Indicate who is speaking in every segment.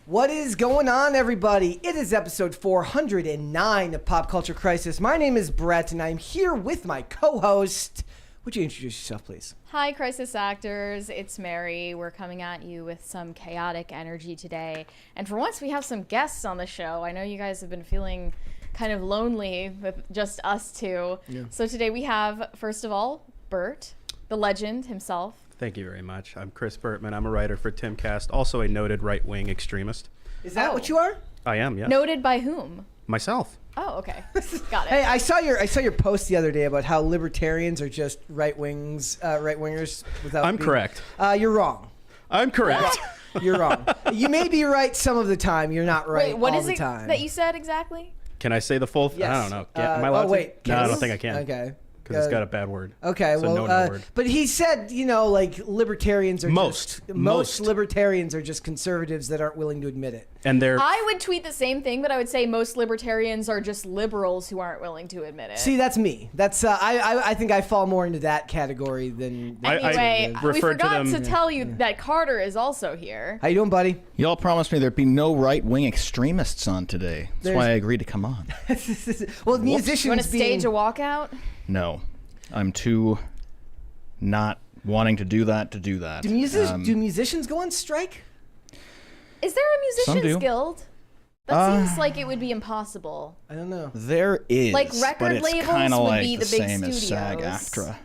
Speaker 1: What is going on, everybody? It is episode 409 of Pop Culture Crisis. My name is Brett, and I'm here with my co-host. Would you introduce yourself, please?
Speaker 2: Hi, Crisis Actors. It's Mary. We're coming at you with some chaotic energy today. And for once, we have some guests on the show. I know you guys have been feeling kind of lonely with just us two. Yeah. So today we have, first of all, Bert, the legend himself.
Speaker 3: Thank you very much. I'm Chris Bertman. I'm a writer for Timcast, also a noted right-wing extremist.
Speaker 1: Is that what you are?
Speaker 3: I am, yes.
Speaker 2: Noted by whom?
Speaker 3: Myself.
Speaker 2: Oh, okay. Got it.
Speaker 1: Hey, I saw your post the other day about how libertarians are just right-wingers without
Speaker 3: I'm correct.
Speaker 1: You're wrong.
Speaker 3: I'm correct.
Speaker 1: You're wrong. You may be right some of the time. You're not right
Speaker 2: Wait, what
Speaker 1: all
Speaker 2: is
Speaker 1: the
Speaker 2: it
Speaker 1: time.
Speaker 2: that you said exactly?
Speaker 3: Can I say the full
Speaker 1: Yes.
Speaker 3: I don't know. Am I allowed to?
Speaker 1: wait.
Speaker 3: No, I don't think I can.
Speaker 1: Okay.
Speaker 3: Because it's got a bad word.
Speaker 1: Okay,
Speaker 3: it's a known word.
Speaker 1: But he said, like libertarians are
Speaker 3: most
Speaker 1: libertarians are just conservatives that aren't willing to admit it.
Speaker 3: And they're
Speaker 2: I would tweet the same thing, but I would say most libertarians are just liberals who aren't willing to admit it.
Speaker 1: See, that's me. That's I think I fall more into that category than
Speaker 2: anyway.
Speaker 3: I
Speaker 2: We forgot to tell you
Speaker 1: Yeah.
Speaker 2: that Carter is also here.
Speaker 1: How you doing, buddy?
Speaker 4: Y'all promised me there'd be no right-wing extremists on today. That's why I agreed to come on.
Speaker 1: Well, musicians
Speaker 2: You want to stage a walkout?
Speaker 4: No. I'm too not wanting to do that.
Speaker 1: Do musicians go on strike?
Speaker 2: Is there a
Speaker 4: Some
Speaker 2: musicians
Speaker 4: do.
Speaker 2: guild? That seems like it would be impossible.
Speaker 1: I don't know.
Speaker 4: There is,
Speaker 2: Like, record
Speaker 4: but it's
Speaker 2: labels
Speaker 4: kinda
Speaker 2: would
Speaker 4: like
Speaker 2: be the big
Speaker 4: same as
Speaker 2: studios.
Speaker 4: SAG-AFTRA,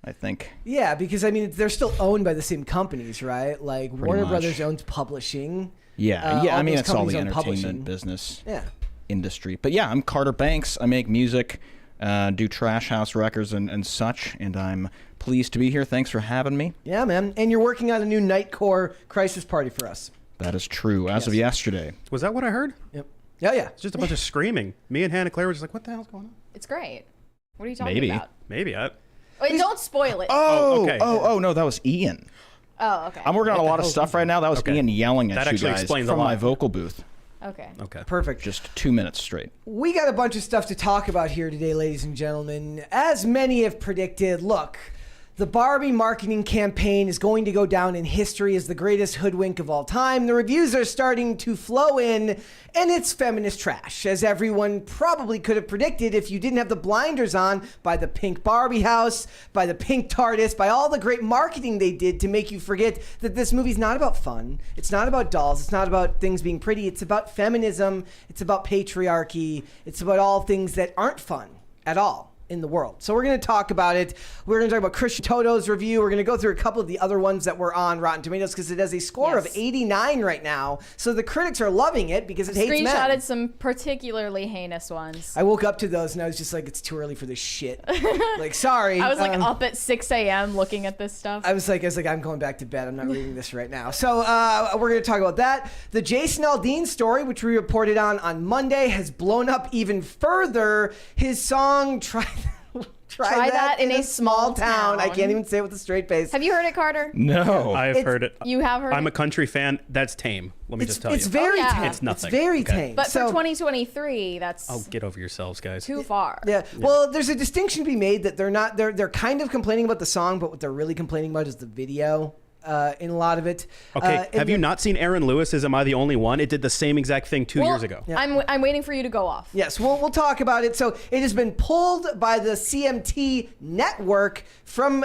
Speaker 4: I think.
Speaker 1: Yeah, because I mean they're still owned by the same companies, right? Like Warner
Speaker 4: much.
Speaker 1: Brothers owns publishing.
Speaker 4: Yeah,
Speaker 1: all
Speaker 4: I mean
Speaker 1: those
Speaker 4: it's all
Speaker 1: companies
Speaker 4: the
Speaker 1: own
Speaker 4: entertainment
Speaker 1: publishing.
Speaker 4: business
Speaker 1: Yeah.
Speaker 4: industry. But yeah, I'm Carter Banks. I make music, do Trash House records and such, and I'm pleased to be here. Thanks for having me.
Speaker 1: Yeah, man. And you're working on a new Nightcore Crisis party for us.
Speaker 4: That is true. As of yesterday.
Speaker 3: Was that what I heard?
Speaker 1: Yep. Yeah.
Speaker 3: It's just a bunch of screaming. Me and Hannah Claire were just like, what the hell's going on?
Speaker 2: It's great. What are you talking
Speaker 4: Maybe.
Speaker 2: about?
Speaker 3: Maybe.
Speaker 2: Wait, don't spoil it.
Speaker 3: okay.
Speaker 4: Oh, no, that was Ian.
Speaker 2: Oh, okay.
Speaker 4: I'm working on a lot of stuff right now. That was
Speaker 3: Okay.
Speaker 4: Ian yelling at
Speaker 3: That
Speaker 4: you
Speaker 3: actually
Speaker 4: guys
Speaker 3: explains a
Speaker 4: from
Speaker 3: lot.
Speaker 4: my vocal booth.
Speaker 2: Okay.
Speaker 3: Okay.
Speaker 1: Perfect.
Speaker 4: Just 2 minutes straight.
Speaker 1: We got a bunch of stuff to talk about here today, ladies and gentlemen. As many have predicted, look, the Barbie marketing campaign is going to go down in history as the greatest hoodwink of all time. The reviews are starting to flow in, and it's feminist trash, as everyone probably could have predicted if you didn't have the blinders on by the pink Barbie house, by the pink TARDIS, by all the great marketing they did to make you forget that this movie's not about fun. It's not about dolls. It's not about things being pretty. It's about feminism. It's about patriarchy. It's about all things that aren't fun at all in the world. So we're going to talk about it. We're going to talk about Christian Toto's review. We're going to go through a couple of the other ones that were on Rotten Tomatoes because it has a score of 89 right now. So the critics are loving it because it hates men.
Speaker 2: Screenshotted some particularly heinous ones.
Speaker 1: I woke up to those and I was just like, it's too early for this shit. Like, sorry.
Speaker 2: I was like up at 6 a.m. looking at this stuff.
Speaker 1: I was like, I'm going back to bed. I'm not reading this right now. So we're going to talk about that. The Jason Aldean story, which we reported on Monday, has blown up even further. His song, Try that in a small town. I can't even say it with a straight face.
Speaker 2: Have you heard it, Carter?
Speaker 4: No.
Speaker 3: I've heard it.
Speaker 2: You have heard
Speaker 3: I'm
Speaker 2: it?
Speaker 3: a country fan. That's tame. Let me just tell
Speaker 1: It's
Speaker 3: you.
Speaker 1: very
Speaker 2: yeah.
Speaker 1: tame.
Speaker 3: It's nothing.
Speaker 1: It's very
Speaker 3: Okay.
Speaker 1: tame.
Speaker 2: But
Speaker 1: So-
Speaker 2: for 2023, that's
Speaker 3: Oh, get over yourselves, guys.
Speaker 2: too far.
Speaker 1: Yeah. Well, there's a distinction to be made that they're kind of complaining about the song, but what they're really complaining about is the video. In a lot of it.
Speaker 3: Okay, have you not seen Aaron Lewis's Am I the Only One? It did the same exact thing 2 years ago.
Speaker 1: Yeah.
Speaker 2: I'm waiting for you to go off.
Speaker 1: Yes, we'll talk about it. So it has been pulled by the CMT network from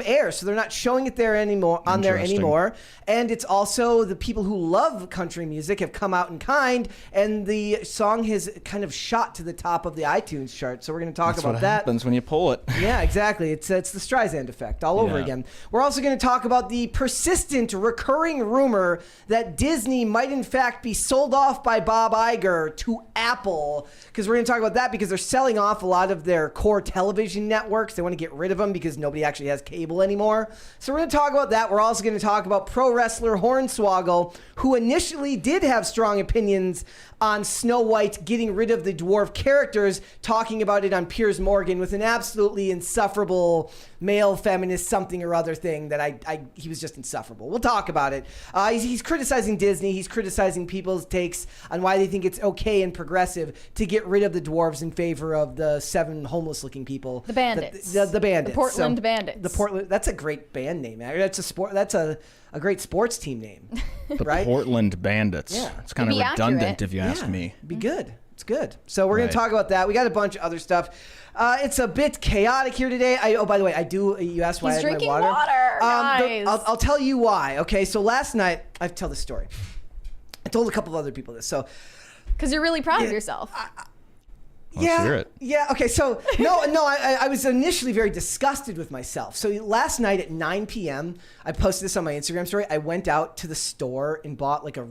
Speaker 1: air, so they're not showing it there anymore on there anymore. And it's also the people who love country music have come out in kind, and the song has kind of shot to the top of the iTunes chart. So we're going to talk
Speaker 4: That's
Speaker 1: about
Speaker 4: what
Speaker 1: that.
Speaker 4: happens when you pull it.
Speaker 1: Yeah, exactly. It's the Streisand effect all over
Speaker 4: Yeah.
Speaker 1: again. We're also going to talk about the persistent, recurring rumor that Disney might in fact be sold off by Bob Iger to Apple. Because we're going to talk about that because they're selling off a lot of their core television networks. They want to get rid of them because nobody actually has cable anymore. So we're going to talk about that. We're also going to talk about pro wrestler Hornswoggle, who initially did have strong opinions on Snow White getting rid of the dwarf characters, talking about it on Piers Morgan with an absolutely insufferable male feminist something or other thing that he was is just insufferable. We'll talk about it. He's criticizing Disney. He's criticizing people's takes on why they think it's okay and progressive to get rid of the dwarves in favor of the 7 homeless-looking people.
Speaker 2: The bandits.
Speaker 1: The bandits.
Speaker 2: The Portland Bandits.
Speaker 1: The Portland. That's a great band name. That's a sport. That's a great sports team name.
Speaker 4: The
Speaker 1: right?
Speaker 4: Portland Bandits.
Speaker 1: Yeah.
Speaker 4: It's kind of
Speaker 2: It'd be
Speaker 4: redundant
Speaker 2: accurate.
Speaker 4: if you ask me.
Speaker 1: It'd be good. It's good. So we're going
Speaker 4: Right.
Speaker 1: to talk about that. We got a bunch of other stuff. It's a bit chaotic here today. Oh, by the way, you asked why
Speaker 2: He's
Speaker 1: I had
Speaker 2: drinking
Speaker 1: my water.
Speaker 2: guys.
Speaker 1: I'll tell you why. Okay, so last night, I have to tell the story. I told a couple of other people this. So
Speaker 2: Because you're really proud of yourself.
Speaker 4: Let's hear it.
Speaker 1: Yeah. Okay. So I was initially very disgusted with myself. So last night at 9 p.m., I posted this on my Instagram story. I went out to the store and bought like a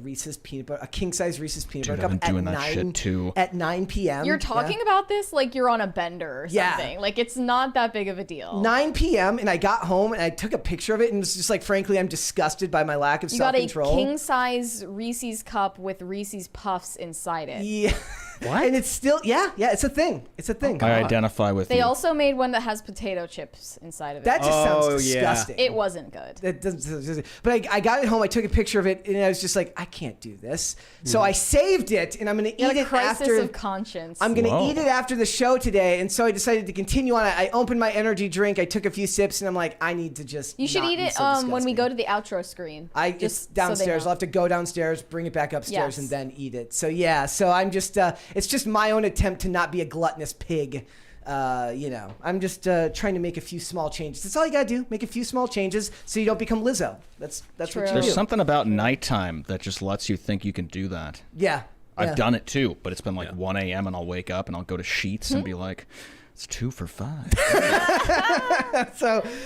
Speaker 1: king size Reese's peanut butter cup
Speaker 4: I've been doing that shit too.
Speaker 1: At 9 p.m.
Speaker 2: You're talking about this like you're on a bender or
Speaker 1: Yeah.
Speaker 2: something. Like it's not that big of a deal.
Speaker 1: 9 p.m. and I got home and I took a picture of it and it's just like, frankly, I'm disgusted by my lack of
Speaker 2: You got a
Speaker 1: self-control.
Speaker 2: king size Reese's cup with Reese's Puffs inside it.
Speaker 1: Yeah. What? And it's still, it's a thing. It's a thing.
Speaker 4: I identify with
Speaker 2: They
Speaker 4: you.
Speaker 2: also made one that has potato chips inside of it.
Speaker 1: That just
Speaker 3: Oh,
Speaker 1: sounds
Speaker 3: yeah.
Speaker 1: disgusting.
Speaker 2: It wasn't good.
Speaker 1: That doesn't, but I got it home. I took a picture of it, and I was just like, I can't do this. So I saved it, and I'm going to
Speaker 2: You
Speaker 1: eat
Speaker 2: had a
Speaker 1: it
Speaker 2: crisis
Speaker 1: after.
Speaker 2: of conscience.
Speaker 1: I'm going to
Speaker 4: Whoa.
Speaker 1: eat it after the show today, and so I decided to continue on. I opened my energy drink. I took a few sips, and I'm like, I need to just.
Speaker 2: You should
Speaker 1: not
Speaker 2: eat
Speaker 1: be
Speaker 2: it
Speaker 1: so
Speaker 2: when we
Speaker 1: disgusting.
Speaker 2: go to the outro screen.
Speaker 1: It's
Speaker 2: Just so they
Speaker 1: downstairs.
Speaker 2: know.
Speaker 1: I'll have to go downstairs, bring it back upstairs,
Speaker 2: Yes.
Speaker 1: and then eat it. So yeah, so I'm just. It's just my own attempt to not be a gluttonous pig. I'm just trying to make a few small changes. That's all you gotta do. Make a few small changes so you don't become Lizzo. That's what
Speaker 2: True.
Speaker 1: you
Speaker 4: There's
Speaker 1: do.
Speaker 4: something about nighttime that just lets you think you can do that.
Speaker 1: Yeah.
Speaker 4: I've done it too, but it's been like 1 a.m. and I'll wake up and I'll go to Sheets and be like, it's 2 for $5.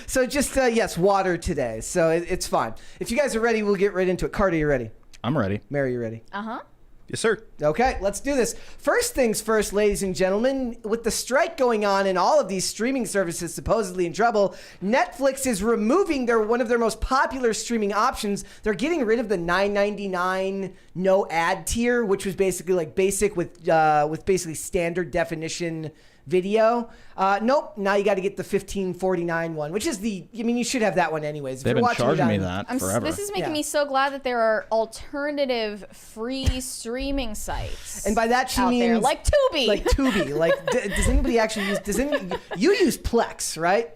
Speaker 1: So just yes, water today. So it's fine. If you guys are ready, we'll get right into it. Carter, you ready?
Speaker 4: I'm ready.
Speaker 1: Mary, you ready?
Speaker 2: Uh-huh.
Speaker 3: Yes, sir.
Speaker 1: Okay, let's do this. First things first, ladies and gentlemen, with the strike going on and all of these streaming services supposedly in trouble, Netflix is removing one of their most popular streaming options. They're getting rid of the $9.99 no ad tier, which was basically like basic with basically standard definition video. Nope. Now you got to get the $15.49 one, which is you should have that one anyways. If
Speaker 4: They've
Speaker 1: you're
Speaker 4: been
Speaker 1: watching it
Speaker 4: charging me
Speaker 1: on-
Speaker 4: that forever.
Speaker 2: This is making
Speaker 1: Yeah.
Speaker 2: me so glad that there are alternative free streaming sites.
Speaker 1: And by that she
Speaker 2: out
Speaker 1: means
Speaker 2: there, like Tubi.
Speaker 1: Like Tubi. Like does anybody actually use? You use Plex, right?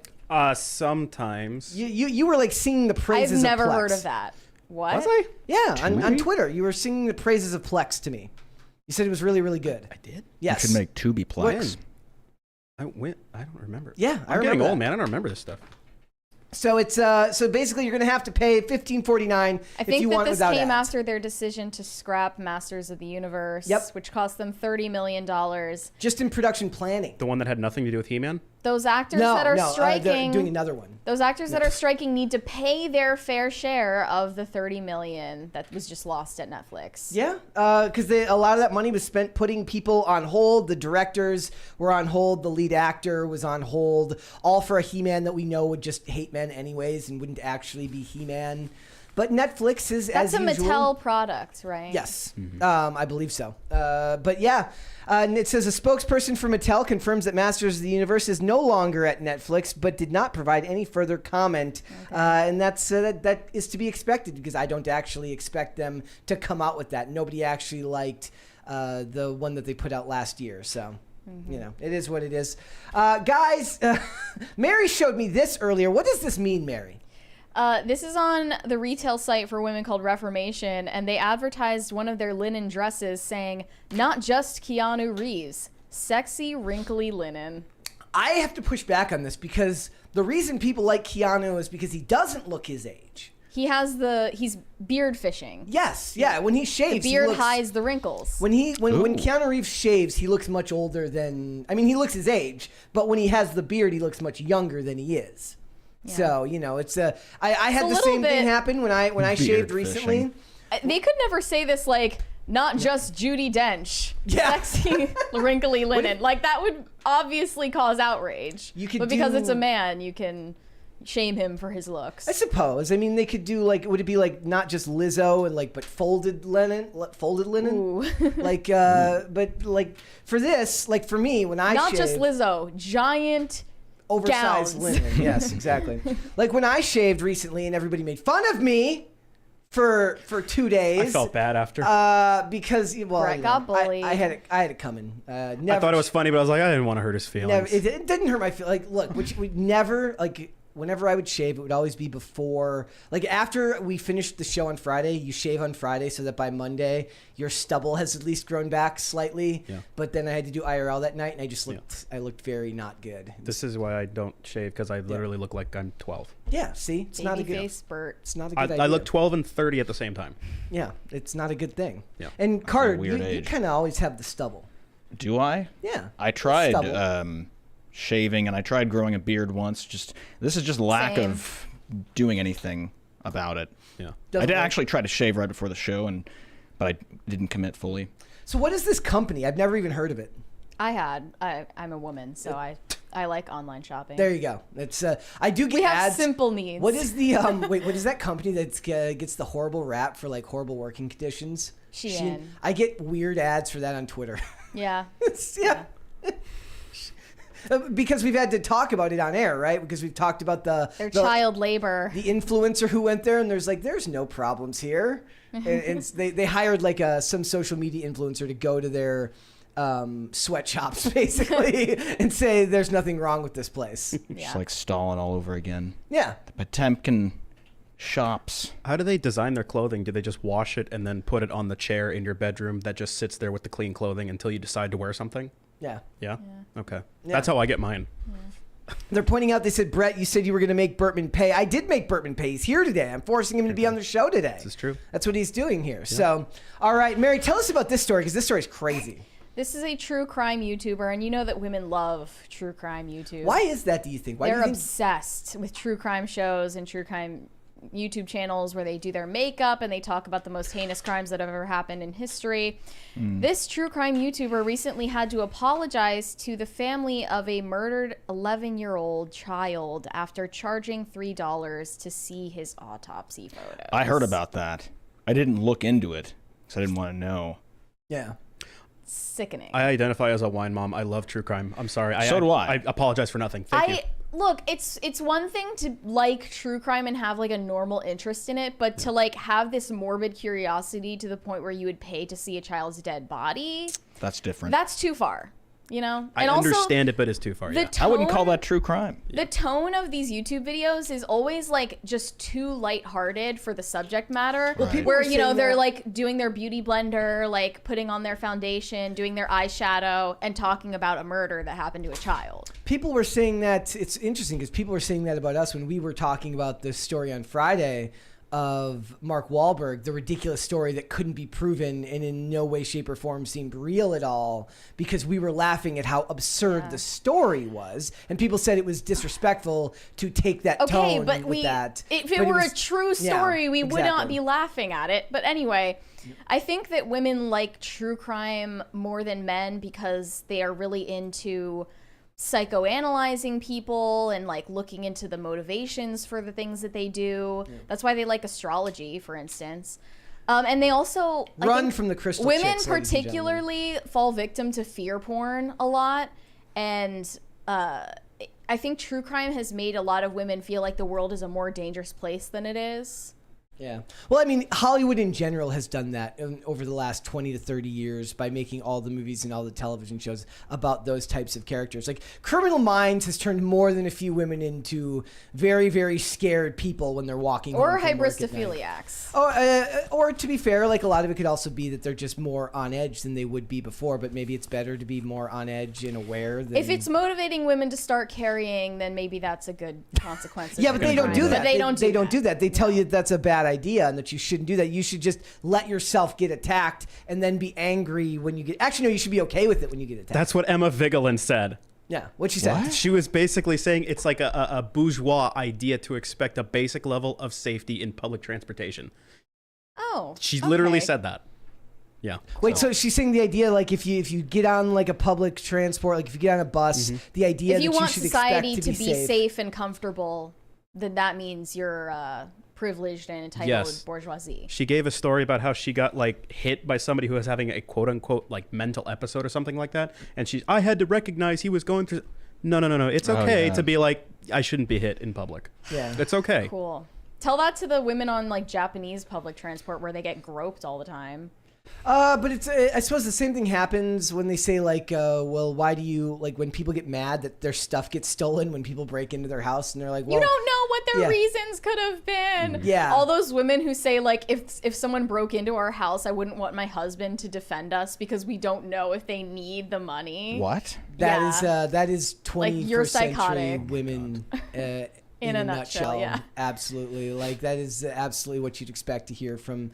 Speaker 3: Sometimes.
Speaker 1: You were like singing the
Speaker 2: I've
Speaker 1: praises.
Speaker 2: never
Speaker 1: of Plex.
Speaker 2: heard of that. What?
Speaker 3: Was I?
Speaker 1: Yeah, on
Speaker 4: Tubi?
Speaker 1: Twitter, you were singing the praises of Plex to me. You said it was really, really good.
Speaker 3: I did?
Speaker 1: Yes.
Speaker 4: You should make Tubi Plex.
Speaker 3: I don't remember.
Speaker 1: Yeah, I
Speaker 3: I'm getting
Speaker 1: remember
Speaker 3: old,
Speaker 1: that.
Speaker 3: man. I don't remember this stuff.
Speaker 1: So it's so basically you're gonna have to pay $15.49
Speaker 2: I
Speaker 1: if
Speaker 2: think
Speaker 1: you
Speaker 2: that
Speaker 1: want it
Speaker 2: this
Speaker 1: without
Speaker 2: came
Speaker 1: ads.
Speaker 2: after their decision to scrap Masters of the Universe,
Speaker 1: Yep.
Speaker 2: which cost them $30 million.
Speaker 1: Just in production planning.
Speaker 3: The one that had nothing to do with He-Man?
Speaker 2: Those actors
Speaker 1: No,
Speaker 2: that are
Speaker 1: they're
Speaker 2: striking,
Speaker 1: doing another one.
Speaker 2: those actors that are striking need to pay their fair share of the $30 million that was just lost at Netflix.
Speaker 1: Yeah, because a lot of that money was spent putting people on hold. The directors were on hold. The lead actor was on hold. All for a He-Man that we know would just hate men anyways and wouldn't actually be He-Man. But Netflix is,
Speaker 2: That's
Speaker 1: as
Speaker 2: a
Speaker 1: usual...
Speaker 2: Mattel product, right?
Speaker 1: Yes, I believe so. But yeah, and it says a spokesperson for Mattel confirms that Masters of the Universe is no longer at Netflix, but did not provide any further comment. And that is to be expected because I don't actually expect them to come out with that. Nobody actually liked the one that they put out last year, so. It is what it is. Guys, Mary showed me this earlier. What does this mean, Mary?
Speaker 2: This is on the retail site for women called Reformation, and they advertised one of their linen dresses saying, "Not just Keanu Reeves, sexy, wrinkly linen."
Speaker 1: I have to push back on this because the reason people like Keanu is because he doesn't look his age.
Speaker 2: He's beard fishing.
Speaker 1: Yes, yeah. When he shaves,
Speaker 2: The beard
Speaker 1: he looks,
Speaker 2: hides the wrinkles.
Speaker 1: When Keanu Reeves shaves, he looks much older than. I mean, he looks his age, but when he has the beard, he looks much younger than he is. So it's I had the
Speaker 2: little
Speaker 1: same thing
Speaker 2: bit-
Speaker 1: happen when I
Speaker 4: Beard
Speaker 1: shaved
Speaker 4: fishing.
Speaker 1: recently.
Speaker 2: They could never say this like, not just Judi Dench,
Speaker 1: Yeah.
Speaker 2: sexy, wrinkly linen. Like that would obviously cause outrage.
Speaker 1: You could
Speaker 2: but because
Speaker 1: do-
Speaker 2: it's a man, you can shame him for his looks.
Speaker 1: I suppose. I mean, they could do like, would it be like not just Lizzo and like, but folded linen,
Speaker 2: Ooh.
Speaker 1: like, but like for this, like for me, when I
Speaker 2: Not
Speaker 1: shave,
Speaker 2: just Lizzo, giant
Speaker 1: oversized
Speaker 2: Gowns.
Speaker 1: linen. Yes, exactly. Like when I shaved recently and everybody made fun of me for 2 days.
Speaker 3: I felt bad after.
Speaker 1: Because
Speaker 2: Brett got bullied.
Speaker 1: I had it coming. Never,
Speaker 3: I thought it was funny, but I was like, I didn't want to hurt his feelings.
Speaker 1: Never, it didn't hurt my feelings. Like, look, we never like. Whenever I would shave, it would always be before, like after we finished the show on Friday, you shave on Friday so that by Monday, your stubble has at least grown back slightly.
Speaker 3: Yeah.
Speaker 1: But then I had to do IRL that night and I looked very not good.
Speaker 3: This is why I don't shave, because I literally look like I'm 12.
Speaker 1: Yeah, see? It's not a good
Speaker 2: Babyface Bert.
Speaker 1: It's not a good idea.
Speaker 3: I look 12 and 30 at the same time.
Speaker 1: Yeah, it's not a good thing.
Speaker 3: Yeah.
Speaker 1: And Carter,
Speaker 4: weird
Speaker 1: you
Speaker 4: age.
Speaker 1: kind of always have the stubble.
Speaker 4: Do I?
Speaker 1: Yeah.
Speaker 4: I tried
Speaker 1: Stubble.
Speaker 4: shaving, and I tried growing a beard once. This is just lack
Speaker 2: Same.
Speaker 4: of doing anything about it.
Speaker 3: Yeah.
Speaker 4: I
Speaker 1: Doesn't
Speaker 4: did
Speaker 1: work.
Speaker 4: actually try to shave right before the show, but I didn't commit fully.
Speaker 1: So what is this company? I've never even heard of it.
Speaker 2: I'm a woman, so I like online shopping.
Speaker 1: There you go. It's I do get
Speaker 2: We have
Speaker 1: ads.
Speaker 2: simple needs.
Speaker 1: What is the wait? What is that company that gets the horrible rap for like horrible working conditions?
Speaker 2: Shein.
Speaker 1: I get weird ads for that on Twitter.
Speaker 2: Yeah.
Speaker 1: Yeah. Because we've had to talk about it on air, right? Because we've talked about
Speaker 2: Their
Speaker 1: the
Speaker 2: child labor.
Speaker 1: the influencer who went there, and there's no problems here. and they hired like some social media influencer to go to their sweatshops basically and say there's nothing wrong with this place.
Speaker 2: Yeah.
Speaker 4: Just like Stalin all over again.
Speaker 1: Yeah.
Speaker 4: The Potemkin shops.
Speaker 3: How do they design their clothing? Do they just wash it and then put it on the chair in your bedroom that just sits there with the clean clothing until you decide to wear something?
Speaker 1: Yeah.
Speaker 3: Yeah? Okay.
Speaker 1: Yeah.
Speaker 3: That's how I get mine.
Speaker 1: They're pointing out, they said, Brett, you said you were going to make Bertman pay. I did make Bertman pay. He's here today. I'm forcing him to be on the show today.
Speaker 3: This is true.
Speaker 1: That's what he's doing here. So, all right, Mary, tell us about this story because this story is crazy.
Speaker 2: This is a true crime YouTuber, and you know that women love true crime YouTube.
Speaker 1: Why is that, do you think? Why do
Speaker 2: They're
Speaker 1: you think?
Speaker 2: obsessed with true crime shows and true crime YouTube channels where they do their makeup and they talk about the most heinous crimes that have ever happened in history. This true crime YouTuber recently had to apologize to the family of a murdered 11-year-old child after charging $3 to see his autopsy photos.
Speaker 4: I heard about that. I didn't look into it because I didn't want to know.
Speaker 1: Yeah.
Speaker 2: Sickening.
Speaker 3: I identify as a wine mom. I love true crime. I'm sorry.
Speaker 4: So do I.
Speaker 3: I apologize for nothing. Thank you.
Speaker 2: Look, it's one thing to like true crime and have like a normal interest in it, but to like have this morbid curiosity to the point where you would pay to see a child's dead body,
Speaker 4: That's different.
Speaker 2: that's too far, you know?
Speaker 3: I
Speaker 2: And also,
Speaker 3: understand it, but it's too far.
Speaker 2: the
Speaker 3: Yeah.
Speaker 4: I wouldn't call
Speaker 2: tone-
Speaker 4: that true crime.
Speaker 2: The tone of these YouTube videos is always like just too lighthearted for the subject matter.
Speaker 1: Well, people
Speaker 2: where,
Speaker 1: were
Speaker 2: you know,
Speaker 1: saying
Speaker 2: they're
Speaker 1: that-
Speaker 2: like doing their beauty blender, like putting on their foundation, doing their eyeshadow, and talking about a murder that happened to a child.
Speaker 1: People were saying that, it's interesting because people were saying that about us when we were talking about this story on Friday of Mark Wahlberg, the ridiculous story that couldn't be proven and in no way, shape, or form seemed real at all because we were laughing at how absurd the story was. And people said it was disrespectful to take that
Speaker 2: Okay,
Speaker 1: tone
Speaker 2: but
Speaker 1: with that.
Speaker 2: if it
Speaker 1: But
Speaker 2: were
Speaker 1: was-
Speaker 2: a true
Speaker 1: yeah,
Speaker 2: story, we would not
Speaker 1: exactly.
Speaker 2: be laughing at it. But anyway, I think that women like true crime more than men because they are really into psychoanalyzing people and like looking into the motivations for the things that they do. That's why they like astrology, for instance. And they also I
Speaker 1: Run
Speaker 2: think
Speaker 1: from the crystal
Speaker 2: women
Speaker 1: chicks, ladies and gentlemen.
Speaker 2: particularly fall victim to fear porn a lot, and I think true crime has made a lot of women feel like the world is a more dangerous place than it is.
Speaker 1: Yeah. Well, I mean, Hollywood in general has done that over the last 20 to 30 years by making all the movies and all the television shows about those types of characters. Like, Criminal Minds has turned more than a few women into very, very scared people when they're walking
Speaker 2: Or
Speaker 1: home from work at night.
Speaker 2: hybristophiliacs.
Speaker 1: Or to be fair, like a lot of it could also be that they're just more on edge than they would be before, but maybe it's better to be more on edge and aware than...
Speaker 2: If it's motivating women to start carrying, then maybe that's a good consequence. of
Speaker 1: Yeah, but they don't
Speaker 2: crime.
Speaker 1: do
Speaker 2: But
Speaker 1: that.
Speaker 2: they don't do that.
Speaker 1: They tell you that's a bad idea and that you shouldn't do that. You should just let yourself get attacked and then be angry when you get... Actually, no, you should be okay with it when you get attacked.
Speaker 3: That's what Emma Vigeland said.
Speaker 1: Yeah, what she said.
Speaker 3: She was basically saying it's like a bourgeois idea to expect a basic level of safety in public transportation.
Speaker 2: Oh,
Speaker 3: She literally
Speaker 2: okay.
Speaker 3: said that. Yeah.
Speaker 1: Wait, so she's saying the idea, like, if you get on, like, a public transport, like, if you get on a bus, the idea
Speaker 2: If you
Speaker 1: that
Speaker 2: want
Speaker 1: you should
Speaker 2: society
Speaker 1: expect
Speaker 2: to be safe and comfortable, then that means you're privileged and entitled
Speaker 3: Yes.
Speaker 2: bourgeoisie.
Speaker 3: She gave a story about how she got like hit by somebody who was having a quote unquote like mental episode or something like that. And I had to recognize he was going through. No. It's
Speaker 4: Oh,
Speaker 3: okay
Speaker 4: yeah.
Speaker 3: to be like, I shouldn't be hit in public.
Speaker 1: Yeah.
Speaker 3: It's okay.
Speaker 2: Cool. Tell that to the women on like Japanese public transport where they get groped all the time.
Speaker 1: But it's I suppose the same thing happens when they say like, well, why do you like when people get mad that their stuff gets stolen when people break into their house and they're like, well,
Speaker 2: You don't know what their
Speaker 1: yeah.
Speaker 2: reasons could have been.
Speaker 1: Yeah.
Speaker 2: All those women who say like, if someone broke into our house, I wouldn't want my husband to defend us because we don't know if they need the money.
Speaker 4: What?
Speaker 1: that is 21st
Speaker 2: Like, you're
Speaker 1: century
Speaker 2: psychotic.
Speaker 1: women in
Speaker 2: a
Speaker 1: a
Speaker 2: nutshell,
Speaker 1: nutshell.
Speaker 2: yeah.
Speaker 1: Absolutely. Like that is absolutely what you'd expect to hear from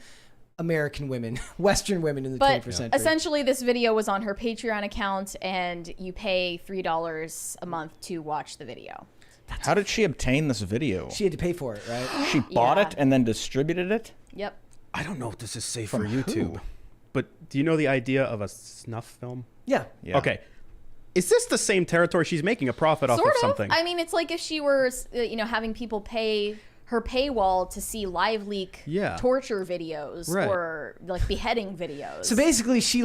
Speaker 1: American women, Western women in the
Speaker 2: But
Speaker 1: 21st century.
Speaker 2: essentially, this video was on her Patreon account, and you pay $3 a month to watch the video.
Speaker 4: How did she obtain this video?
Speaker 1: She had to pay for it, right?
Speaker 4: She bought
Speaker 2: Yeah.
Speaker 4: it and then distributed it?
Speaker 2: Yep.
Speaker 3: I don't know if this is safe
Speaker 4: From
Speaker 3: for YouTube,
Speaker 4: who?
Speaker 3: but do you know the idea of a snuff film?
Speaker 1: Yeah.
Speaker 4: Yeah.
Speaker 3: Okay. Is this the same territory? She's making a profit off
Speaker 2: Sort
Speaker 3: of
Speaker 2: of.
Speaker 3: something.
Speaker 2: I mean, it's like if she were, having people pay her paywall to see live leak
Speaker 3: Yeah.
Speaker 2: torture videos
Speaker 3: Right.
Speaker 2: or like beheading videos.
Speaker 1: So basically, she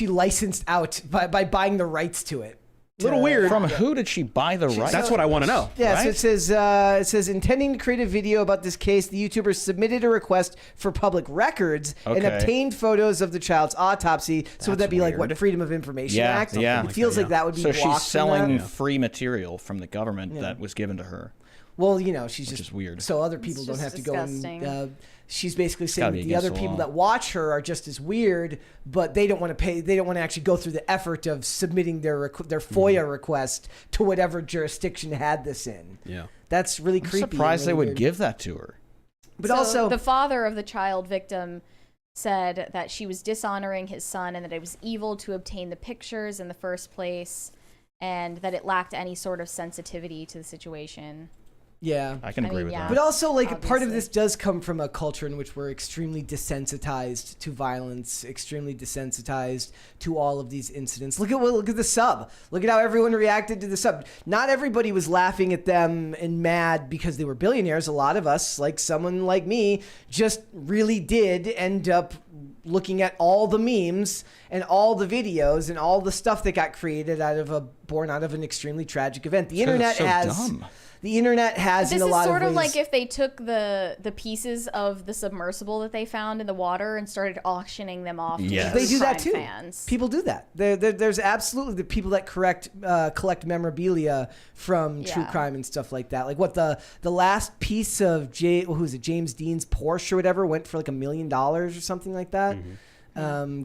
Speaker 1: licensed out by buying the rights to it.
Speaker 3: Little weird.
Speaker 4: From who did she buy the rights?
Speaker 3: That's what I want to know.
Speaker 1: Yeah, so
Speaker 4: Right?
Speaker 1: it says intending to create a video about this case, the YouTuber submitted a request for public records and
Speaker 4: Okay.
Speaker 1: obtained photos of the child's autopsy. So would that
Speaker 4: That's
Speaker 1: be like what
Speaker 4: weird.
Speaker 1: Freedom of Information
Speaker 4: Yeah,
Speaker 1: Act?
Speaker 4: yeah.
Speaker 1: It feels like that would be
Speaker 4: So
Speaker 1: blocked
Speaker 4: she's
Speaker 1: from
Speaker 4: selling
Speaker 1: that.
Speaker 4: free material from the government that was given to her.
Speaker 1: Well, she's
Speaker 4: Which
Speaker 1: just
Speaker 4: is weird.
Speaker 1: So other people
Speaker 2: It's
Speaker 1: don't
Speaker 2: just
Speaker 1: have to
Speaker 2: disgusting.
Speaker 1: go and. She's basically saying
Speaker 4: gotta
Speaker 1: that
Speaker 4: be
Speaker 1: the other
Speaker 4: against the
Speaker 1: people
Speaker 4: law.
Speaker 1: that watch her are just as weird, but they don't want to pay. They don't want to actually go through the effort of submitting their FOIA request to whatever jurisdiction had this in.
Speaker 3: Yeah.
Speaker 1: That's really
Speaker 4: I'm
Speaker 1: creepy. and
Speaker 4: surprised they
Speaker 1: really
Speaker 4: would
Speaker 1: weird.
Speaker 4: give that to her.
Speaker 1: But
Speaker 2: So
Speaker 1: also,
Speaker 2: the father of the child victim said that she was dishonoring his son and that it was evil to obtain the pictures in the first place and that it lacked any sort of sensitivity to the situation.
Speaker 1: yeah.
Speaker 4: I can
Speaker 2: I
Speaker 4: agree
Speaker 2: mean,
Speaker 4: with
Speaker 2: yeah.
Speaker 4: that.
Speaker 1: But also, like, part of
Speaker 2: Obviously.
Speaker 1: this does come from a culture in which we're extremely desensitized to violence, extremely desensitized to all of these incidents. Look at the sub. Look at how everyone reacted to the sub. Not everybody was laughing at them and mad because they were billionaires. A lot of us, like someone like me, just really did end up looking at all the memes and all the videos and all the stuff that got created born out of an extremely tragic event. The internet
Speaker 4: so
Speaker 1: has.
Speaker 4: dumb.
Speaker 1: The internet has
Speaker 2: This
Speaker 1: in a
Speaker 2: is
Speaker 1: lot
Speaker 2: sort
Speaker 1: of
Speaker 2: of
Speaker 1: ways.
Speaker 2: like if they took the pieces of the submersible that they found in the water and started auctioning them off to
Speaker 4: Yes.
Speaker 2: true
Speaker 1: They do that
Speaker 2: crime
Speaker 1: too.
Speaker 2: fans.
Speaker 1: People do that. There's absolutely the people that collect memorabilia from true
Speaker 2: Yeah.
Speaker 1: crime and stuff like that. Like what the last piece of James Dean's Porsche or whatever went for like $1 million or something like that.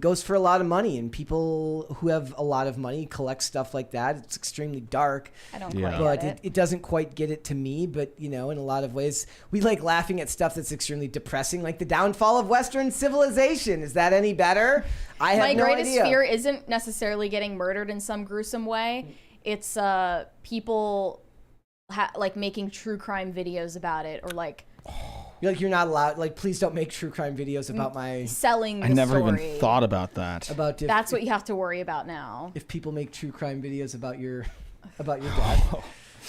Speaker 1: Goes for a lot of money, and people who have a lot of money collect stuff like that. It's extremely dark.
Speaker 2: I don't
Speaker 4: Yeah.
Speaker 2: quite
Speaker 1: But
Speaker 2: get it.
Speaker 1: it doesn't quite get it to me. But, in a lot of ways, we like laughing at stuff that's extremely depressing, like the downfall of Western civilization. Is that any better? I have
Speaker 2: My
Speaker 1: no
Speaker 2: greatest
Speaker 1: idea.
Speaker 2: fear isn't necessarily getting murdered in some gruesome way. It's people like making true crime videos about it or like
Speaker 1: You're not allowed. Like, please don't make true crime videos about my
Speaker 2: selling the
Speaker 4: I never
Speaker 2: story.
Speaker 4: even thought about that.
Speaker 1: about if,
Speaker 2: That's what you have to worry about now.
Speaker 1: if people make true crime videos about your dad.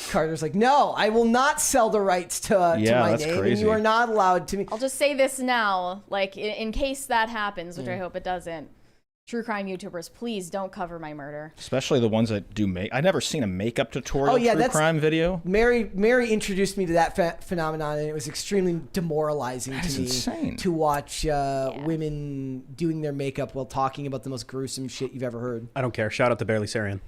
Speaker 1: Carter's like, no, I will not sell the rights to
Speaker 4: Yeah,
Speaker 1: my
Speaker 4: that's
Speaker 1: name, and
Speaker 4: crazy.
Speaker 1: you are not allowed to.
Speaker 2: I'll just say this now, like in case that happens,
Speaker 1: Mm.
Speaker 2: which I hope it doesn't. True crime YouTubers, please don't cover my murder.
Speaker 4: Especially the ones that do make. I've never seen a makeup tutorial
Speaker 1: Oh, yeah,
Speaker 4: true
Speaker 1: that's-
Speaker 4: crime video.
Speaker 1: Mary introduced me to that phenomenon, and it was extremely demoralizing
Speaker 4: That
Speaker 1: to
Speaker 4: is
Speaker 1: me
Speaker 4: insane.
Speaker 1: to watch women doing their makeup while talking about the most gruesome shit you've ever heard.
Speaker 3: I don't care. Shout out to Barely Sarian.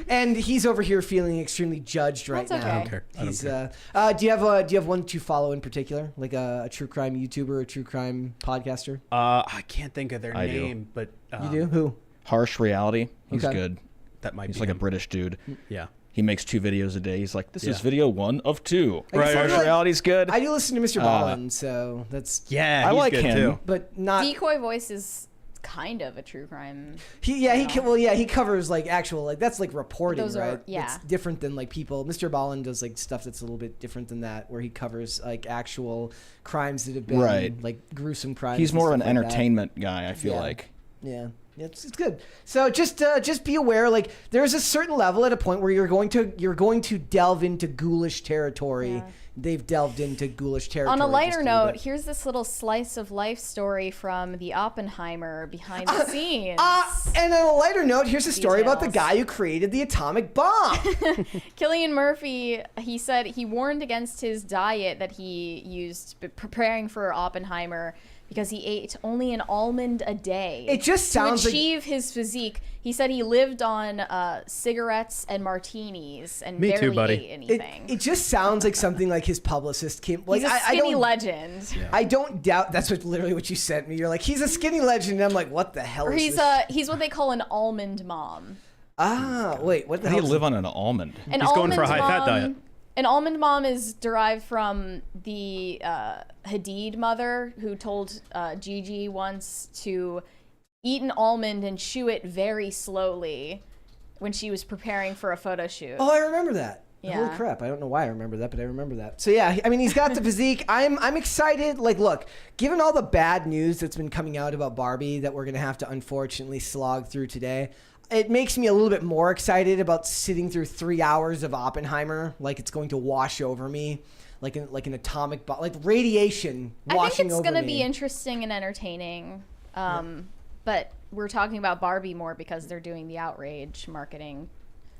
Speaker 1: And he's over here feeling extremely judged right
Speaker 2: That's
Speaker 1: now.
Speaker 2: okay. I
Speaker 3: don't care. I don't
Speaker 1: He's,
Speaker 3: care.
Speaker 1: do you have one to follow in particular, like a true crime YouTuber, a true crime podcaster?
Speaker 3: I can't think of their
Speaker 4: I do.
Speaker 3: name, but
Speaker 1: You do? Who?
Speaker 4: Harsh Reality. He's
Speaker 1: Okay.
Speaker 4: good.
Speaker 3: that might
Speaker 4: He's
Speaker 3: be
Speaker 4: like a
Speaker 3: him.
Speaker 4: British dude.
Speaker 3: Yeah.
Speaker 4: He makes 2 videos a day. He's like, this is
Speaker 3: Yeah.
Speaker 4: video 1 of 2.
Speaker 1: Right,
Speaker 4: Harsh
Speaker 1: right.
Speaker 4: Reality's good.
Speaker 1: I do listen to Mr. Ballin, so that's
Speaker 3: Yeah,
Speaker 4: I
Speaker 3: he's
Speaker 4: like
Speaker 3: good
Speaker 4: him.
Speaker 3: too.
Speaker 1: but not.
Speaker 2: Decoy Voice is kind of a true crime.
Speaker 1: He covers like actual like that's like reporting,
Speaker 2: Those are-
Speaker 1: right?
Speaker 2: yeah.
Speaker 1: It's different than like people. Mr. Ballin does like stuff that's a little bit different than that, where he covers like actual crimes that have been
Speaker 4: Right.
Speaker 1: like gruesome crimes.
Speaker 4: He's
Speaker 1: and
Speaker 4: more of an
Speaker 1: stuff like that.
Speaker 4: entertainment guy, I feel
Speaker 1: Yeah.
Speaker 4: like.
Speaker 1: Yeah. It's good. So just be aware, like there's a certain level at a point where you're going to delve into ghoulish territory.
Speaker 2: Yeah.
Speaker 1: They've delved into ghoulish territory.
Speaker 2: On a lighter
Speaker 1: just
Speaker 2: note,
Speaker 1: bit.
Speaker 2: here's this little slice of life story from the Oppenheimer behind the scenes.
Speaker 1: And on a lighter note, here's a story about the
Speaker 2: Details.
Speaker 1: guy who created the atomic bomb.
Speaker 2: Cillian Murphy, he said he warned against his diet that he used preparing for Oppenheimer because he ate only an almond a day.
Speaker 1: It just sounds
Speaker 2: to
Speaker 1: like-
Speaker 2: achieve his physique. He said he lived on cigarettes and martinis and
Speaker 3: Me
Speaker 2: barely
Speaker 3: too, buddy.
Speaker 2: ate anything.
Speaker 1: It just sounds like something like his publicist came. Like
Speaker 2: He's a
Speaker 1: I
Speaker 2: skinny
Speaker 1: don't,
Speaker 2: legend.
Speaker 3: Yeah.
Speaker 1: I don't doubt that's literally what you sent me. You're like, he's a skinny legend. And I'm like, what the hell?
Speaker 2: Or
Speaker 1: is
Speaker 2: he's
Speaker 1: this?
Speaker 2: he's what they call an almond mom.
Speaker 1: Wait, what the
Speaker 4: How do
Speaker 1: hell?
Speaker 4: you live on an almond?
Speaker 2: An
Speaker 3: He's going for a
Speaker 2: almond
Speaker 3: high-fat
Speaker 2: mom-
Speaker 3: diet.
Speaker 2: An almond mom is derived from the Hadid mother who told Gigi once to eat an almond and chew it very slowly when she was preparing for a photo shoot.
Speaker 1: Oh, I remember that.
Speaker 2: Yeah.
Speaker 1: Holy crap! I don't know why I remember that, but I remember that. So yeah, I mean, he's got the physique. I'm excited. Like, look, given all the bad news that's been coming out about Barbie that we're gonna have to unfortunately slog through today, it makes me a little bit more excited about sitting through 3 hours of Oppenheimer. Like it's going to wash over me, like an atomic bomb, like radiation
Speaker 2: I
Speaker 1: washing
Speaker 2: think it's
Speaker 1: over
Speaker 2: going to
Speaker 1: me.
Speaker 2: be interesting and entertaining. But we're talking about Barbie more because they're doing the outrage marketing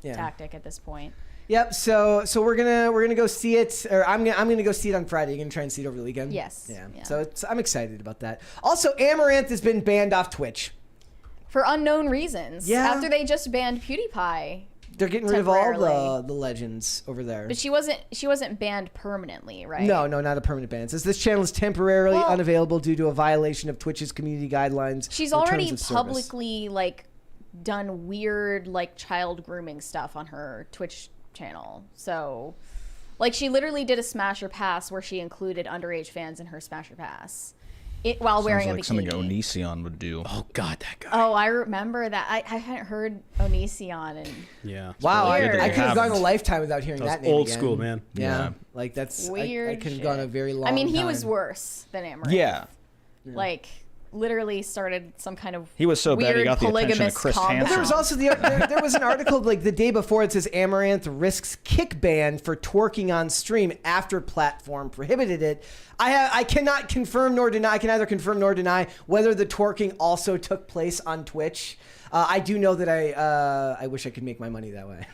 Speaker 2: tactic at this point.
Speaker 1: Yep. So we're gonna go see it, or I'm gonna go see it on Friday. You're gonna try and see it over the weekend.
Speaker 2: Yes.
Speaker 1: Yeah.
Speaker 2: Yeah.
Speaker 1: So I'm excited about that. Also, Amaranth has been banned off Twitch.
Speaker 2: For unknown reasons.
Speaker 1: Yeah.
Speaker 2: After they just banned PewDiePie.
Speaker 1: They're getting rid of all
Speaker 2: Temporarily.
Speaker 1: the legends over there.
Speaker 2: But she wasn't banned permanently, right?
Speaker 1: No, not a permanent ban. It says this channel is temporarily
Speaker 2: Well-
Speaker 1: unavailable due to a violation of Twitch's community guidelines.
Speaker 2: She's
Speaker 1: or terms
Speaker 2: already
Speaker 1: of service.
Speaker 2: publicly like done weird like child grooming stuff on her Twitch channel. So like she literally did a Smasher Pass where she included underage fans in her Smasher Pass. While wearing
Speaker 4: Sounds
Speaker 2: a
Speaker 4: like something
Speaker 2: bikini.
Speaker 4: Onision would do.
Speaker 3: Oh God, that guy.
Speaker 2: Oh, I remember that. I haven't heard Onision and
Speaker 3: Yeah.
Speaker 1: Wow,
Speaker 2: Weird.
Speaker 1: I could have gone a
Speaker 4: Haven't.
Speaker 1: lifetime without hearing
Speaker 3: That was
Speaker 1: that name
Speaker 3: old
Speaker 1: again.
Speaker 3: school, man.
Speaker 1: Yeah,
Speaker 4: Yeah.
Speaker 1: like that's
Speaker 2: weird.
Speaker 1: I could have
Speaker 2: shit.
Speaker 1: gone a very long.
Speaker 2: I mean, he
Speaker 1: time.
Speaker 2: was worse than Amaranth.
Speaker 4: Yeah.
Speaker 2: Like literally started some kind of
Speaker 4: He was so bad he
Speaker 2: weird
Speaker 4: got the attention of
Speaker 2: polygamous
Speaker 4: Chris
Speaker 2: compound.
Speaker 4: Hansen.
Speaker 1: There was also there was an article like the day before. It says Amaranth risks kick ban for twerking on stream after platform prohibited it. I cannot confirm nor deny. I can neither confirm nor deny whether the twerking also took place on Twitch. I do know that I wish I could make my money that way.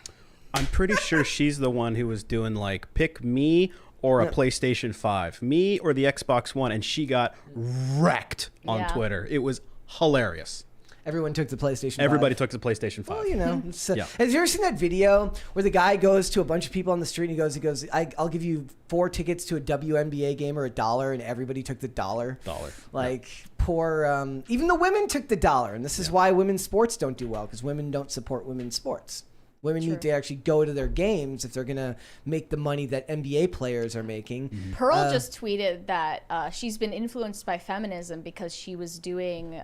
Speaker 3: I'm pretty sure she's the one who was doing like pick me or a PlayStation 5, me or the Xbox One, and she got wrecked on
Speaker 2: Yeah.
Speaker 3: Twitter. It was hilarious.
Speaker 1: Everyone took the PlayStation 5.
Speaker 3: Everybody took the PlayStation 5.
Speaker 1: Well, you know. it's,
Speaker 3: Yeah.
Speaker 1: Have you ever seen that video where the guy goes to a bunch of people on the street and he goes, I'll give you 4 tickets to a WNBA game or $1, and everybody took the $1. Like poor, even the women took the $1, and this is why women's sports don't do well, because women don't support women's sports. Women need to actually go to their games if they're gonna make the money that NBA players are making.
Speaker 2: Pearl just tweeted that she's been influenced by feminism because she was doing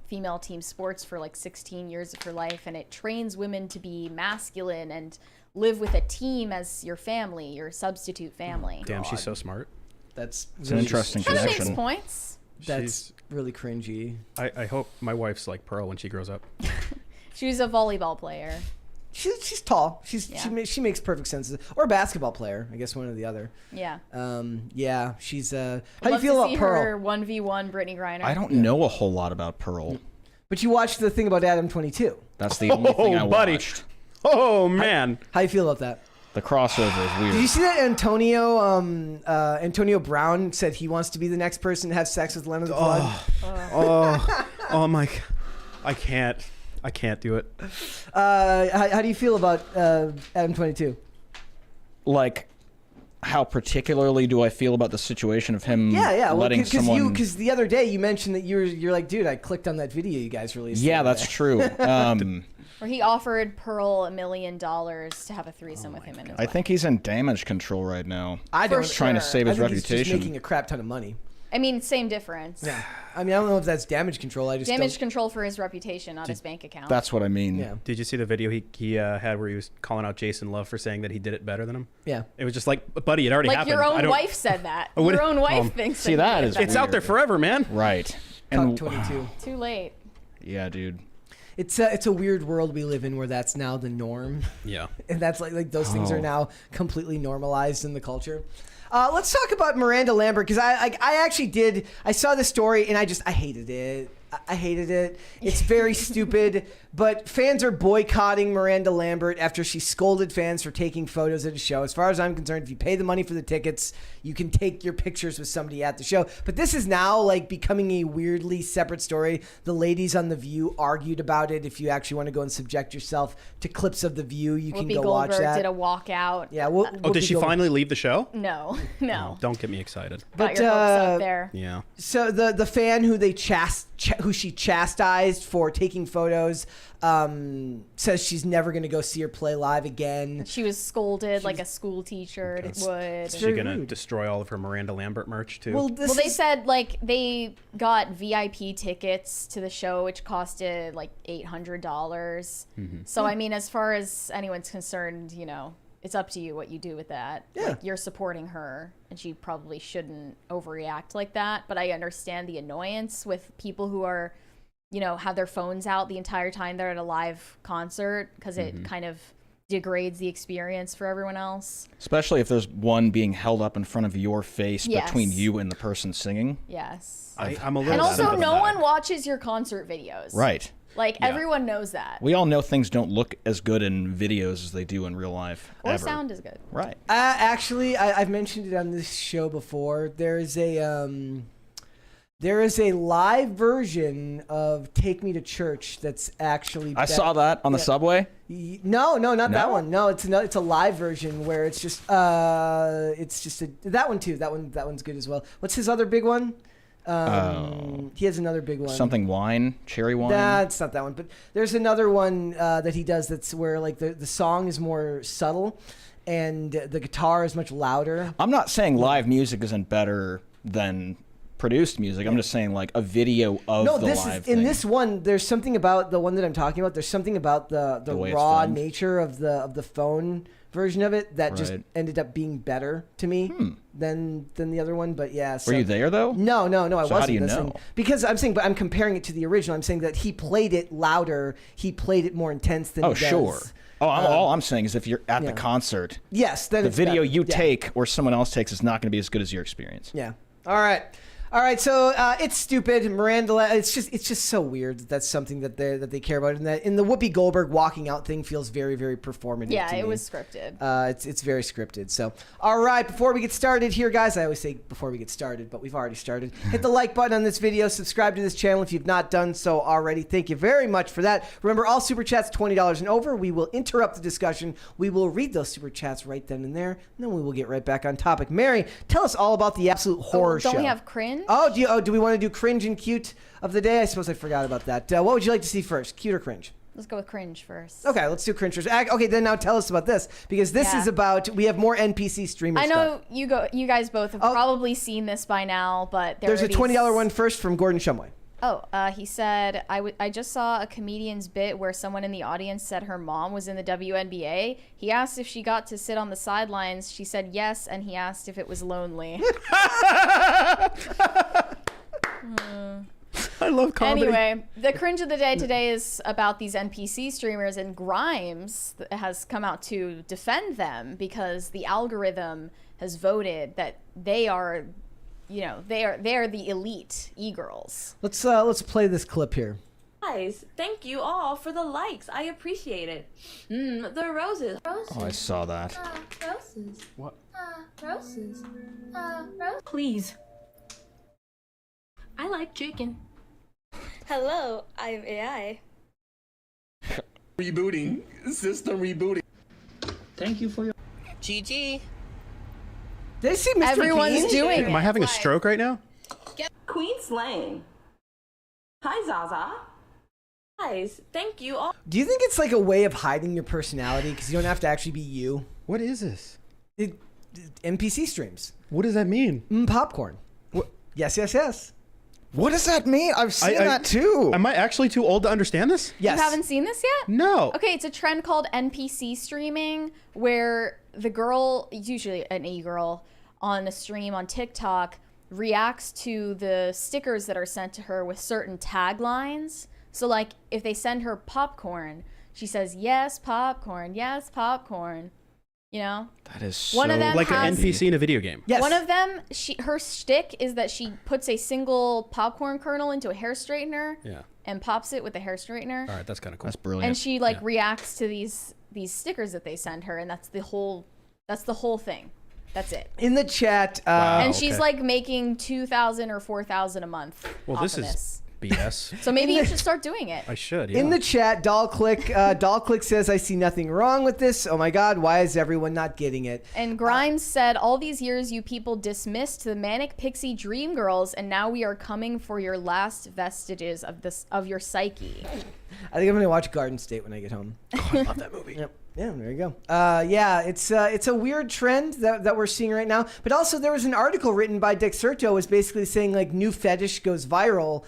Speaker 2: female team sports for like 16 years of her life, and it trains women to be masculine and live with a team as your family, your substitute family.
Speaker 3: Damn, she's so smart.
Speaker 1: That's
Speaker 4: It's an interesting
Speaker 2: Kind of makes
Speaker 4: connection.
Speaker 2: points.
Speaker 1: That's really cringy.
Speaker 3: I hope my wife's like Pearl when she grows up.
Speaker 2: She was a volleyball player.
Speaker 1: She's tall.
Speaker 2: Yeah.
Speaker 1: She makes perfect sense. Or a basketball player, I guess one or the other.
Speaker 2: Yeah.
Speaker 1: Yeah, she's. How
Speaker 2: I'd
Speaker 1: do you
Speaker 2: love
Speaker 1: feel
Speaker 2: to
Speaker 1: about
Speaker 2: see
Speaker 1: Pearl?
Speaker 2: her 1v1 Brittany Griner.
Speaker 4: I don't know a whole lot about Pearl.
Speaker 1: But you watched the thing about Adam 22.
Speaker 4: That's the only thing I
Speaker 3: buddy.
Speaker 4: watched.
Speaker 3: Oh man.
Speaker 1: How you feel about that?
Speaker 4: The crossover is weird.
Speaker 1: Did you see that Antonio Brown said he wants to be the next person to have sex with Leonard the Plug?
Speaker 3: Oh my. I can't do it.
Speaker 1: How do you feel about Adam 22?
Speaker 4: Like, how particularly do I feel about the situation of him
Speaker 1: Yeah. Well,
Speaker 4: letting someone...
Speaker 1: because the other day you mentioned that you're like, dude, I clicked on that video you guys released.
Speaker 4: Yeah,
Speaker 1: the other
Speaker 4: that's
Speaker 1: day."
Speaker 4: true.
Speaker 2: Where he offered Pearl $1 million to have a threesome with him and his
Speaker 4: I
Speaker 2: wife.
Speaker 4: think he's in damage control right now.
Speaker 1: I
Speaker 2: For
Speaker 1: don't.
Speaker 2: sure.
Speaker 4: Trying to save
Speaker 1: I
Speaker 4: his
Speaker 1: think he's just
Speaker 4: reputation.
Speaker 1: making a crap ton of money.
Speaker 2: I mean, same difference.
Speaker 1: Yeah. I mean, I don't know if that's damage control. I just
Speaker 2: Damage
Speaker 1: don't.
Speaker 2: control for his reputation, not his bank account.
Speaker 4: That's what I mean.
Speaker 1: Yeah.
Speaker 3: Did you see the video he had where he was calling out Jason Love for saying that he did it better than him?
Speaker 1: Yeah.
Speaker 3: It was just like, buddy, it already
Speaker 2: like
Speaker 3: happened.
Speaker 2: your
Speaker 3: I
Speaker 2: own
Speaker 3: don't-
Speaker 2: wife said that.
Speaker 3: What-
Speaker 2: Your own wife thinks
Speaker 4: See,
Speaker 2: that
Speaker 4: that
Speaker 2: he
Speaker 4: is
Speaker 2: did
Speaker 3: It's
Speaker 2: that.
Speaker 3: out there forever, man.
Speaker 4: Right.
Speaker 1: Cuck
Speaker 4: And
Speaker 1: 22.
Speaker 2: Too late.
Speaker 4: yeah, dude.
Speaker 1: It's a weird world we live in where that's now the norm.
Speaker 3: Yeah.
Speaker 1: And that's like those things are now completely normalized in the culture. Let's talk about Miranda Lambert, because I saw this story and I hated it. I hated it. It's very stupid, but fans are boycotting Miranda Lambert after she scolded fans for taking photos at a show. As far as I'm concerned, if you pay the money for the tickets, you can take your pictures with somebody at the show. But this is now like becoming a weirdly separate story. The ladies on The View argued about it. If you actually want to go and subject yourself to clips of The View, you can go watch that.
Speaker 2: Whoopi Goldberg did a walkout.
Speaker 1: Yeah.
Speaker 3: Did she finally leave the show?
Speaker 2: No.
Speaker 3: Oh, don't get me excited.
Speaker 2: Got your hopes up there.
Speaker 3: Yeah.
Speaker 1: So the fan who who she chastised for taking photos says she's never going to go see her play live again.
Speaker 2: She was scolded like a school teacher would.
Speaker 3: Is she going to destroy all of her Miranda Lambert merch too?
Speaker 2: Well, they said like they got VIP tickets to the show, which costed like $800.
Speaker 3: Mm-hmm.
Speaker 2: So I mean, as far as anyone's concerned, it's up to you what you do with that.
Speaker 1: Yeah.
Speaker 2: Like, you're supporting her, and she probably shouldn't overreact like that. But I understand the annoyance with people who are, have their phones out the entire time they're at a live concert, because it kind of degrades the experience for everyone else.
Speaker 4: Especially if there's one being held up in front of your face
Speaker 2: Yes.
Speaker 4: between you and the person singing.
Speaker 2: Yes.
Speaker 3: I'm a little
Speaker 2: And also,
Speaker 3: sympathetic.
Speaker 2: no one watches your concert videos.
Speaker 4: Right.
Speaker 2: Like, everyone knows that.
Speaker 4: We all know things don't look as good in videos as they do in real life.
Speaker 2: Or
Speaker 4: ever.
Speaker 2: sound is good.
Speaker 4: Right.
Speaker 1: Actually, I've mentioned it on this show before. There is a live version of "Take Me to Church" that's actually.
Speaker 4: I saw that on the subway.
Speaker 1: No, not that one. No, it's a live version where it's just that one too. That one's good as well. What's his other big one? He has another big one.
Speaker 4: Something wine, cherry wine.
Speaker 1: Nah, it's not that one. But there's another one that he does that's where like the song is more subtle, and the guitar is much louder.
Speaker 4: I'm not saying live music isn't better than produced music. I'm just saying like a video of the live thing.
Speaker 1: In this one, there's something about the one that I'm talking about. There's something about the
Speaker 4: way it's
Speaker 1: raw
Speaker 4: filmed.
Speaker 1: nature of the phone version of it that just
Speaker 4: Right.
Speaker 1: ended up being better to me than the other one. But yeah, so,
Speaker 4: Were you there though?
Speaker 1: No, I wasn't.
Speaker 4: how do you
Speaker 1: listening.
Speaker 4: know?
Speaker 1: Because I'm comparing it to the original. I'm saying that he played it louder. He played it more intense than he does.
Speaker 4: Sure. All I'm saying is if you're at the concert,
Speaker 1: Yes, then
Speaker 4: the
Speaker 1: it's
Speaker 4: video
Speaker 1: better.
Speaker 4: you
Speaker 1: Yeah.
Speaker 4: take or someone else takes is not going to be as good as your experience.
Speaker 1: Yeah. All right. So it's stupid, Miranda. It's just so weird that that's something that they care about, and that in the Whoopi Goldberg walking out thing feels very, very performative.
Speaker 2: Yeah,
Speaker 1: to
Speaker 2: it
Speaker 1: me.
Speaker 2: was scripted.
Speaker 1: It's very scripted. So, all right, before we get started here, guys, I always say before we get started, but we've already started. Hit the like button on this video. Subscribe to this channel if you've not done so already. Thank you very much for that. Remember, all super chats $20 and over. We will interrupt the discussion. We will read those super chats right then and there, and then we will get right back on topic. Mary, tell us all about the absolute horror show.
Speaker 2: Don't we have cringe?
Speaker 1: Do we want to do cringe and cute of the day? I suppose I forgot about that. What would you like to see first, cute or cringe?
Speaker 2: Let's go with cringe first.
Speaker 1: Okay, let's do cringe first. Okay, then now tell us about this, because this is about, we have more NPC streamer
Speaker 2: I
Speaker 1: stuff.
Speaker 2: know you guys both have probably seen this by now, but
Speaker 1: There's a $20 one first from Gordon Shumway.
Speaker 2: He said, I just saw a comedian's bit where someone in the audience said her mom was in the WNBA. He asked if she got to sit on the sidelines. She said yes, and he asked if it was lonely.
Speaker 3: I love comedy.
Speaker 2: Anyway, the cringe of the day today is about these NPC streamers, and Grimes has come out to defend them because the algorithm has voted that they are, they are the elite e-girls.
Speaker 1: Let's play this clip here.
Speaker 5: Guys, thank you all for the likes. I appreciate it. The roses.
Speaker 4: Oh, I saw that.
Speaker 5: Roses.
Speaker 3: What?
Speaker 5: Roses. Roses. Please. I like chicken.
Speaker 6: Hello, I'm AI.
Speaker 7: Rebooting. System rebooting.
Speaker 8: Thank you for your
Speaker 6: GG.
Speaker 1: Did they see Mr.
Speaker 2: Everyone's
Speaker 1: Bean?
Speaker 2: doing
Speaker 3: Am I having a stroke right now?
Speaker 5: Queen Slang. Hi, Zaza. Guys, thank you all.
Speaker 1: Do you think it's like a way of hiding your personality because you don't have to actually be you?
Speaker 3: What is this?
Speaker 1: NPC streams.
Speaker 3: What does that mean?
Speaker 1: Popcorn.
Speaker 3: What?
Speaker 1: Yes.
Speaker 4: What does that mean? I've seen that too.
Speaker 3: Am I actually too old to understand this?
Speaker 1: Yes.
Speaker 2: You haven't seen this yet?
Speaker 3: No.
Speaker 2: Okay, it's a trend called NPC streaming where the girl, usually an e-girl, on a stream on TikTok reacts to the stickers that are sent to her with certain taglines. So like if they send her popcorn, she says, yes, popcorn, yes, popcorn. You know?
Speaker 4: That is so
Speaker 2: One of them
Speaker 3: Like
Speaker 2: has-
Speaker 3: an NPC in a video game.
Speaker 1: Yes.
Speaker 2: One of them, her shtick is that she puts a single popcorn kernel into a hair straightener
Speaker 3: Yeah.
Speaker 2: and pops it with a hair straightener.
Speaker 3: All right, that's kind of cool.
Speaker 4: That's brilliant.
Speaker 2: And she like reacts to these stickers that they send her, and that's the whole thing. That's it.
Speaker 1: In the chat,
Speaker 2: And
Speaker 3: okay.
Speaker 2: she's like making $2,000 or $4,000 a month.
Speaker 3: Well,
Speaker 2: off
Speaker 3: this
Speaker 2: of
Speaker 3: is BS.
Speaker 2: So maybe you should start doing it.
Speaker 3: I should. Yeah.
Speaker 1: in the chat, Dollclick says, I see nothing wrong with this. Oh my God, why is everyone not getting it?
Speaker 2: And Grimes said, all these years you people dismissed the manic pixie dream girls, and now we are coming for your last vestiges of your psyche.
Speaker 1: I think I'm gonna watch Garden State when I get home.
Speaker 3: Oh, I love that movie.
Speaker 1: Yep. Yeah, there you go. Yeah, it's a weird trend that we're seeing right now. But also, there was an article written by Dexerto was basically saying like new fetish goes viral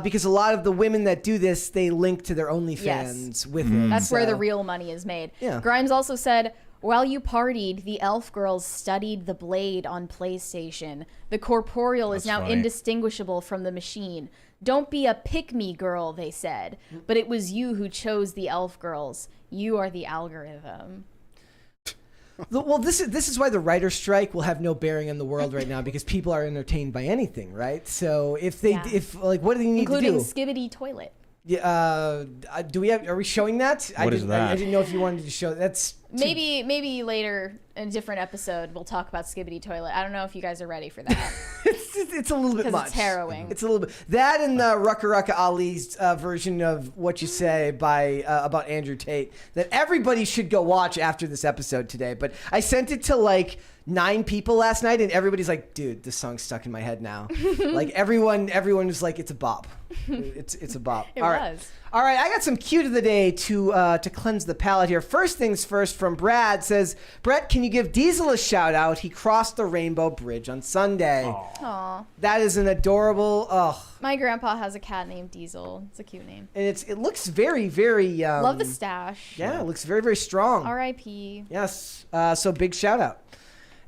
Speaker 1: because a lot of the women that do this, they link to their OnlyFans with it.
Speaker 2: That's where the
Speaker 1: So-
Speaker 2: real money is made.
Speaker 1: Yeah.
Speaker 2: Grimes also said, while you partied, the elf girls studied the blade on PlayStation. The corporeal is
Speaker 4: That's
Speaker 2: now
Speaker 4: funny.
Speaker 2: indistinguishable from the machine. Don't be a pick-me girl, they said. But it was you who chose the elf girls. You are the algorithm.
Speaker 1: Well, this is why the writer's strike will have no bearing on the world right now because people are entertained by anything, right? So if they,
Speaker 2: Yeah.
Speaker 1: what do they need
Speaker 2: Including
Speaker 1: to do?
Speaker 2: Skibbity Toilet.
Speaker 1: Yeah, are we showing that?
Speaker 4: What is that?
Speaker 1: I didn't know if you wanted to show. That's
Speaker 2: Maybe later in a different episode we'll talk about Skibbity Toilet. I don't know if you guys are ready for that.
Speaker 1: it's a little bit
Speaker 2: 'Cause
Speaker 1: much.
Speaker 2: it's harrowing.
Speaker 1: It's a little bit that and Rucka Rucka Ali's version of What You Say by about Andrew Tate that everybody should go watch after this episode today. But I sent it to like 9 people last night, and everybody's like, "Dude, this song's stuck in my head now." Like everyone was like, "It's a bop. It's a bop."
Speaker 2: It
Speaker 1: All right.
Speaker 2: was.
Speaker 1: All right, I got some cute of the day to cleanse the palate here. First things first from Brad says, Brett, can you give Diesel a shout out? He crossed the Rainbow Bridge on Sunday.
Speaker 2: Aw.
Speaker 1: That is an adorable,
Speaker 2: My grandpa has a cat named Diesel. It's a cute name.
Speaker 1: and it looks very, very,
Speaker 2: Love the stash.
Speaker 1: yeah, it looks very, very strong.
Speaker 2: R.I.P.
Speaker 1: Yes, so big shout out.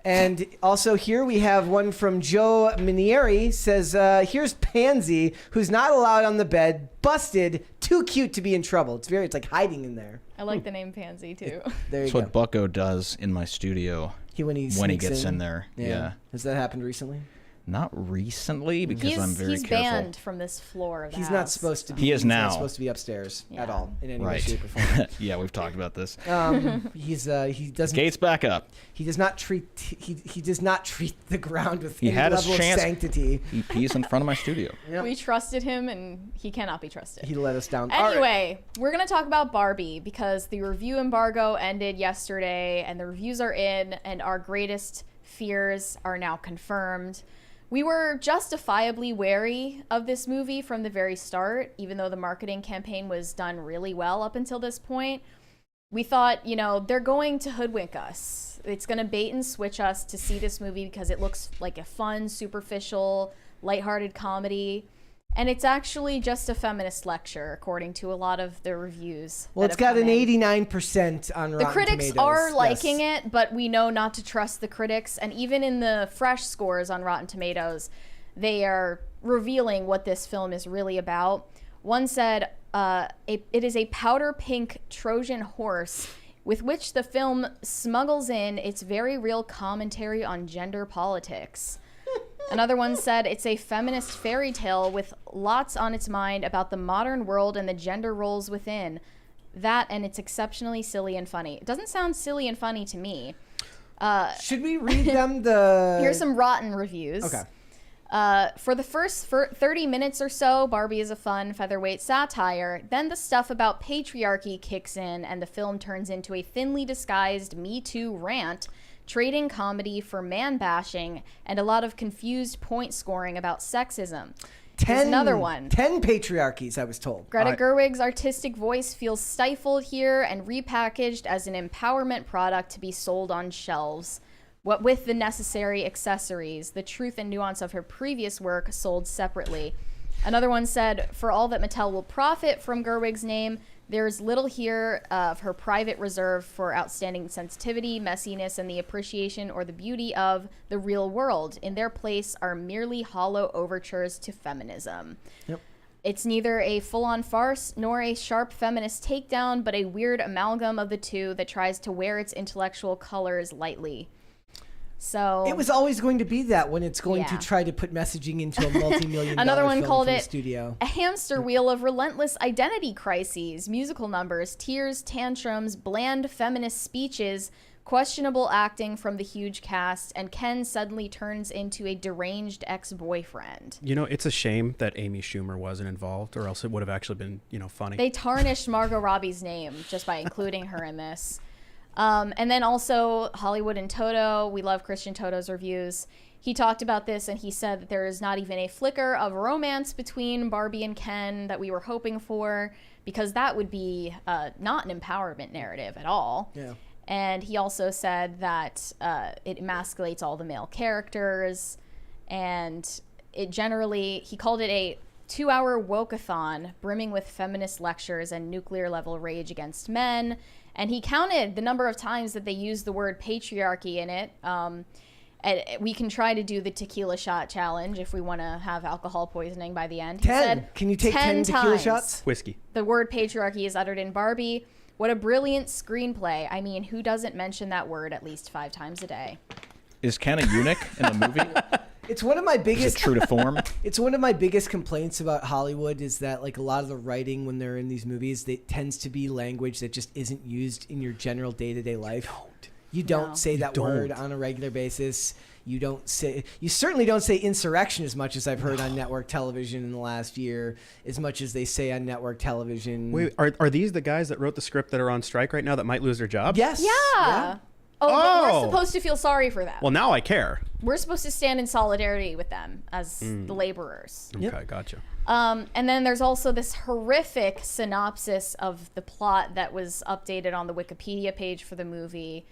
Speaker 1: And also here we have one from Joe Minieri says, here's Pansy, who's not allowed on the bed, busted, too cute to be in trouble. It's like hiding in there.
Speaker 2: I like the name Pansy too.
Speaker 1: There you
Speaker 4: That's
Speaker 1: go.
Speaker 4: what Bucko does in my studio
Speaker 1: When he
Speaker 4: gets
Speaker 1: sneaks
Speaker 4: in there. Yeah.
Speaker 1: Has that happened recently?
Speaker 4: Not recently because I'm very
Speaker 2: He's
Speaker 4: careful.
Speaker 2: banned from this floor of the
Speaker 1: He's
Speaker 2: house.
Speaker 1: not supposed to be.
Speaker 4: He is
Speaker 1: he's
Speaker 4: now.
Speaker 1: not supposed to be upstairs at
Speaker 2: Yeah.
Speaker 1: all in any way,
Speaker 4: Right.
Speaker 1: shape, or form.
Speaker 4: Yeah, we've talked about this.
Speaker 1: He doesn't.
Speaker 4: Gates back up.
Speaker 1: He does not treat. He does not treat the ground with
Speaker 4: He
Speaker 1: any
Speaker 4: had his
Speaker 1: level of
Speaker 4: chance.
Speaker 1: sanctity.
Speaker 4: He pees in front of my studio.
Speaker 1: Yep.
Speaker 2: We trusted him, and he cannot be trusted.
Speaker 1: He let us down. All right.
Speaker 2: Anyway, we're going to talk about Barbie because the review embargo ended yesterday and the reviews are in and our greatest fears are now confirmed. We were justifiably wary of this movie from the very start, even though the marketing campaign was done really well up until this point. We thought, they're going to hoodwink us. It's going to bait and switch us to see this movie because it looks like a fun, superficial, lighthearted comedy. And it's actually just a feminist lecture, according to a lot of the reviews.
Speaker 1: Well, it's got an 89% on Rotten
Speaker 2: The critics
Speaker 1: Tomatoes.
Speaker 2: are
Speaker 1: Yes.
Speaker 2: liking it, but we know not to trust the critics. And even in the fresh scores on Rotten Tomatoes, they are revealing what this film is really about. One said, it is a powder pink Trojan horse with which the film smuggles in its very real commentary on gender politics. Another one said it's a feminist fairy tale with lots on its mind about the modern world and the gender roles within. That and it's exceptionally silly and funny. It doesn't sound silly and funny to me.
Speaker 1: Should we read them the...
Speaker 2: Here's some rotten reviews.
Speaker 1: Okay.
Speaker 2: For the first 30 minutes or so, Barbie is a fun featherweight satire. Then the stuff about patriarchy kicks in and the film turns into a thinly disguised Me Too rant, trading comedy for man-bashing and a lot of confused point scoring about sexism. Here's another one.
Speaker 1: 10 patriarchies, I was told.
Speaker 2: Greta Gerwig's artistic voice feels stifled here and repackaged as an empowerment product to be sold on shelves. What with the necessary accessories, the truth and nuance of her previous work sold separately. Another one said, for all that Mattel will profit from Gerwig's name, there's little here of her private reserve for outstanding sensitivity, messiness, and the appreciation or the beauty of the real world. In their place are merely hollow overtures to feminism.
Speaker 1: Yep.
Speaker 2: It's neither a full-on farce nor a sharp feminist takedown, but a weird amalgam of the two that tries to wear its intellectual colors lightly. So
Speaker 1: it was always going to be that when it's going to
Speaker 2: Yeah.
Speaker 1: try to put messaging into a multi-million
Speaker 2: Another
Speaker 1: dollar
Speaker 2: one
Speaker 1: film
Speaker 2: called
Speaker 1: from
Speaker 2: it
Speaker 1: the studio.
Speaker 2: a hamster wheel of relentless identity crises, musical numbers, tears, tantrums, bland feminist speeches, questionable acting from the huge cast, and Ken suddenly turns into a deranged ex-boyfriend.
Speaker 3: You know, it's a shame that Amy Schumer wasn't involved, or else it would have actually been, you know, funny.
Speaker 2: They tarnished Margot Robbie's name just by including her in this. And then also Hollywood and Toto. We love Christian Toto's reviews. He talked about this and he said that there is not even a flicker of romance between Barbie and Ken that we were hoping for, because that would be not an empowerment narrative at all.
Speaker 1: Yeah.
Speaker 2: And he also said that it emasculates all the male characters, and it generally, he called it a 2-hour woke-a-thon brimming with feminist lectures and nuclear-level rage against men. And he counted the number of times that they used the word patriarchy in it. And we can try to do the tequila shot challenge if we want to have alcohol poisoning by the end. He
Speaker 1: 10.
Speaker 2: said
Speaker 1: Can you take 10 tequila
Speaker 2: times
Speaker 1: shots?
Speaker 3: Whiskey.
Speaker 2: the word patriarchy is uttered in Barbie. What a brilliant screenplay. I mean, who doesn't mention that word at least 5 times a day?
Speaker 4: Is Ken a eunuch in the movie?
Speaker 1: It's one of my
Speaker 4: Is it
Speaker 1: biggest
Speaker 4: true to form?
Speaker 1: It's one of my biggest complaints about Hollywood is that like a lot of the writing when they're in these movies, it tends to be language that just isn't used in your general day-to-day life. You don't
Speaker 2: No.
Speaker 1: say that word on a regular basis. You certainly don't say insurrection as much as I've heard on network television in the last year, as much as they say on network television.
Speaker 3: Wait, are these the guys that wrote the script that are on strike right now that might lose their jobs?
Speaker 1: Yes.
Speaker 2: Yeah. Oh, but
Speaker 3: Oh.
Speaker 2: we're supposed to feel sorry for them.
Speaker 3: Well, now I care.
Speaker 2: We're supposed to stand in solidarity with them as the laborers.
Speaker 3: Okay, gotcha.
Speaker 2: And then there's also this horrific synopsis of the plot that was updated on the Wikipedia page for the movie.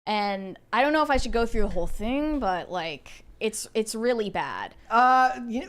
Speaker 2: And I don't know if I should go through the whole thing, but like it's really bad.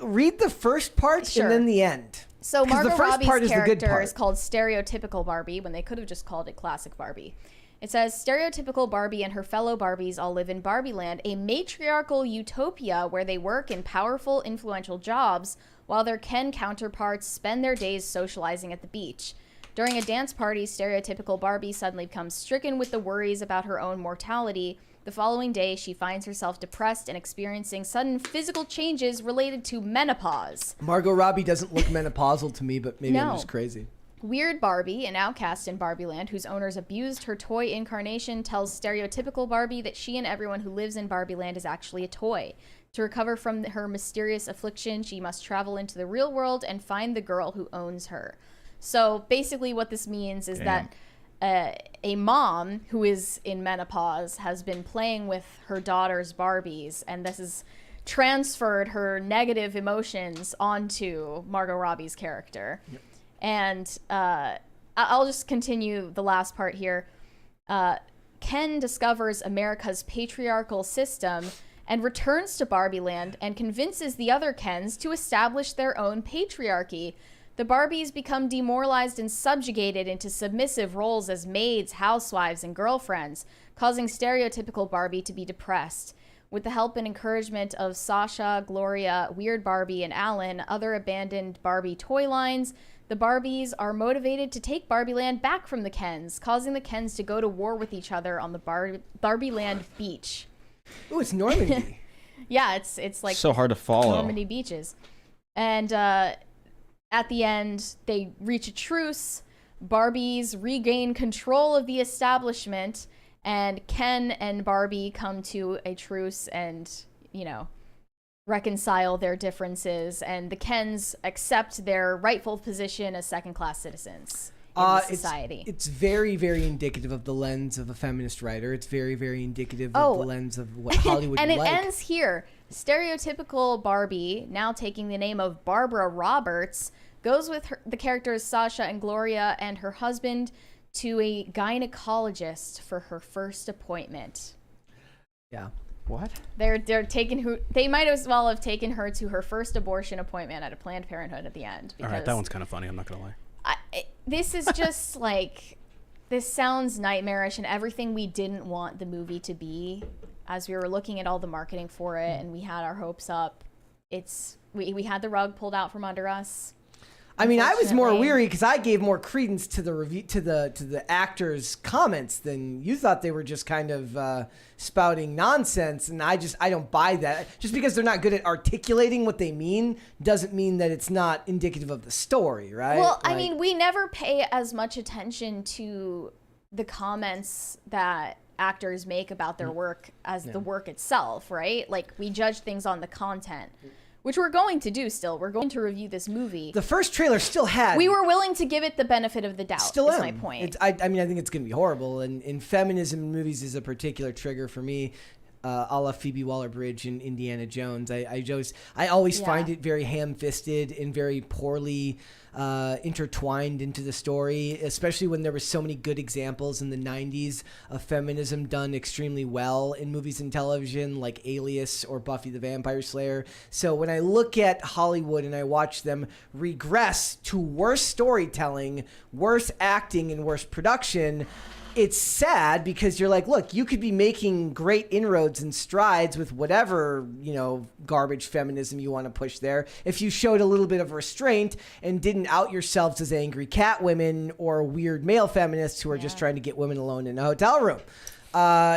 Speaker 1: Read the first part
Speaker 2: Sure.
Speaker 1: and then the end.
Speaker 2: So
Speaker 1: 'Cause the
Speaker 2: Margot
Speaker 1: first
Speaker 2: Robbie's
Speaker 1: part is the good
Speaker 2: character
Speaker 1: part.
Speaker 2: is called Stereotypical Barbie when they could have just called it Classic Barbie. It says, stereotypical Barbie and her fellow Barbies all live in Barbie Land, a matriarchal utopia where they work in powerful, influential jobs, while their Ken counterparts spend their days socializing at the beach. During a dance party, stereotypical Barbie suddenly becomes stricken with the worries about her own mortality. The following day, she finds herself depressed and experiencing sudden physical changes related to menopause.
Speaker 1: Margot Robbie doesn't look menopausal to me, but maybe I'm
Speaker 2: No.
Speaker 1: just crazy.
Speaker 2: Weird Barbie, an outcast in Barbie Land whose owners abused her toy incarnation, tells stereotypical Barbie that she and everyone who lives in Barbie Land is actually a toy. To recover from her mysterious affliction, she must travel into the real world and find the girl who owns her. So basically what this means is that a mom who is in menopause has been playing with her daughter's Barbies, and this has transferred her negative emotions onto Margot Robbie's character. Yep. And I'll just continue the last part here. Ken discovers America's patriarchal system and returns to Barbie Land and convinces the other Kens to establish their own patriarchy. The Barbies become demoralized and subjugated into submissive roles as maids, housewives, and girlfriends, causing stereotypical Barbie to be depressed. With the help and encouragement of Sasha, Gloria, Weird Barbie, and Alan, other abandoned Barbie toy lines, the Barbies are motivated to take Barbie Land back from the Kens, causing the Kens to go to war with each other on the Barbie Land beach.
Speaker 1: Oh, it's Normandy.
Speaker 2: Yeah, it's like
Speaker 4: So hard to follow.
Speaker 2: Normandy beaches. And at the end, they reach a truce. Barbies regain control of the establishment, and Ken and Barbie come to a truce and, you know, reconcile their differences, and the Kens accept their rightful position as second-class citizens in the society.
Speaker 1: It's very, very indicative of the lens of a feminist writer. It's very, very indicative of the lens of what Hollywood
Speaker 2: and
Speaker 1: would
Speaker 2: it
Speaker 1: like.
Speaker 2: ends here. Stereotypical Barbie, now taking the name of Barbara Roberts, goes with the characters Sasha and Gloria and her husband to a gynecologist for her first appointment.
Speaker 1: Yeah.
Speaker 4: What?
Speaker 2: They're taking who they might as well have taken her to her first abortion appointment at a Planned Parenthood at the end.
Speaker 3: All right, that one's kind of funny. I'm not gonna lie.
Speaker 2: This is just like, this sounds nightmarish and everything we didn't want the movie to be. As we were looking at all the marketing for it and we had our hopes up, we had the rug pulled out from under us.
Speaker 1: I mean, I was more
Speaker 2: unfortunately.
Speaker 1: weary because I gave more credence to the review to the actors' comments than you thought. They were just kind of spouting nonsense, and I don't buy that. Just because they're not good at articulating what they mean doesn't mean that it's not indicative of the story, right?
Speaker 2: Well, I mean, we never pay as much attention to the comments that actors make about their work as the work itself, right? Like, we judge things on the content, which we're going to do still. We're going to review this movie.
Speaker 1: the first trailer still had.
Speaker 2: We were willing to give it the benefit of the doubt,
Speaker 1: Still
Speaker 2: is
Speaker 1: am.
Speaker 2: my point.
Speaker 1: I mean, I think it's going to be horrible. And feminism in movies is a particular trigger for me, a la Phoebe Waller-Bridge in Indiana Jones. I always find it very ham-fisted and very poorly intertwined into the story, especially when there were so many good examples in the 90s of feminism done extremely well in movies and television, like Alias or Buffy the Vampire Slayer. So when I look at Hollywood and I watch them regress to worse storytelling, worse acting, and worse production, it's sad because you're like, look, you could be making great inroads and strides with whatever, garbage feminism you want to push there. If you showed a little bit of restraint and didn't out yourselves as angry cat women or weird male feminists who are just trying to get women alone in a hotel room.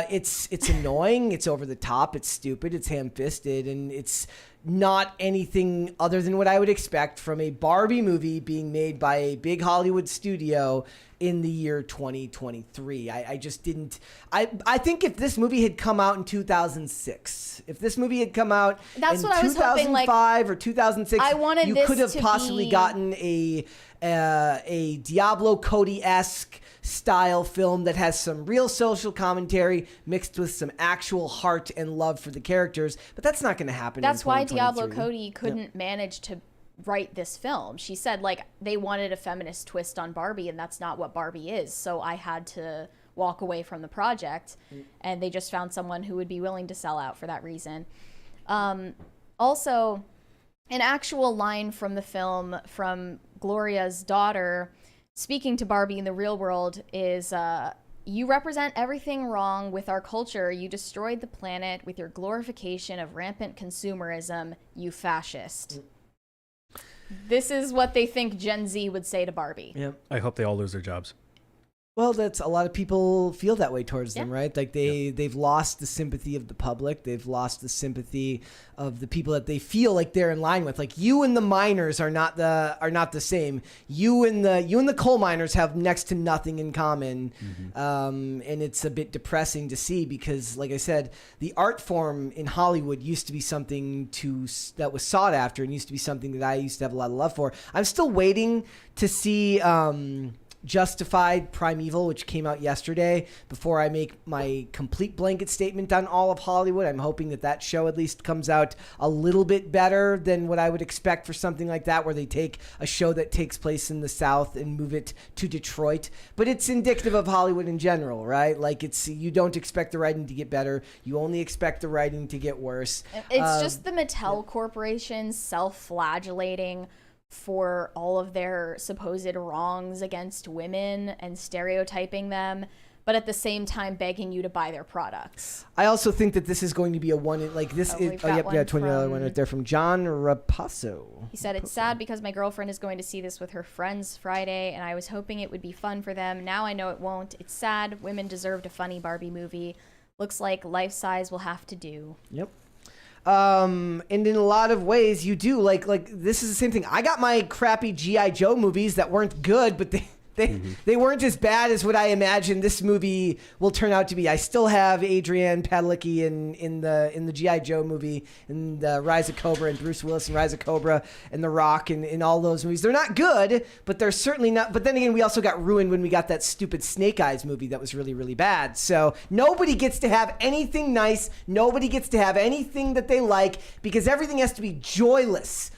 Speaker 1: It's annoying. It's over the top. It's stupid. It's ham-fisted, and it's not anything other than what I would expect from a Barbie movie being made by a big Hollywood studio in the year 2023. I just didn't. I think if this movie had come out in 2006, if this movie had come out
Speaker 2: That's
Speaker 1: in
Speaker 2: what I was hoping,
Speaker 1: 2005 or 2006,
Speaker 2: I wanted
Speaker 1: you
Speaker 2: this
Speaker 1: could have
Speaker 2: to
Speaker 1: possibly
Speaker 2: be-
Speaker 1: gotten a Diablo Cody-esque style film that has some real social commentary mixed with some actual heart and love for the characters, but that's not going to happen.
Speaker 2: That's
Speaker 1: in
Speaker 2: why Diablo
Speaker 1: 2023.
Speaker 2: Cody couldn't manage to write this film. She said, like, they wanted a feminist twist on Barbie, and that's not what Barbie is. So I had to walk away from the project, and they just found someone who would be willing to sell out for that reason. Also, an actual line from the film from Gloria's daughter speaking to Barbie in the real world is, you represent everything wrong with our culture. You destroyed the planet with your glorification of rampant consumerism, you fascist. This is what they think Gen Z would say to Barbie.
Speaker 1: Yeah.
Speaker 3: I hope they all lose their jobs.
Speaker 1: Well, that's a lot of people feel that way towards them, right? Like they've lost the sympathy of the public. They've lost the sympathy of the people that they feel like they're in line with. Like, you and the miners are not the same. You and the coal miners have next to nothing in common, and it's a bit depressing to see because, like I said, the art form in Hollywood used to be something that was sought after and used to be something that I used to have a lot of love for. I'm still waiting to see Justified Primeval, which came out yesterday, before I make my complete blanket statement on all of Hollywood. I'm hoping that show at least comes out a little bit better than what I would expect for something like that, where they take a show that takes place in the South and move it to Detroit. But it's indicative of Hollywood in general, right? Like, you don't expect the writing to get better. You only expect the writing to get worse.
Speaker 2: It's just the Mattel Corporation self-flagellating for all of their supposed wrongs against women and stereotyping them, but at the same time begging you to buy their products.
Speaker 1: I also think that this is going to be a one, like this is,
Speaker 2: we've got one
Speaker 1: $20 one
Speaker 2: from-
Speaker 1: right there from John Rapasso.
Speaker 2: He said, it's sad because my girlfriend is going to see this with her friends Friday, and I was hoping it would be fun for them. Now I know it won't. It's sad. Women deserved a funny Barbie movie. Looks like life size will have to do.
Speaker 1: Yep. And in a lot of ways you do like this is the same thing. I got my crappy G.I. Joe movies that weren't good, but they weren't as bad as what I imagined this movie will turn out to be. I still have Adrienne Padalecki in the G.I. Joe movie, in the Rise of Cobra, and Bruce Willis in Rise of Cobra, and The Rock, and in all those movies. They're not good, but they're certainly not. But then again, we also got ruined when we got that stupid Snake Eyes movie that was really, really bad. So nobody gets to have anything nice. Nobody gets to have anything that they like, because everything has to be joyless.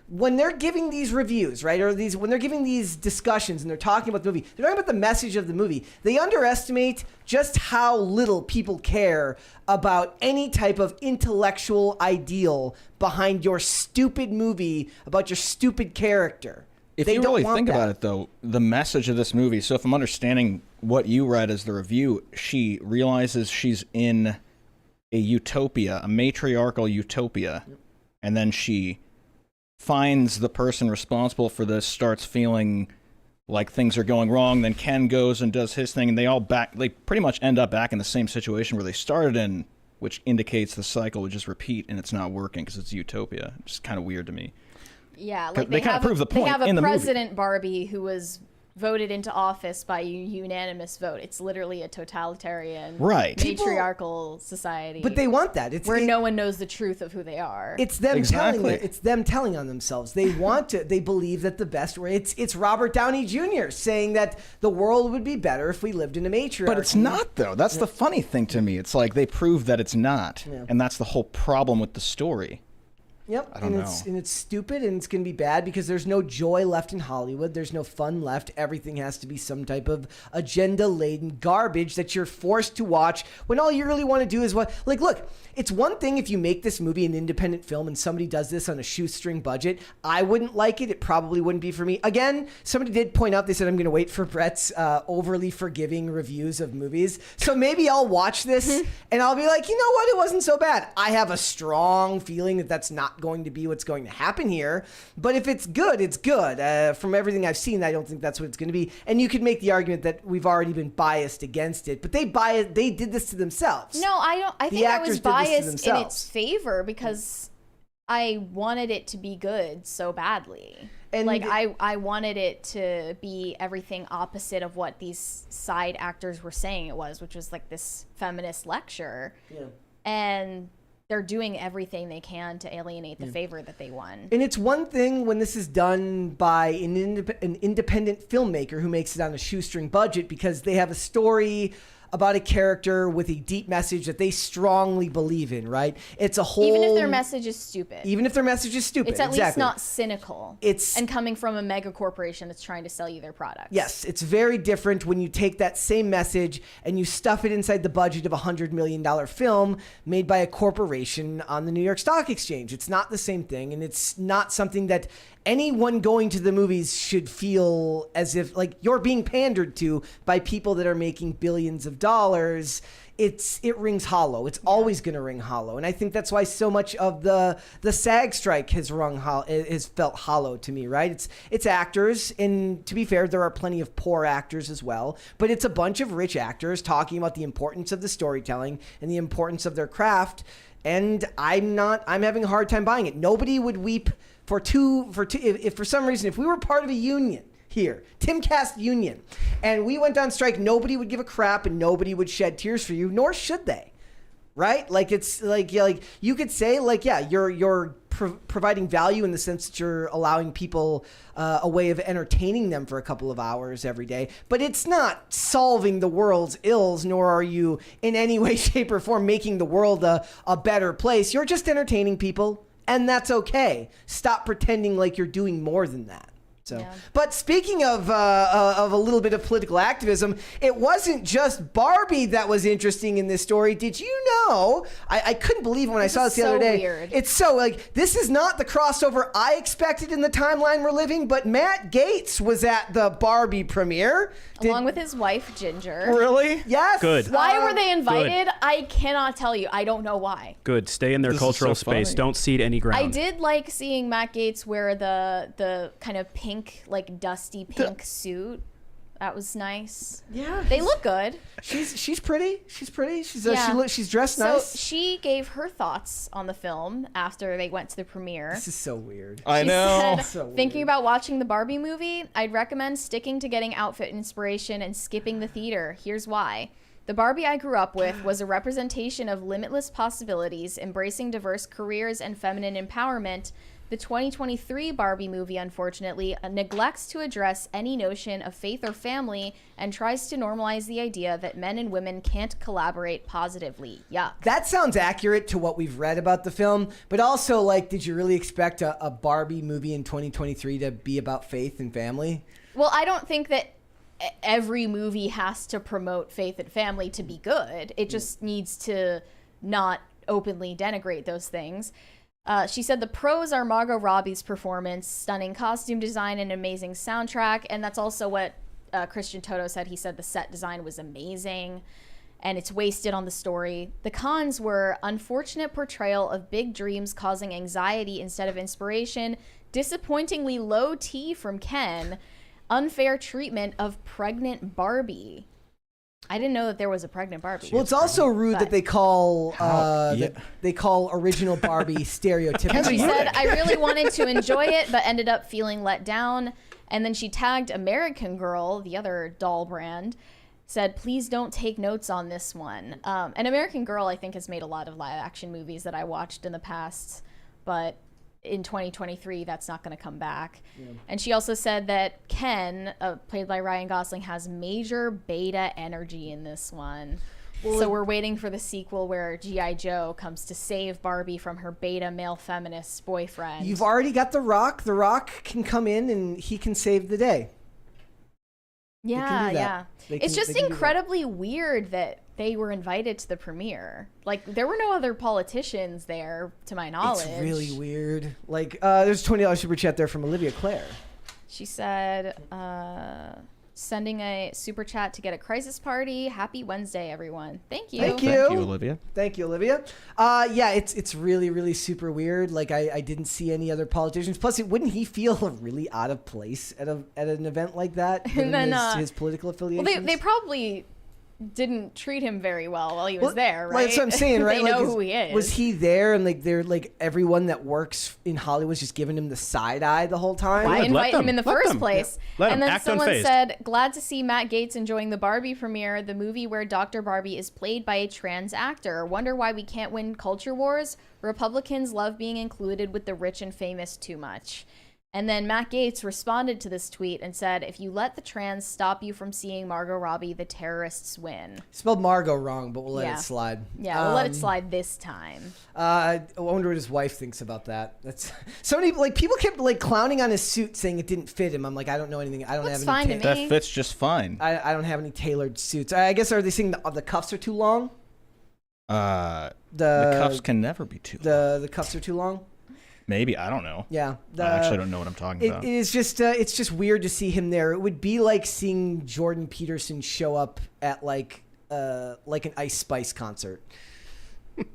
Speaker 1: When they're giving these reviews, right, or when they're giving these discussions and they're talking about the movie, they're talking about the message of the movie. They underestimate just how little people care about any type of intellectual ideal behind your stupid movie about your stupid character.
Speaker 4: If you really think about it, though, the message of this movie, so if I'm understanding what you read as the review, she realizes she's in a utopia, a matriarchal utopia, and then she finds the person responsible for this starts feeling like things are going wrong. Then Ken goes and does his thing, and they pretty much end up back in the same situation where they started in, which indicates the cycle would just repeat and it's not working because it's utopia. It's just kind of weird to me.
Speaker 2: Yeah, like
Speaker 4: they kind of prove the point
Speaker 2: They have
Speaker 4: in
Speaker 2: a
Speaker 4: the movie.
Speaker 2: President Barbie who was voted into office by a unanimous vote. It's literally a totalitarian,
Speaker 4: Right.
Speaker 2: matriarchal society.
Speaker 1: But they want that.
Speaker 2: where no one knows the truth of who they are.
Speaker 1: It's them
Speaker 4: Exactly.
Speaker 1: telling. It's them telling on themselves. They want to. They believe that the best way. It's Robert Downey Jr. saying that the world would be better if we lived in a matriarchy.
Speaker 4: But it's not, though. That's the funny thing to me. It's like they prove that it's not.
Speaker 1: Yeah.
Speaker 4: And that's the whole problem with the story.
Speaker 1: Yep,
Speaker 4: I don't know.
Speaker 1: It's stupid and it's going to be bad because there's no joy left in Hollywood. There's no fun left. Everything has to be some type of agenda-laden garbage that you're forced to watch when all you really want to do is what... Like, look, it's one thing if you make this movie an independent film and somebody does this on a shoestring budget. I wouldn't like it. It probably wouldn't be for me. Again, somebody did point out, they said, I'm going to wait for Brett's overly forgiving reviews of movies. So maybe I'll watch this and I'll be like, you know what? It wasn't so bad. I have a strong feeling that that's not going to be what's going to happen here. But if it's good, it's good. From everything I've seen, I don't think that's what it's going to be. And you could make the argument that we've already been biased against it, but they did this to themselves.
Speaker 2: No, I don't. I
Speaker 1: The
Speaker 2: think I
Speaker 1: actors
Speaker 2: was
Speaker 1: did this to
Speaker 2: biased in
Speaker 1: themselves.
Speaker 2: its favor because I wanted it to be good so badly.
Speaker 1: And
Speaker 2: like I wanted it to be everything opposite of what these side actors were saying it was, which was like this feminist lecture. Yeah. And they're doing everything they can to alienate the favor that they won.
Speaker 1: And it's one thing when this is done by an independent filmmaker who makes it on a shoestring budget because they have a story about a character with a deep message that they strongly believe in, right? It's a whole...
Speaker 2: Even if their message is stupid. It's at least not cynical. And coming from a mega corporation that's trying to sell you their products.
Speaker 1: Yes, it's very different when you take that same message and you stuff it inside the budget of a $100 million film made by a corporation on the New York Stock Exchange. It's not the same thing, and it's not something that anyone going to the movies should feel as if like you're being pandered to by people that are making billions of dollars. It rings hollow. It's always going to ring hollow, and I think that's why so much of the SAG strike has felt hollow to me. Right? It's actors, and to be fair, there are plenty of poor actors as well. But it's a bunch of rich actors talking about the importance of the storytelling and the importance of their craft. And I'm having a hard time buying it. Nobody would weep if for some reason, if we were part of a union here, Timcast union, and we went on strike, nobody would give a crap and nobody would shed tears for you, nor should they. Right? Like it's like you could say like, yeah, you're providing value in the sense that you're allowing people a way of entertaining them for a couple of hours every day, but it's not solving the world's ills, nor are you in any way, shape, or form making the world a better place. You're just entertaining people. And that's okay. Stop pretending like you're doing more than that. So, yeah. But speaking of a little bit of political activism, it wasn't just Barbie that was interesting in this story. Did you know? I couldn't believe when I saw this the other day.
Speaker 2: Weird.
Speaker 1: It's so like this is not the crossover I expected in the timeline we're living. But Matt Gaetz was at the Barbie premiere
Speaker 2: along with his wife Ginger.
Speaker 4: Really?
Speaker 1: Yes.
Speaker 3: Good.
Speaker 2: Why were they invited? I cannot tell you. I don't know why.
Speaker 3: Good. Stay in their cultural space. Don't cede any ground.
Speaker 2: I did like seeing Matt Gaetz wear the kind of pink, like dusty pink suit. That was nice.
Speaker 1: Yeah.
Speaker 2: They look good.
Speaker 1: She's pretty. She's pretty. She's dressed
Speaker 2: so
Speaker 1: nice.
Speaker 2: So she gave her thoughts on the film after they went to the premiere.
Speaker 1: This is so weird.
Speaker 4: I know.
Speaker 2: Said, thinking about watching the Barbie movie, I'd recommend sticking to getting outfit inspiration and skipping the theater. Here's why. The Barbie I grew up with was a representation of limitless possibilities, embracing diverse careers and feminine empowerment. The 2023 Barbie movie, unfortunately, neglects to address any notion of faith or family and tries to normalize the idea that men and women can't collaborate positively. Yuck.
Speaker 1: That sounds accurate to what we've read about the film, but also, like, did you really expect a Barbie movie in 2023 to be about faith and family?
Speaker 2: Well, I don't think that every movie has to promote faith and family to be good. It just needs to not openly denigrate those things. She said the pros are Margot Robbie's performance, stunning costume design, and amazing soundtrack. And that's also what Christian Toto said. He said the set design was amazing and it's wasted on the story. The cons were unfortunate portrayal of big dreams causing anxiety instead of inspiration, Disappointingly low T from Ken. Unfair treatment of pregnant Barbie. I didn't know that there was a pregnant Barbie.
Speaker 1: Well, it's also rude
Speaker 2: But-
Speaker 1: that they call
Speaker 4: Yeah.
Speaker 1: they call original Barbie stereotypical.
Speaker 2: She said, I really wanted to enjoy it, but ended up feeling let down. And then she tagged American Girl, the other doll brand, said, please don't take notes on this one. And American Girl, I think, has made a lot of live action movies that I watched in the past, but in 2023, that's not going to come back. Yeah. And she also said that Ken, played by Ryan Gosling, has major beta energy in this one. Well, so we're waiting for the sequel where G.I. Joe comes to save Barbie from her beta male feminist boyfriend.
Speaker 1: You've already got The Rock. The Rock can come in and he can save the day.
Speaker 2: Yeah. It's just incredibly weird that they were invited to the premiere. Like, there were no other politicians there, to my knowledge.
Speaker 1: It's really weird. Like, there's a $20 super chat there from Olivia Claire.
Speaker 2: She said, sending a super chat to get a crisis party. Happy Wednesday, everyone. Thank you.
Speaker 1: Thank you.
Speaker 4: Thank you, Olivia.
Speaker 1: Thank you, Olivia. Yeah, it's really, really super weird. Like, I didn't see any other politicians. Plus, wouldn't he feel really out of place at an event like that?
Speaker 2: And then
Speaker 1: his political affiliations?
Speaker 2: Well, they probably didn't treat him very well while he was there, right?
Speaker 1: Well, that's what I'm saying, right?
Speaker 2: They
Speaker 1: like,
Speaker 2: know who he is.
Speaker 1: Was he there and they're everyone that works in Hollywood's just giving him the side eye the whole time?
Speaker 2: Why
Speaker 3: Let
Speaker 2: invite
Speaker 3: them.
Speaker 2: him in the
Speaker 3: Let
Speaker 2: first
Speaker 3: them.
Speaker 2: place?
Speaker 3: Yeah. Let
Speaker 2: And
Speaker 3: them.
Speaker 2: then
Speaker 3: Act
Speaker 2: someone
Speaker 3: unfazed.
Speaker 2: said, glad to see Matt Gaetz enjoying the Barbie premiere, the movie where Dr. Barbie is played by a trans actor. Wonder why we can't win culture wars? Republicans love being included with the rich and famous too much. And then Matt Gaetz responded to this tweet and said, if you let the trans stop you from seeing Margot Robbie, the terrorists win.
Speaker 1: Spelled Margot wrong, but we'll let it slide.
Speaker 2: Yeah, we'll let it slide this time.
Speaker 1: I wonder what his wife thinks about that. That's so many people kept clowning on his suit, saying it didn't fit him. I'm like, I don't know anything. I don't
Speaker 2: Looks
Speaker 1: have
Speaker 2: fine
Speaker 1: any.
Speaker 2: to me.
Speaker 4: That fits just fine.
Speaker 1: I don't have any tailored suits. I guess are they saying the cuffs are too long?
Speaker 4: The
Speaker 1: The
Speaker 4: cuffs can never be too long.
Speaker 1: the cuffs are too long.
Speaker 4: Maybe, I don't know.
Speaker 1: Yeah,
Speaker 4: I actually don't know what I'm talking about.
Speaker 1: It is just it's just weird to see him there. It would be like seeing Jordan Peterson show up at like an Ice Spice concert.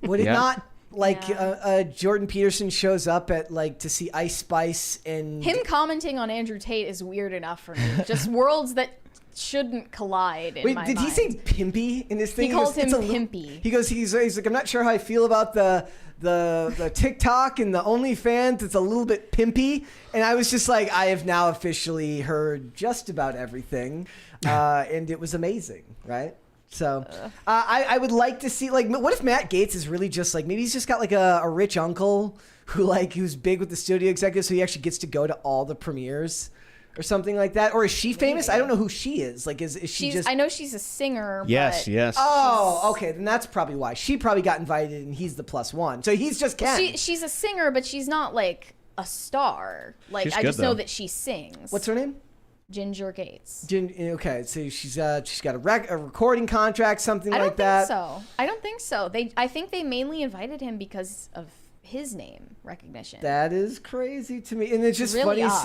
Speaker 1: Would it
Speaker 4: Yeah.
Speaker 1: not? Like
Speaker 2: Yeah.
Speaker 1: Jordan Peterson shows up at to see Ice Spice and
Speaker 2: Him commenting on Andrew Tate is weird enough for me. Just worlds that shouldn't collide in
Speaker 1: Wait,
Speaker 2: my
Speaker 1: did
Speaker 2: mind.
Speaker 1: he say pimpy in his thing?
Speaker 2: He calls him
Speaker 1: "It's a
Speaker 2: pimpy."
Speaker 1: He goes, he's like, I'm not sure how I feel about the TikTok and the OnlyFans. It's a little bit pimpy. And I was just like, I have now officially heard just about everything. And it was amazing, right? So I would like to see, what if Matt Gaetz is really just maybe he's just got a rich uncle who's big with the studio executives, so he actually gets to go to all the premieres or something like that. Or is she famous? I don't know who she is. Is she just...
Speaker 2: I know she's a singer.
Speaker 4: Yes,
Speaker 2: but
Speaker 4: yes.
Speaker 1: Oh, okay. Then that's probably why. She probably got invited and he's the +1. So he's just Ken.
Speaker 2: She's a singer, but she's not a star.
Speaker 4: She's
Speaker 2: I
Speaker 4: good,
Speaker 2: just know
Speaker 4: though.
Speaker 2: that she sings.
Speaker 1: What's her name?
Speaker 2: Ginger Gaetz.
Speaker 1: Okay, so she's got a recording contract, something
Speaker 2: I
Speaker 1: like
Speaker 2: don't
Speaker 1: that.
Speaker 2: think so. I think they mainly invited him because of his name recognition.
Speaker 1: That is crazy to me, and it's just
Speaker 2: Really
Speaker 1: funny
Speaker 2: odd.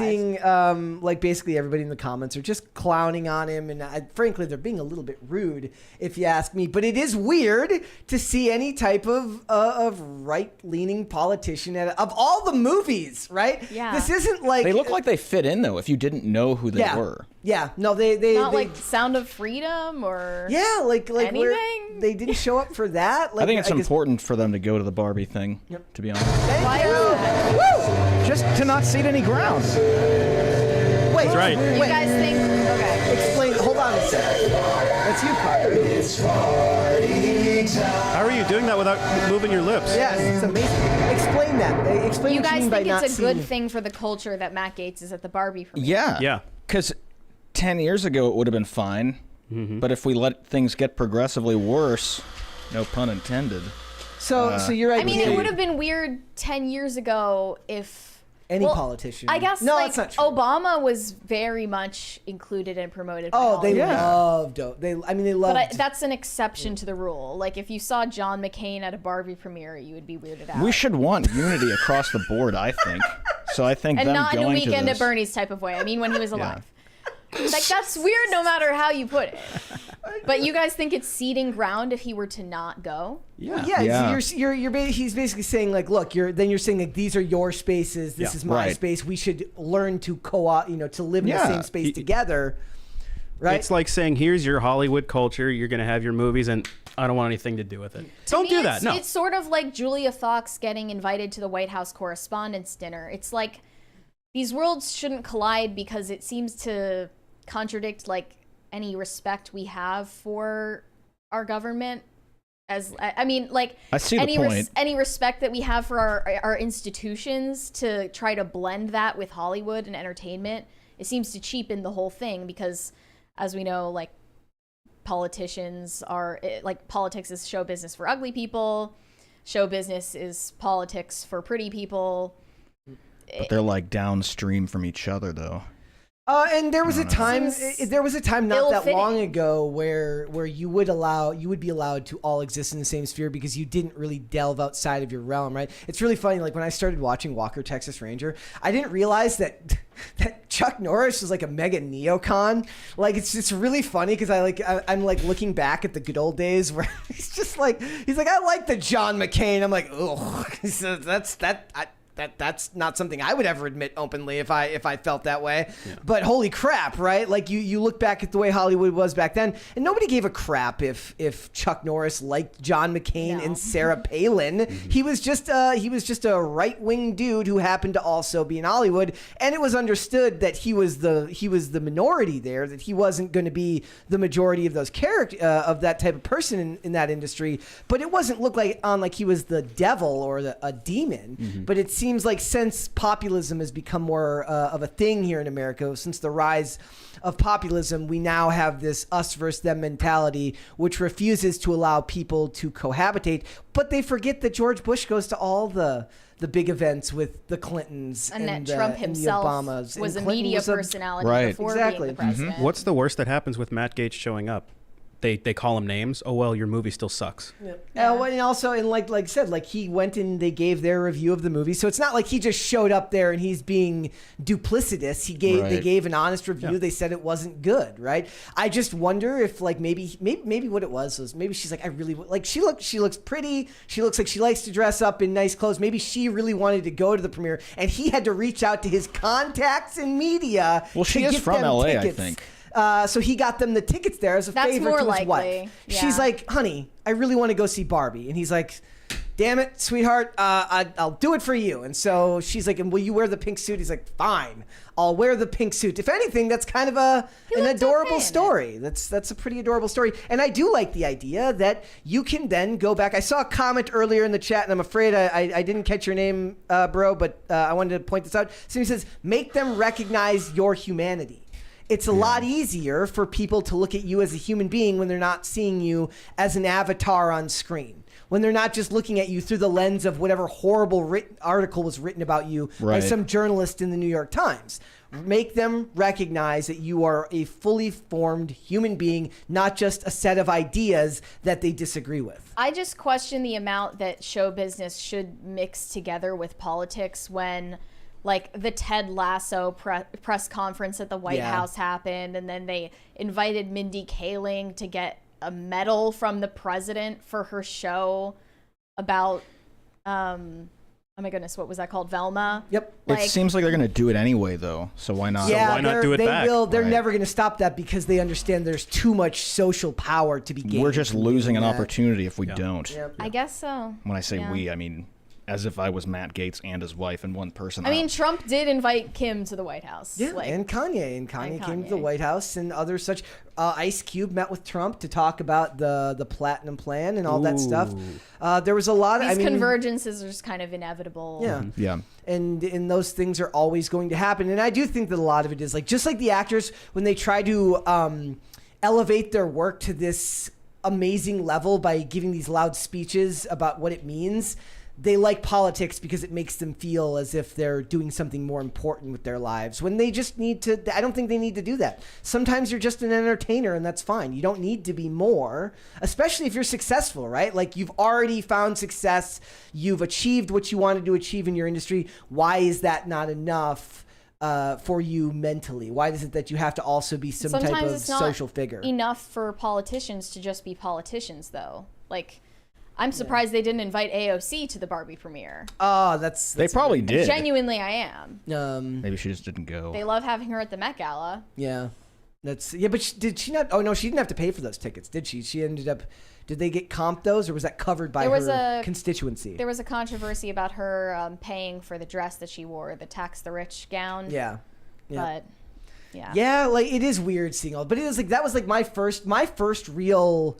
Speaker 1: seeing basically everybody in the comments are just clowning on him, and frankly they're being a little bit rude if you ask me. But it is weird to see any type of right-leaning politician of all the movies, right?
Speaker 2: Yeah.
Speaker 1: This isn't
Speaker 4: They look like they fit in, though, if you didn't know who they were.
Speaker 1: Yeah, no, they
Speaker 2: Not like Sound of Freedom or
Speaker 1: yeah, like where
Speaker 2: anything?
Speaker 1: they didn't show up for that.
Speaker 4: I think it's
Speaker 1: guess-
Speaker 4: important for them to go to the Barbie thing, to be honest.
Speaker 2: Why is that?
Speaker 4: Just to not cede any ground.
Speaker 1: Wait,
Speaker 3: That's right.
Speaker 2: You
Speaker 1: Wait,
Speaker 2: guys think? Okay.
Speaker 1: explain. Hold on a second. That's you, Carter.
Speaker 3: How are you doing that without moving your lips?
Speaker 1: Yes, it's amazing. Explain that. Explain
Speaker 2: You
Speaker 1: what you
Speaker 2: guys
Speaker 1: mean by
Speaker 2: think
Speaker 1: not
Speaker 2: it's a good
Speaker 1: seeing-
Speaker 2: thing for the culture that Matt Gaetz is at the Barbie premiere?
Speaker 4: Yeah.
Speaker 3: Yeah.
Speaker 4: Because 10 years ago, it would have been fine. But if we let things get progressively worse, no pun intended.
Speaker 1: So you're right.
Speaker 2: I mean, it would have been weird 10 years ago if
Speaker 1: any politician.
Speaker 2: I guess
Speaker 1: no, it's not true.
Speaker 2: Obama was very much included and promoted. By
Speaker 1: Oh, they
Speaker 2: Hollywood.
Speaker 1: loved. They loved.
Speaker 2: But that's an exception to the rule. Like, if you saw John McCain at a Barbie premiere, you would be weirded out.
Speaker 4: We should want unity across the board, I think. So I think
Speaker 2: and
Speaker 4: them
Speaker 2: not in a
Speaker 4: going to
Speaker 2: Weekend at
Speaker 4: this-
Speaker 2: Bernie's type of way. I mean, when he was alive. Like, that's weird no matter how you put it. But you guys think it's ceding ground if he were to not go?
Speaker 3: Yeah.
Speaker 1: Yeah. So he's basically saying like, look, you're saying like these are your spaces. This is my space. We should learn to co-op, to live in the same space together. Right.
Speaker 3: It's like saying, here's your Hollywood culture. You're going to have your movies, and I don't want anything to do with it. Don't do that. No.
Speaker 2: It's sort of like Julia Fox getting invited to the White House Correspondents' Dinner. It's like these worlds shouldn't collide because it seems to contradict like any respect we have for our government. I see the point. Any respect that we have for our institutions, to try to blend that with Hollywood and entertainment, it seems to cheapen the whole thing because, as we know, like politics is show business for ugly people, show business is politics for pretty people.
Speaker 4: But they're like downstream from each other, though.
Speaker 1: And there was a time not that long ago where you would be allowed to all exist in the same sphere because you didn't really delve outside of your realm, right? It's really funny. Like when I started watching Walker, Texas Ranger, I didn't realize that Chuck Norris was like a mega neocon. Like it's really funny because I'm like looking back at the good old days where he's like I like the John McCain. I'm like, oh, that's not something I would ever admit openly if I felt that way. Yeah. But holy crap, right? Like you look back at the way Hollywood was back then, and nobody gave a crap if Chuck Norris liked John McCain and Sarah Palin. Mm-hmm. He was just a right-wing dude who happened to also be in Hollywood, and it was understood that he was the minority there, that he wasn't going to be the majority of those of that type of person in that industry. But it wasn't look like he was the devil or a demon. Mm-hmm. But it seems like since populism has become more of a thing here in America, since the rise of populism, we now have this us versus them mentality, which refuses to allow people to cohabitate. But they forget that George Bush goes to all the big events with the Clintons
Speaker 2: and that Trump himself
Speaker 1: and the Obamas.
Speaker 2: Was a media personality before being the president.
Speaker 3: Mm-hmm. What's the worst that happens with Matt Gaetz showing up? They call him names. Oh, well, your movie still sucks.
Speaker 1: Yeah. And also, and like I said, like he went and they gave their review of the movie. So it's not like he just showed up there and he's being duplicitous. They gave an honest review. Yeah. They said it wasn't good, right? I just wonder if like maybe what it was maybe she's like, I really like, she looks pretty. She looks like she likes to dress up in nice clothes. Maybe she really wanted to go to the premiere and he had to reach out to his contacts in media.
Speaker 4: Well, she is from LA, tickets. I think.
Speaker 1: So he got them the tickets there as a favor to his wife. Yeah. She's like, honey, I really want to go see Barbie. And he's like, damn it, sweetheart, I'll do it for you. And so she's like, and will you wear the pink suit? He's like, fine, I'll wear the pink suit. If anything, that's kind of an adorable story. That's a pretty adorable story. And I do like the idea that you can then go back. I saw a comment earlier in the chat, and I'm afraid I didn't catch your name, bro, but I wanted to point this out. Somebody says, make them recognize your humanity. It's a lot easier for people to look at you as a human being when they're not seeing you as an avatar on screen. When they're not just looking at you through the lens of whatever horrible article was written about you by some journalist in the New York Times. Make them recognize that you are a fully formed human being, not just a set of ideas that they disagree with.
Speaker 2: I just question the amount that show business should mix together with politics when like the Ted Lasso press conference at the White House happened, and then they invited Mindy Kaling to get a medal from the president for her show about, oh my goodness, what was that called? Velma?
Speaker 1: Yep.
Speaker 4: It seems like they're going to do it anyway, though. So why not?
Speaker 1: Yeah,
Speaker 3: so why not do it back?
Speaker 1: They're never going to stop that because they understand there's too much social power to be gained.
Speaker 4: We're just losing an opportunity if we don't.
Speaker 1: Yep.
Speaker 2: I guess so.
Speaker 4: When I say we, I mean as if I was Matt Gaetz and his wife in one person.
Speaker 2: I mean, Trump did invite Kim to the White House.
Speaker 1: Yeah, and Kanye. And Kanye came to the White House, and other such. Ice Cube met with Trump to talk about the Platinum Plan and all that stuff. There was a lot of...
Speaker 2: These convergences are just kind of inevitable.
Speaker 1: Yeah.
Speaker 4: Mm-hmm. Yeah.
Speaker 1: And those things are always going to happen. And I do think that a lot of it is like, just like the actors, when they try to elevate their work to this amazing level by giving these loud speeches about what it means, they like politics because it makes them feel as if they're doing something more important with their lives when they just need to. I don't think they need to do that. Sometimes you're just an entertainer and that's fine. You don't need to be more, especially if you're successful, right? Like you've already found success. You've achieved what you wanted to achieve in your industry. Why is that not enough for you mentally? Why is it that you have to also be some type
Speaker 2: Sometimes
Speaker 1: of
Speaker 2: it's not
Speaker 1: social figure?
Speaker 2: enough for politicians to just be politicians, though. Like, I'm surprised they didn't invite AOC to the Barbie premiere.
Speaker 1: Oh,
Speaker 4: They probably did.
Speaker 2: Genuinely, I am.
Speaker 4: Maybe she just didn't go.
Speaker 2: They love having her at the Met Gala.
Speaker 1: Yeah. But did she not? Oh no, she didn't have to pay for those tickets, did she? She ended up. Did they get comped those, or was that covered by her constituency?
Speaker 2: There was a controversy about her paying for the dress that she wore, the tax the rich gown.
Speaker 1: Yeah.
Speaker 2: But yeah.
Speaker 1: Yeah, like it is weird seeing all, but it was like that was like my first real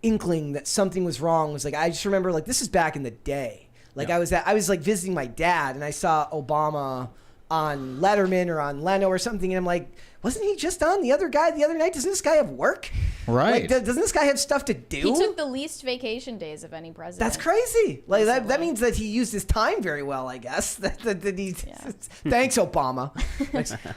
Speaker 1: inkling that something was wrong. Was like I just remember like this is back in the day. Like I was like visiting my dad and I saw Obama on Letterman or on Leno or something, and I'm like, wasn't he just on the other night? Doesn't this guy have work?
Speaker 4: Right.
Speaker 1: Like, doesn't this guy have stuff to do?
Speaker 2: He took the least vacation days of any president.
Speaker 1: That's crazy. Like that means that he used his time very well, I guess. Thanks, Obama.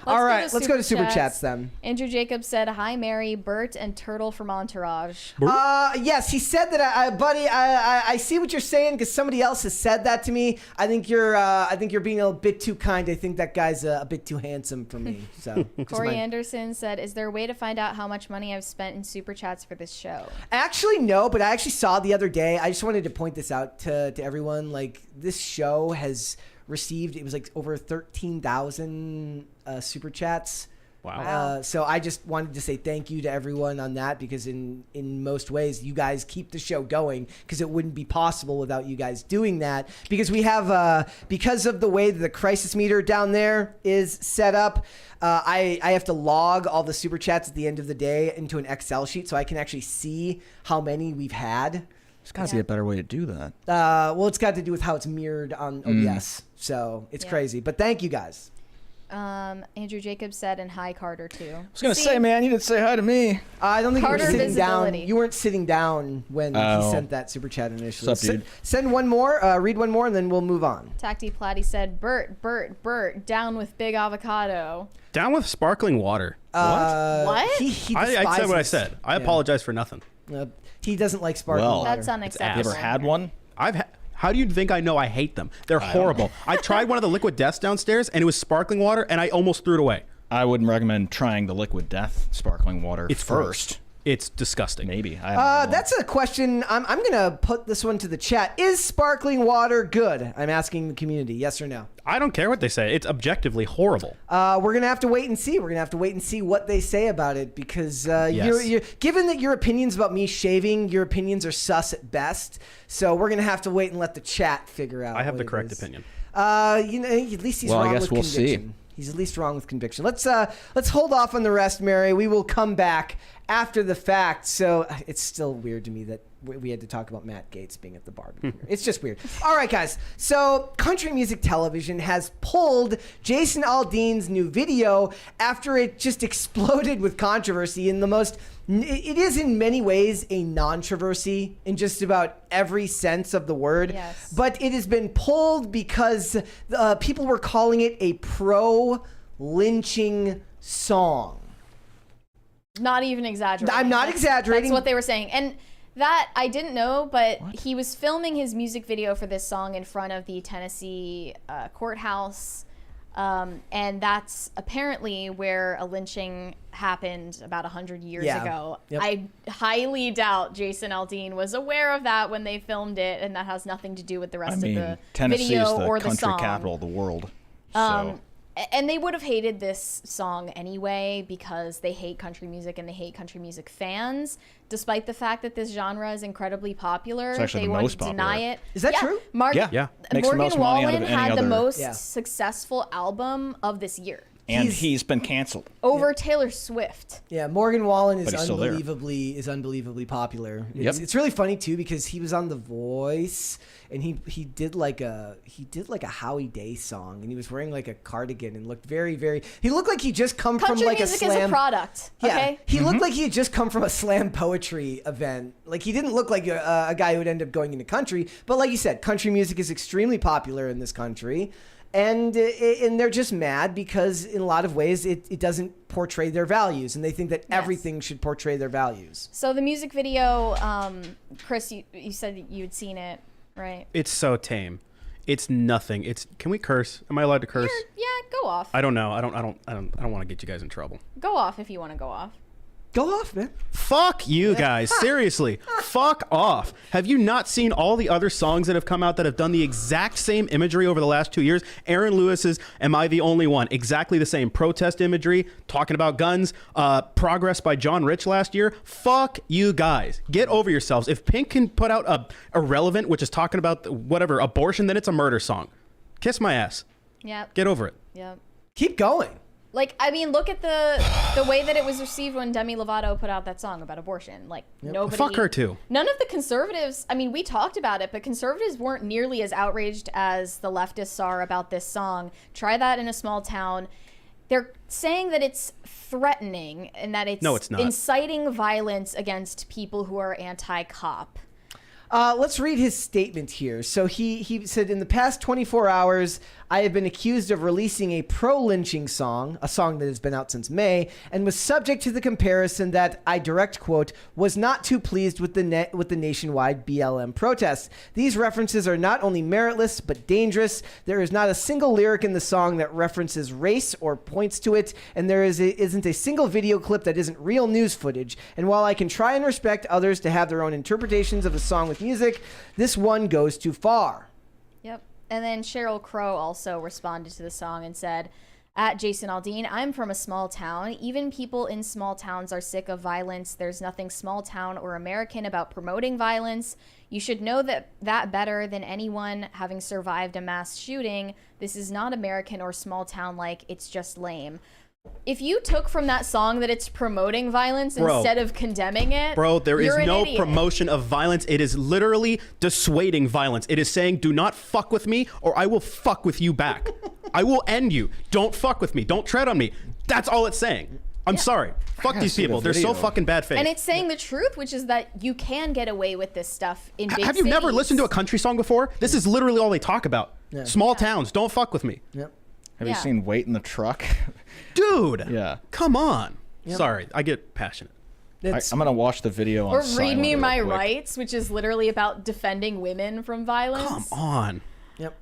Speaker 1: All right, let's go to Super Chats then.
Speaker 2: Andrew Jacobs said, "Hi, Mary, Bert, and Turtle from Entourage."
Speaker 1: Yes, he said that. Buddy, I see what you're saying because somebody else has said that to me. I think you're being a bit too kind. I think that guy's a bit too handsome for me. So
Speaker 2: Corey Anderson said, "Is there a way to find out how much money I've spent in Super Chats for this show?"
Speaker 1: Actually, no, but I actually saw the other day. I just wanted to point this out to everyone. Like, this show has received, it was like over 13,000 Super Chats.
Speaker 3: Wow.
Speaker 1: So I just wanted to say thank you to everyone on that because in most ways you guys keep the show going because it wouldn't be possible without you guys doing that because we have because of the way that the crisis meter down there is set up, I have to log all the Super Chats at the end of the day into an Excel sheet so I can actually see how many we've had.
Speaker 4: There's got to be a better way to do that.
Speaker 1: Well, it's got to do with how it's mirrored on OBS. So it's crazy. But thank you guys.
Speaker 2: Andrew Jacobs said, "And hi, Carter, too."
Speaker 4: I was going to say, man, you didn't say hi to me.
Speaker 1: I don't think
Speaker 2: Carter
Speaker 1: you were sitting
Speaker 2: visibility.
Speaker 1: down. You weren't sitting down when he sent that Super Chat initially.
Speaker 4: What's up, dude?
Speaker 1: Send one more, read one more, and then we'll move on.
Speaker 2: Tacty Platty said, Bert, down with big avocado."
Speaker 3: Down with sparkling water.
Speaker 2: What?
Speaker 1: He
Speaker 3: I said what I
Speaker 1: despises-
Speaker 3: said. I
Speaker 1: yeah.
Speaker 3: apologize for nothing.
Speaker 1: He doesn't like sparkling
Speaker 4: Well,
Speaker 1: water.
Speaker 2: That's
Speaker 4: You
Speaker 2: unacceptable.
Speaker 4: ever had one?
Speaker 3: How do you think I know I hate them? They're horrible. I tried one of the liquid deaths downstairs, and it was sparkling water, and I almost threw it away.
Speaker 4: I wouldn't recommend trying the liquid death sparkling water
Speaker 3: It's
Speaker 4: first.
Speaker 3: It's disgusting.
Speaker 4: Maybe. I don't know.
Speaker 1: That's a question. I'm going to put this one to the chat. Is sparkling water good? I'm asking the community. Yes or no?
Speaker 3: I don't care what they say. It's objectively horrible.
Speaker 1: We're going to have to wait and see. We're going to have to wait and see what they say about it because
Speaker 3: Yes.
Speaker 1: you're, given that your opinions about me shaving, your opinions are sus at best. So we're going to have to wait and let the chat figure out.
Speaker 3: I have
Speaker 1: what
Speaker 3: the
Speaker 1: it
Speaker 3: correct
Speaker 1: is.
Speaker 3: opinion.
Speaker 1: At least he's
Speaker 4: Well, I
Speaker 1: wrong
Speaker 4: guess
Speaker 1: with
Speaker 4: we'll see.
Speaker 1: conviction. He's at least wrong with conviction. Let's hold off on the rest, Mary. We will come back after the fact. So it's still weird to me that we had to talk about Matt Gaetz being at the Barbie premiere. It's just weird. All right, guys. So Country Music Television has pulled Jason Aldean's new video after it just exploded with controversy in the most... It is in many ways a non-controversy in just about every sense of the word.
Speaker 2: Yes.
Speaker 1: But it has been pulled because people were calling it a pro-lynching song.
Speaker 2: Not even exaggerating.
Speaker 1: I'm not exaggerating.
Speaker 2: That's what they were saying. And that I didn't know, but he was filming his music video for this song in front of the Tennessee courthouse. And that's apparently where a lynching happened about 100 years ago.
Speaker 1: Yep.
Speaker 2: I highly doubt Jason Aldean was aware of that when they filmed it, and that has nothing to do with the rest of the
Speaker 4: Tennessee's
Speaker 2: video
Speaker 4: the
Speaker 2: or the
Speaker 4: country
Speaker 2: song.
Speaker 4: capital of the world. So.
Speaker 2: And they would have hated this song anyway because they hate country music and they hate country music fans, despite the fact that this genre is incredibly popular.
Speaker 4: It's actually
Speaker 2: they
Speaker 4: the
Speaker 2: want
Speaker 4: most
Speaker 2: to deny
Speaker 4: popular.
Speaker 2: it.
Speaker 1: Is that true?
Speaker 4: Yeah. Makes the
Speaker 2: Morgan
Speaker 4: most money out of
Speaker 2: Wallen
Speaker 4: any
Speaker 2: had the
Speaker 4: other-
Speaker 2: most
Speaker 1: Yeah.
Speaker 2: successful album of this year.
Speaker 4: And he's been canceled.
Speaker 2: Over Taylor Swift.
Speaker 1: Yeah, Morgan Wallen is
Speaker 4: But he's still there.
Speaker 1: unbelievably popular.
Speaker 4: Yep.
Speaker 1: It's really funny too because he was on The Voice and he did like a Howie Day song and he was wearing like a cardigan and looked very he looked like he just come
Speaker 2: Country
Speaker 1: from like
Speaker 2: music
Speaker 1: a slam.
Speaker 2: is a product.
Speaker 1: Yeah,
Speaker 2: Okay.
Speaker 1: he looked like he had just come from a slam poetry event. Like he didn't look like a guy who would end up going into country. But like you said, country music is extremely popular in this country. And they're just mad because in a lot of ways it doesn't portray their values. And they think that everything should portray their values.
Speaker 2: So the music video, Chris, you said you'd seen it, right?
Speaker 3: It's so tame. It's nothing. Can we curse? Am I allowed to curse?
Speaker 2: Yeah, go off.
Speaker 3: I don't know. I don't want to get you guys in trouble.
Speaker 2: Go off if you want to go off.
Speaker 1: Go off, man.
Speaker 3: Fuck you guys. Seriously. Fuck off. Have you not seen all the other songs that have come out that have done the exact same imagery over the last 2 years? Aaron Lewis's Am I the Only One? Exactly the same. Protest imagery, talking about guns, Progress by John Rich last year. Fuck you guys. Get over yourselves. If Pink can put out a Irrelevant, which is talking about whatever, abortion, then it's a murder song. Kiss my ass.
Speaker 2: Yep.
Speaker 3: Get over it.
Speaker 2: Yep.
Speaker 1: Keep going.
Speaker 2: Like, I mean, look at the way that it was received when Demi Lovato put out that song about abortion. Like, nobody...
Speaker 3: Fuck her, too.
Speaker 2: None of the conservatives... I mean, we talked about it, but conservatives weren't nearly as outraged as the leftists are about this song. Try that in a small town. They're saying that it's threatening and that it's,
Speaker 3: no, it's not.
Speaker 2: Inciting violence against people who are anti-cop.
Speaker 1: Let's read his statement here. So he said, in the past 24 hours, I have been accused of releasing a pro-lynching song, a song that has been out since May, and was subject to the comparison that I direct quote, was not too pleased with the nationwide BLM protests. These references are not only meritless, but dangerous. There is not a single lyric in the song that references race or points to it, and there isn't a single video clip that isn't real news footage. And while I can try and respect others to have their own interpretations of the song with music, this one goes too far.
Speaker 2: Yep. And then Sheryl Crow also responded to the song and said, at Jason Aldean, I'm from a small town. Even people in small towns are sick of violence. There's nothing small town or American about promoting violence. You should know that better than anyone having survived a mass shooting. This is not American or small town like, it's just lame. If you took from that song that it's promoting violence instead of condemning it,
Speaker 3: bro, there is no
Speaker 2: idiot.
Speaker 3: promotion of violence. It is literally dissuading violence. It is saying, do not fuck with me or I will fuck with you back. I will end you. Don't fuck with me. Don't tread on me. That's all it's saying. I'm sorry. Fuck these people. They're so fucking bad faith.
Speaker 2: And it's saying the truth, which is that you can get away with this stuff in big
Speaker 3: Have you never
Speaker 2: cities.
Speaker 3: listened to a country song before? This is literally all they talk about.
Speaker 1: Yeah.
Speaker 3: Small towns. Don't fuck with me.
Speaker 1: Yep.
Speaker 4: Have you seen Wait in the Truck?
Speaker 3: Dude.
Speaker 4: Yeah.
Speaker 3: Come on.
Speaker 1: Yep.
Speaker 3: Sorry. I get passionate.
Speaker 4: I'm going to watch the video on
Speaker 2: Or
Speaker 4: silent
Speaker 2: Read Me
Speaker 4: real
Speaker 2: My
Speaker 4: quick.
Speaker 2: Rights, which is literally about defending women from violence.
Speaker 3: Come on.
Speaker 1: Yep.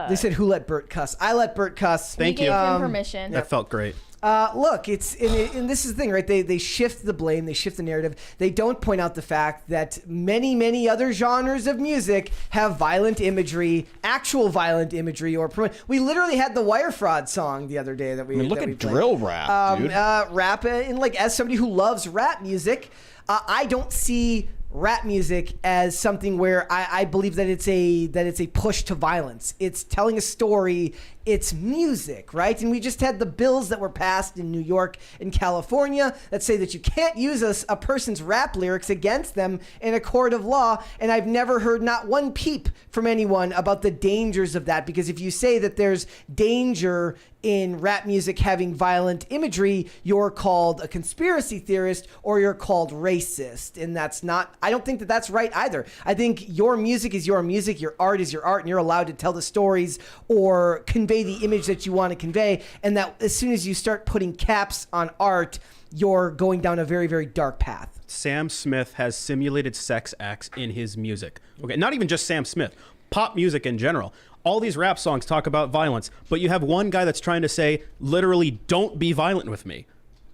Speaker 1: They said, who let Bert cuss? I let Bert cuss.
Speaker 3: Thank
Speaker 2: We
Speaker 3: you.
Speaker 2: gave him permission.
Speaker 3: That felt great.
Speaker 1: Look, it's and this is the thing, right? They shift the blame, they shift the narrative. They don't point out the fact that many other genres of music have violent imagery, actual violent imagery, or we literally had the Wire Fraud song the other day that we.
Speaker 4: I mean, look
Speaker 1: that
Speaker 4: at
Speaker 1: we played.
Speaker 4: drill rap, dude.
Speaker 1: Rap, and like as somebody who loves rap music, I don't see rap music as something where I believe that it's a push to violence. It's telling a story. It's music, right? And we just had the bills that were passed in New York and California that say that you can't use a person's rap lyrics against them in a court of law. And I've never heard not one peep from anyone about the dangers of that. Because if you say that there's danger in rap music having violent imagery, you're called a conspiracy theorist or you're called racist. And that's not, I don't think that that's right either. I think your music is your music, your art is your art, and you're allowed to tell the stories or convey the image that you want to convey. And that as soon as you start putting caps on art, you're going down a very dark path.
Speaker 3: Sam Smith has simulated sex acts in his music. Okay, not even just Sam Smith, pop music in general. All these rap songs talk about violence, but you have one guy that's trying to say, literally, don't be violent with me.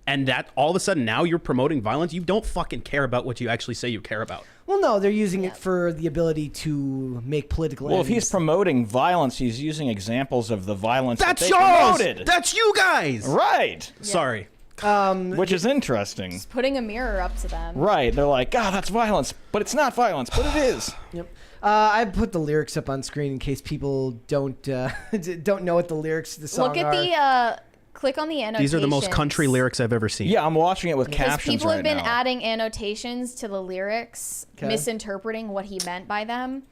Speaker 3: And that all of a sudden now you're promoting violence. You don't fucking care about what you actually say you care about.
Speaker 1: Well, no, they're using it for the ability to make political
Speaker 4: Well, if
Speaker 1: enemies.
Speaker 4: he's promoting violence, he's using examples of the violence
Speaker 3: That's
Speaker 4: that they
Speaker 3: yours!
Speaker 4: promoted.
Speaker 3: That's you guys!
Speaker 4: Right.
Speaker 3: Sorry.
Speaker 4: Which is interesting.
Speaker 2: Putting a mirror up to them.
Speaker 4: Right. They're like, God, that's violence. But it's not violence, but it is.
Speaker 1: Yep. I put the lyrics up on screen in case people don't know what the lyrics to the song
Speaker 2: Look at
Speaker 1: are.
Speaker 2: the click on the annotations.
Speaker 3: These are the most country lyrics I've ever seen.
Speaker 4: Yeah, I'm watching it with
Speaker 2: Because
Speaker 4: captions
Speaker 2: people have
Speaker 4: right
Speaker 2: been
Speaker 4: now.
Speaker 2: adding annotations to the lyrics,
Speaker 1: Okay.
Speaker 2: misinterpreting what he meant by them.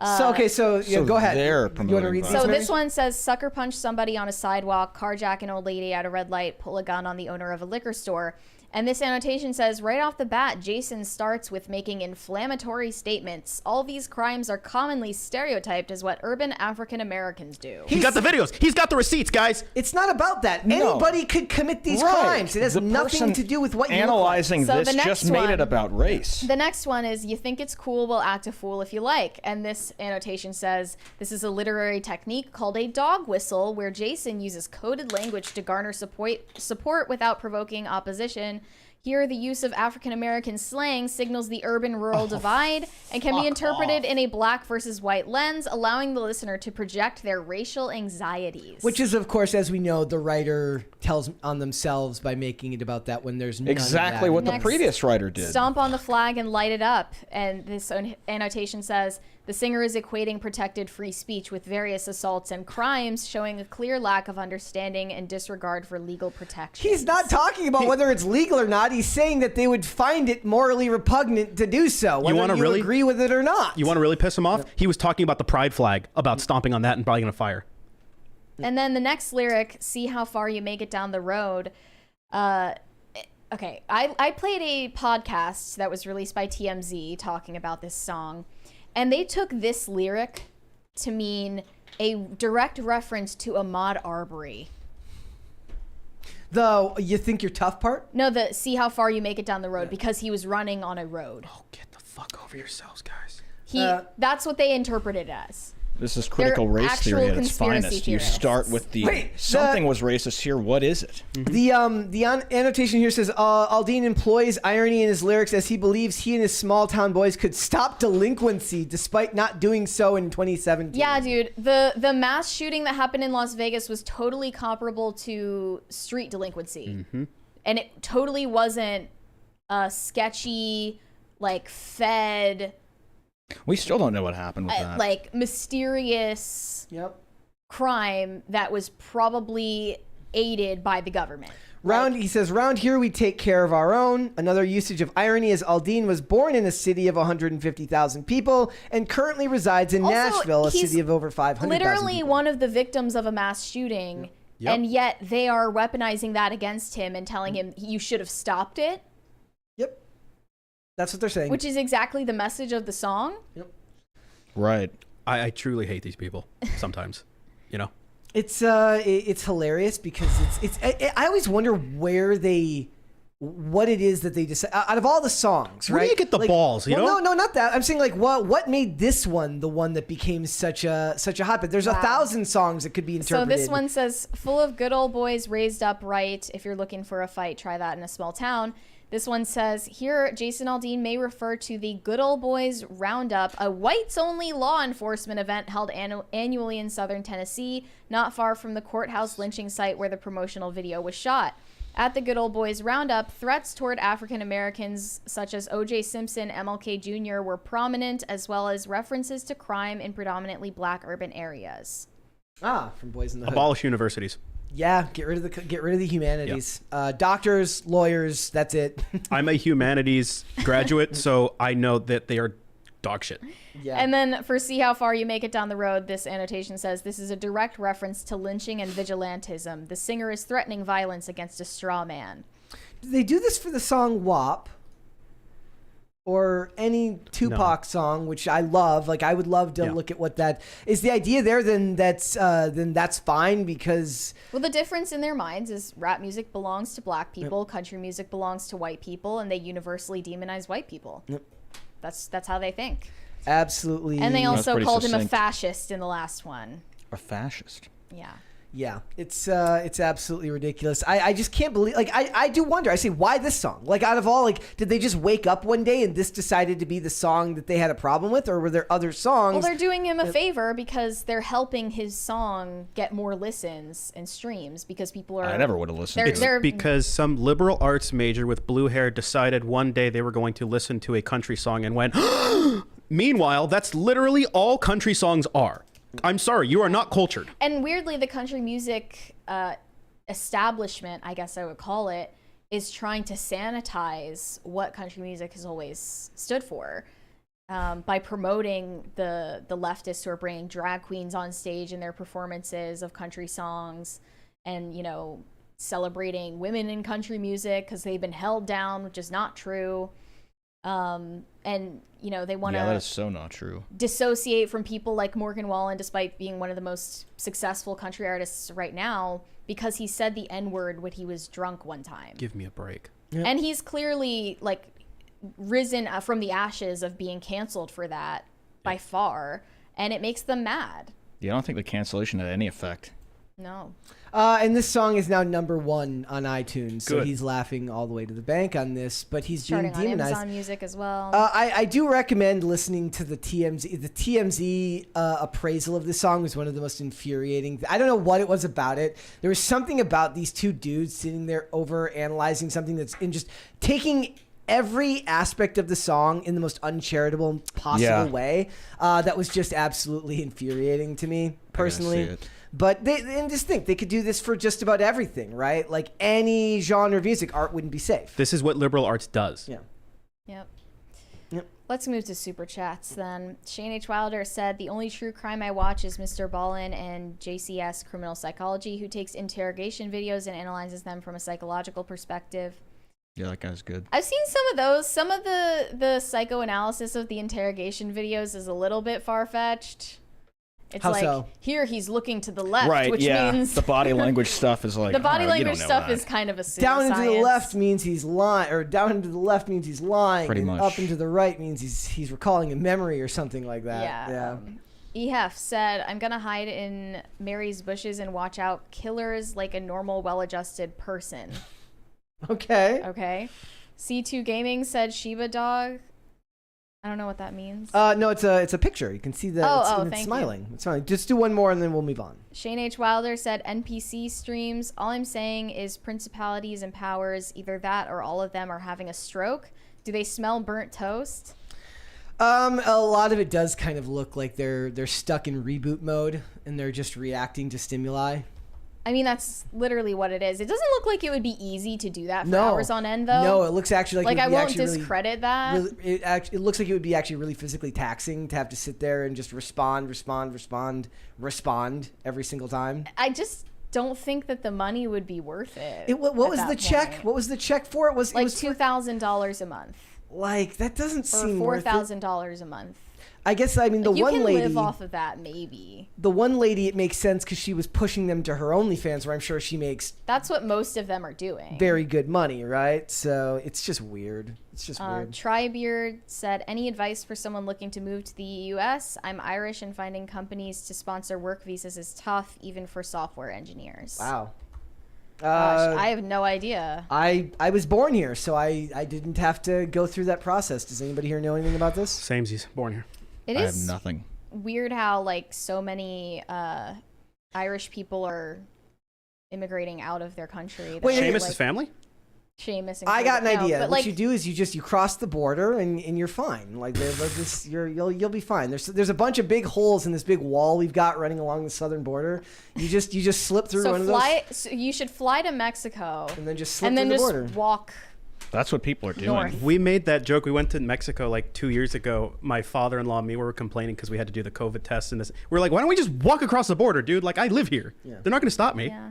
Speaker 1: So go ahead.
Speaker 4: they're
Speaker 1: You want to
Speaker 4: promoting
Speaker 1: read
Speaker 4: violence.
Speaker 1: these,
Speaker 2: So
Speaker 1: Mary?
Speaker 2: this one says, sucker punch somebody on a sidewalk, carjack an old lady at a red light, pull a gun on the owner of a liquor store. And this annotation says, right off the bat, Jason starts with making inflammatory statements. All these crimes are commonly stereotyped as what urban African Americans do.
Speaker 3: He's got the videos. He's got the receipts, guys.
Speaker 1: It's not about that.
Speaker 4: No.
Speaker 1: Anybody could commit these crimes. It has
Speaker 4: The
Speaker 1: nothing
Speaker 4: person
Speaker 1: to do with what you
Speaker 4: analyzing
Speaker 2: So
Speaker 4: this
Speaker 2: the next
Speaker 4: just made
Speaker 2: one-
Speaker 4: it about race.
Speaker 2: The next one is, you think it's cool, well, act a fool if you like. And this annotation says, this is a literary technique called a dog whistle, where Jason uses coded language to garner support without provoking opposition. Here, the use of African-American slang signals the urban-rural divide and can be interpreted in a black versus white lens, allowing the listener to project their racial anxieties.
Speaker 1: Which is, of course, as we know, the writer tells on themselves by making it about that when there's none
Speaker 4: Exactly
Speaker 1: of that.
Speaker 4: what the
Speaker 2: Next,
Speaker 4: previous writer did.
Speaker 2: Stomp on the flag and light it up. And this annotation says, the singer is equating protected free speech with various assaults and crimes, showing a clear lack of understanding and disregard for legal protection.
Speaker 1: He's not talking about whether it's legal or not. He's saying that they would find it morally repugnant to do so, whether
Speaker 3: wanna
Speaker 1: you
Speaker 3: really-
Speaker 1: agree with it or not.
Speaker 3: You want to really piss him off? He was talking about the pride flag, about stomping on that and probably going to fire.
Speaker 2: And then the next lyric, see how far you make it down the road. Okay, I played a podcast that was released by TMZ talking about this song, and they took this lyric to mean a direct reference to Ahmaud Arbery.
Speaker 1: The you think you're tough part?
Speaker 2: No, the see how far you make it down the road, because he was running on a road.
Speaker 3: Oh, get the fuck over yourselves, guys.
Speaker 2: That's what they interpret it as.
Speaker 4: This is critical race
Speaker 2: actual
Speaker 4: theory at its
Speaker 2: conspiracy
Speaker 4: finest. You
Speaker 2: theorists.
Speaker 4: start with the
Speaker 1: Wait,
Speaker 4: something was racist here. What is it?
Speaker 1: The annotation here says Aldean employs irony in his lyrics as he believes he and his small town boys could stop delinquency despite not doing so in 2017.
Speaker 2: Yeah, dude. The mass shooting that happened in Las Vegas was totally comparable to street delinquency. And it totally wasn't a sketchy, like, fed,
Speaker 4: We still don't know what happened with that.
Speaker 2: like, mysterious
Speaker 1: Yep.
Speaker 2: crime that was probably aided by the government.
Speaker 1: He says, round here we take care of our own. Another usage of irony is Aldean was born in a city of 150,000 people and currently resides in
Speaker 2: Also,
Speaker 1: Nashville, a
Speaker 2: he's
Speaker 1: city of over 500,000
Speaker 2: literally
Speaker 1: people.
Speaker 2: one of the victims of a mass shooting,
Speaker 3: Yep.
Speaker 2: and yet they are weaponizing that against him and telling him you should have stopped it,
Speaker 1: Yep. That's what they're saying.
Speaker 2: which is exactly the message of the song.
Speaker 4: Right.
Speaker 3: I truly hate these people sometimes, you know?
Speaker 1: It's hilarious because I always wonder what it is that they decide out of all the songs.
Speaker 3: Where do
Speaker 1: right?
Speaker 3: you get the balls, you know?
Speaker 1: No, not that. I'm saying like what made this one the one that became such a hotbed? There's 1,000 songs that could be
Speaker 2: So
Speaker 1: interpreted.
Speaker 2: this one says, full of good old boys raised up right. If you're looking for a fight, try that in a small town. This one says, here, Jason Aldean may refer to the Good Old Boys Roundup, a whites-only law enforcement event held annually in southern Tennessee, not far from the courthouse lynching site where the promotional video was shot. At the Good Old Boys Roundup, threats toward African Americans such as O.J. Simpson, MLK Jr. were prominent, as well as references to crime in predominantly black urban areas.
Speaker 1: from Boys in the Hood.
Speaker 3: Abolish universities.
Speaker 1: Yeah, get rid of the humanities. Doctors, lawyers, that's it.
Speaker 3: I'm a humanities graduate, so I know that they are dog shit.
Speaker 1: Yeah.
Speaker 2: And then for see how far you make it down the road, this annotation says, this is a direct reference to lynching and vigilantism. The singer is threatening violence against a straw man.
Speaker 1: Do they do this for the song WAP? Or any Tupac song, which I love. Like I would love to look at what that is. The idea there, then that's fine because
Speaker 2: Well, the difference in their minds is rap music belongs to black people, country music belongs to white people, and they universally demonize white people.
Speaker 1: Yep.
Speaker 2: That's how they think.
Speaker 1: Absolutely.
Speaker 2: And they
Speaker 4: That's
Speaker 2: also
Speaker 4: pretty
Speaker 2: called him a
Speaker 4: succinct.
Speaker 2: fascist in the last one.
Speaker 4: A fascist.
Speaker 2: Yeah.
Speaker 1: Yeah, it's absolutely ridiculous. I just can't believe. Like I do wonder. I say, why this song? Like out of all, like did they just wake up one day and this decided to be the song that they had a problem with, or were there other songs?
Speaker 2: Well, they're doing him a favor because they're helping his song get more listens and streams because people are.
Speaker 4: I never would have listened
Speaker 2: They're-
Speaker 4: to
Speaker 2: they're-
Speaker 4: it.
Speaker 3: Because some liberal arts major with blue hair decided one day they were going to listen to a country song and went, meanwhile, that's literally all country songs are. I'm sorry, you are not cultured.
Speaker 2: And weirdly, the country music establishment, I guess I would call it, is trying to sanitize what country music has always stood for by promoting the leftists who are bringing drag queens on stage in their performances of country songs and, you know, celebrating women in country music because they've been held down, which is not true. And you know, they want to
Speaker 4: that is so not true.
Speaker 2: Dissociate from people like Morgan Wallen, despite being one of the most successful country artists right now, because he said the N-word when he was drunk one time.
Speaker 3: Give me a break.
Speaker 1: Yep.
Speaker 2: And he's clearly like risen from the ashes of being canceled for that by far, and it makes them mad.
Speaker 4: Yeah, I don't think the cancellation had any effect.
Speaker 2: No.
Speaker 1: And this song is now #1 on iTunes, so
Speaker 3: Good.
Speaker 1: he's laughing all the way to the bank on this, but he's being
Speaker 2: Starting on
Speaker 1: demonized.
Speaker 2: Amazon Music as well.
Speaker 1: I do recommend listening to the TMZ. The TMZ appraisal of this song was one of the most infuriating. I don't know what it was about it. There was something about these two dudes sitting there over analyzing something that's in just taking every aspect of the song in the most uncharitable possible way. That was just absolutely infuriating to me personally.
Speaker 4: I gotta see it.
Speaker 1: But and just think they could do this for just about everything, right? Like any genre of music, art wouldn't be safe.
Speaker 3: This is what liberal arts does.
Speaker 1: Yeah.
Speaker 2: Yep. Let's move to super chats then. Shane H. Wilder said, the only true crime I watch is Mr. Ballin and JCS Criminal Psychology, who takes interrogation videos and analyzes them from a psychological perspective.
Speaker 4: Yeah, that guy's good.
Speaker 2: I've seen some of those. Some of the psychoanalysis of the interrogation videos is a little bit far-fetched. It's
Speaker 1: How
Speaker 2: like,
Speaker 1: so?
Speaker 2: here he's looking to the left,
Speaker 4: Right,
Speaker 2: which
Speaker 4: yeah.
Speaker 2: means
Speaker 4: The body language stuff is like...
Speaker 2: the body
Speaker 4: all right, you
Speaker 2: language
Speaker 4: don't know
Speaker 2: stuff
Speaker 4: that.
Speaker 2: is kind of a pseudoscience.
Speaker 1: Down and to the left means he's lying, or down and to the left means he's lying.
Speaker 4: Pretty
Speaker 1: and
Speaker 4: much.
Speaker 1: up and to the right means he's recalling a memory or something like that.
Speaker 2: Yeah. EF said, I'm going to hide in Mary's bushes and watch out killers like a normal, well-adjusted person.
Speaker 1: Okay.
Speaker 2: Okay. C2 Gaming said Shiba Dog. I don't know what that means.
Speaker 1: No, it's a picture. You can see that it's
Speaker 2: thank
Speaker 1: smiling. It's smiling. Just do one more and then we'll move on.
Speaker 2: Shane H. Wilder said NPC streams. All I'm saying is principalities and powers, either that or all of them are having a stroke. Do they smell burnt toast?
Speaker 1: A lot of it does kind of look like they're stuck in reboot mode and they're just reacting to stimuli.
Speaker 2: I mean, that's literally what it is. It doesn't look like it would be easy to do that for hours on end, though.
Speaker 1: No, it looks actually like it
Speaker 2: I
Speaker 1: would be
Speaker 2: won't
Speaker 1: actually
Speaker 2: discredit that.
Speaker 1: it looks like it would be actually really physically taxing to have to sit there and just respond every single time.
Speaker 2: I just don't think that the money would be worth it.
Speaker 1: What was the check?
Speaker 2: Point.
Speaker 1: What was the check for? It was
Speaker 2: like
Speaker 1: it was
Speaker 2: $2,000 a month.
Speaker 1: Like that doesn't
Speaker 2: Or
Speaker 1: seem worth it.
Speaker 2: $4,000 a month.
Speaker 1: I guess I mean the
Speaker 2: you
Speaker 1: one
Speaker 2: can
Speaker 1: lady
Speaker 2: live off of that, maybe.
Speaker 1: The one lady, it makes sense because she was pushing them to her OnlyFans, where I'm sure she makes
Speaker 2: That's what most of them are doing.
Speaker 1: very good money, right? So it's just weird. It's just weird.
Speaker 2: Trybeard said, any advice for someone looking to move to the US? I'm Irish and finding companies to sponsor work visas is tough, even for software engineers.
Speaker 1: Wow.
Speaker 2: Gosh, I have no idea.
Speaker 1: I was born here, so I didn't have to go through that process. Does anybody here know anything about this?
Speaker 3: Samesies, born here.
Speaker 2: It
Speaker 4: I
Speaker 2: is
Speaker 4: have nothing.
Speaker 2: weird how like so many Irish people are immigrating out of their country.
Speaker 1: Wait,
Speaker 3: Seamus' family?
Speaker 2: Seamus.
Speaker 1: I got an idea.
Speaker 2: But
Speaker 1: What
Speaker 2: like,
Speaker 1: you do is you cross the border and you're fine. Like you'll be fine. There's a bunch of big holes in this big wall we've got running along the southern border. You just slip through one of those
Speaker 2: so you should fly to Mexico
Speaker 1: and then just slip
Speaker 2: and then
Speaker 1: through the
Speaker 2: just
Speaker 1: border.
Speaker 2: walk.
Speaker 4: That's what people are doing.
Speaker 2: North.
Speaker 3: We made that joke. We went to Mexico like 2 years ago. My father-in-law and me were complaining because we had to do the COVID test and this. We're like, why don't we just walk across the border, dude? Like, I live here.
Speaker 1: Yeah.
Speaker 3: They're not going to stop me.
Speaker 2: Yeah.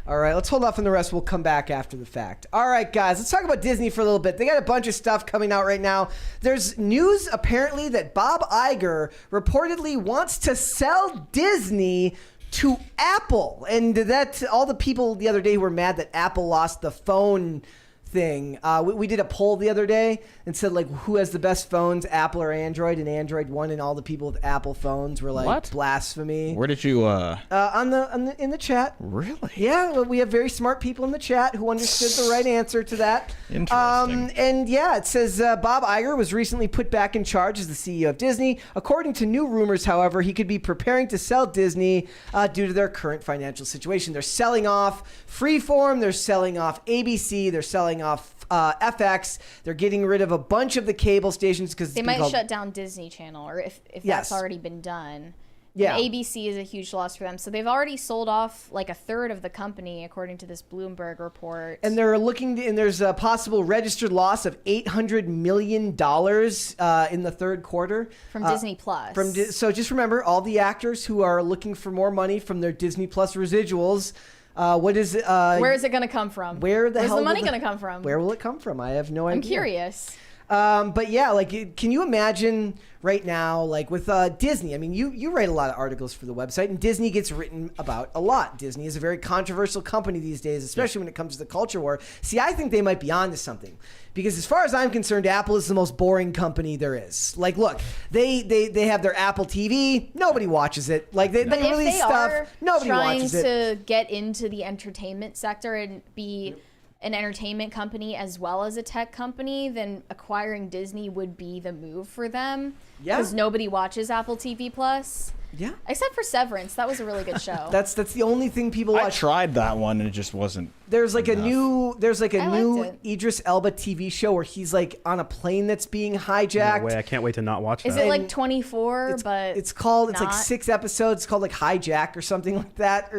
Speaker 1: All right, let's hold off on the rest. We'll come back after the fact. All right, guys, let's talk about Disney for a little bit. They got a bunch of stuff coming out right now. There's news, apparently, that Bob Iger reportedly wants to sell Disney to Apple. And that all the people the other day who were mad that Apple lost the phone thing. We did a poll the other day and said, like, who has the best phones, Apple or Android? And Android won, and all the people with Apple phones were like,
Speaker 4: What?
Speaker 1: blasphemy.
Speaker 4: Where did you...
Speaker 1: In the chat.
Speaker 4: Really?
Speaker 1: Yeah, well, we have very smart people in the chat who understood the right answer to that.
Speaker 4: Interesting.
Speaker 1: And yeah, it says Bob Iger was recently put back in charge as the CEO of Disney. According to new rumors, however, he could be preparing to sell Disney due to their current financial situation. They're selling off Freeform, they're selling off ABC, they're selling off FX. They're getting rid of a bunch of the cable stations because
Speaker 2: They might shut down Disney Channel, or if
Speaker 1: Yes.
Speaker 2: that's already been done.
Speaker 1: Yeah.
Speaker 2: And ABC is a huge loss for them. So they've already sold off like a third of the company, according to this Bloomberg report.
Speaker 1: And they're looking to, and there's a possible registered loss of $800 million in the third quarter.
Speaker 2: From Disney Plus.
Speaker 1: So just remember, all the actors who are looking for more money from their Disney Plus residuals, What is
Speaker 2: Where is it going to come from?
Speaker 1: Where's
Speaker 2: the money going to come from?
Speaker 1: Where will it come from? I have no idea.
Speaker 2: I'm curious.
Speaker 1: But yeah, like, can you imagine right now, like with Disney? I mean, you write a lot of articles for the website, and Disney gets written about a lot. Disney is a very controversial company these days, especially when it comes to the culture war. See, I think they might be onto something, because as far as I'm concerned, Apple is the most boring company there is. Like, look, they have their Apple TV. Nobody watches it. Like, they release stuff. Nobody watches it.
Speaker 2: Trying to get into the entertainment sector and be an entertainment company as well as a tech company, then acquiring Disney would be the move for them.
Speaker 1: Yeah.
Speaker 2: Because nobody watches Apple TV Plus.
Speaker 1: Yeah.
Speaker 2: Except for Severance. That was a really good show.
Speaker 1: That's the only thing people watch.
Speaker 4: I tried that one and it just wasn't.
Speaker 1: There's like
Speaker 4: enough.
Speaker 1: a new
Speaker 2: liked it.
Speaker 1: Idris Elba TV show where he's like on a plane that's being hijacked.
Speaker 3: No way, I can't wait to not watch that.
Speaker 2: Is it like 24? But
Speaker 1: it's like
Speaker 2: not?
Speaker 1: 6 episodes. It's called like Hijack or something like that.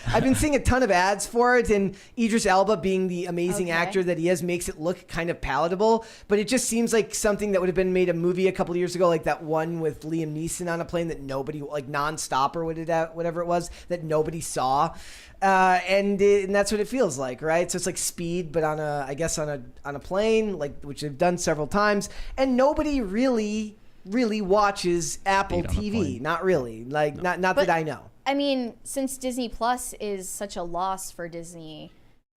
Speaker 1: I've been seeing a ton of ads for it, and Idris Elba, being the amazing actor that he is, makes it look kind of palatable. But it just seems like something that would have been made a movie a couple of years ago, like that one with Liam Neeson on a plane that nobody, like Nonstop or whatever it was, that nobody saw. And that's what it feels like, right? So it's like Speed, but on a plane, like, which they've done several times, and nobody really watches Apple TV. Not really, like not that I know.
Speaker 2: I mean, since Disney Plus is such a loss for Disney,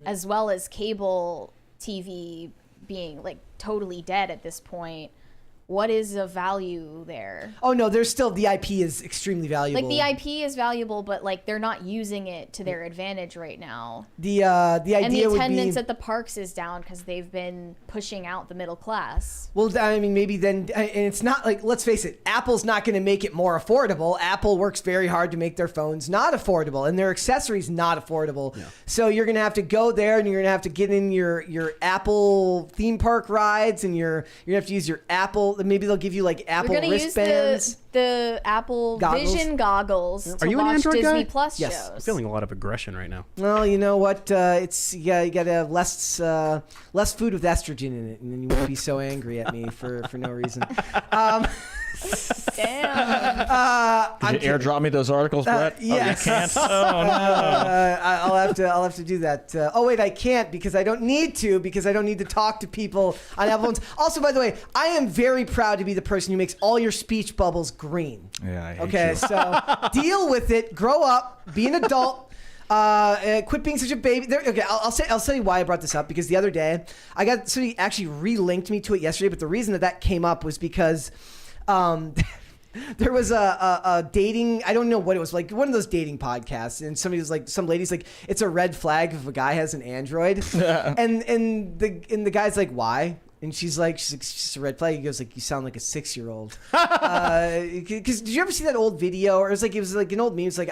Speaker 2: as well as cable TV being like totally dead at this point, what is the value there?
Speaker 1: Oh no, there's still, the IP is extremely valuable.
Speaker 2: Like, the IP is valuable, but like they're not using it to their advantage right now.
Speaker 1: The idea
Speaker 2: and the
Speaker 1: would
Speaker 2: attendance
Speaker 1: be,
Speaker 2: at the parks is down because they've been pushing out the middle class.
Speaker 1: well, I mean, maybe then, and it's not like, let's face it, Apple's not going to make it more affordable. Apple works very hard to make their phones not affordable and their accessories not affordable. Yeah. So you're going to have to go there, and you're going to have to get in your Apple theme park rides, and you're going to have to use your Apple. Maybe they'll give you like Apple wristbands.
Speaker 2: Use the Apple Vision goggles to
Speaker 3: Are you an
Speaker 2: watch
Speaker 3: Android
Speaker 2: Disney
Speaker 3: guy?
Speaker 2: Plus
Speaker 1: Yes.
Speaker 2: shows.
Speaker 3: I'm feeling a lot of aggression right now.
Speaker 1: Well, you know what? You got to have less food with estrogen in it, and then you won't be so angry at me for no reason.
Speaker 2: Damn.
Speaker 4: Did you airdrop me those articles, Brett?
Speaker 1: Yes.
Speaker 4: Oh, you can't? Oh, no.
Speaker 1: I'll have to do that. Oh wait, I can't, because I don't need to talk to people on Apple phones. Also, by the way, I am very proud to be the person who makes all your speech bubbles green.
Speaker 4: Yeah, I hate
Speaker 1: Okay,
Speaker 4: you.
Speaker 1: so deal with it. Grow up. Be an adult. Quit being such a baby. Okay, I'll tell you why I brought this up, because the other day somebody actually re-linked me to it yesterday, but the reason that came up was because there was a dating, I don't know what it was, like one of those dating podcasts, and somebody was like, some lady's like, it's a red flag if a guy has an Android. and the guy's like, why? And she's like, it's just a red flag. He goes like, you sound like a 6-year-old. Because did you ever see that old video? Or it was like an old meme. It's like,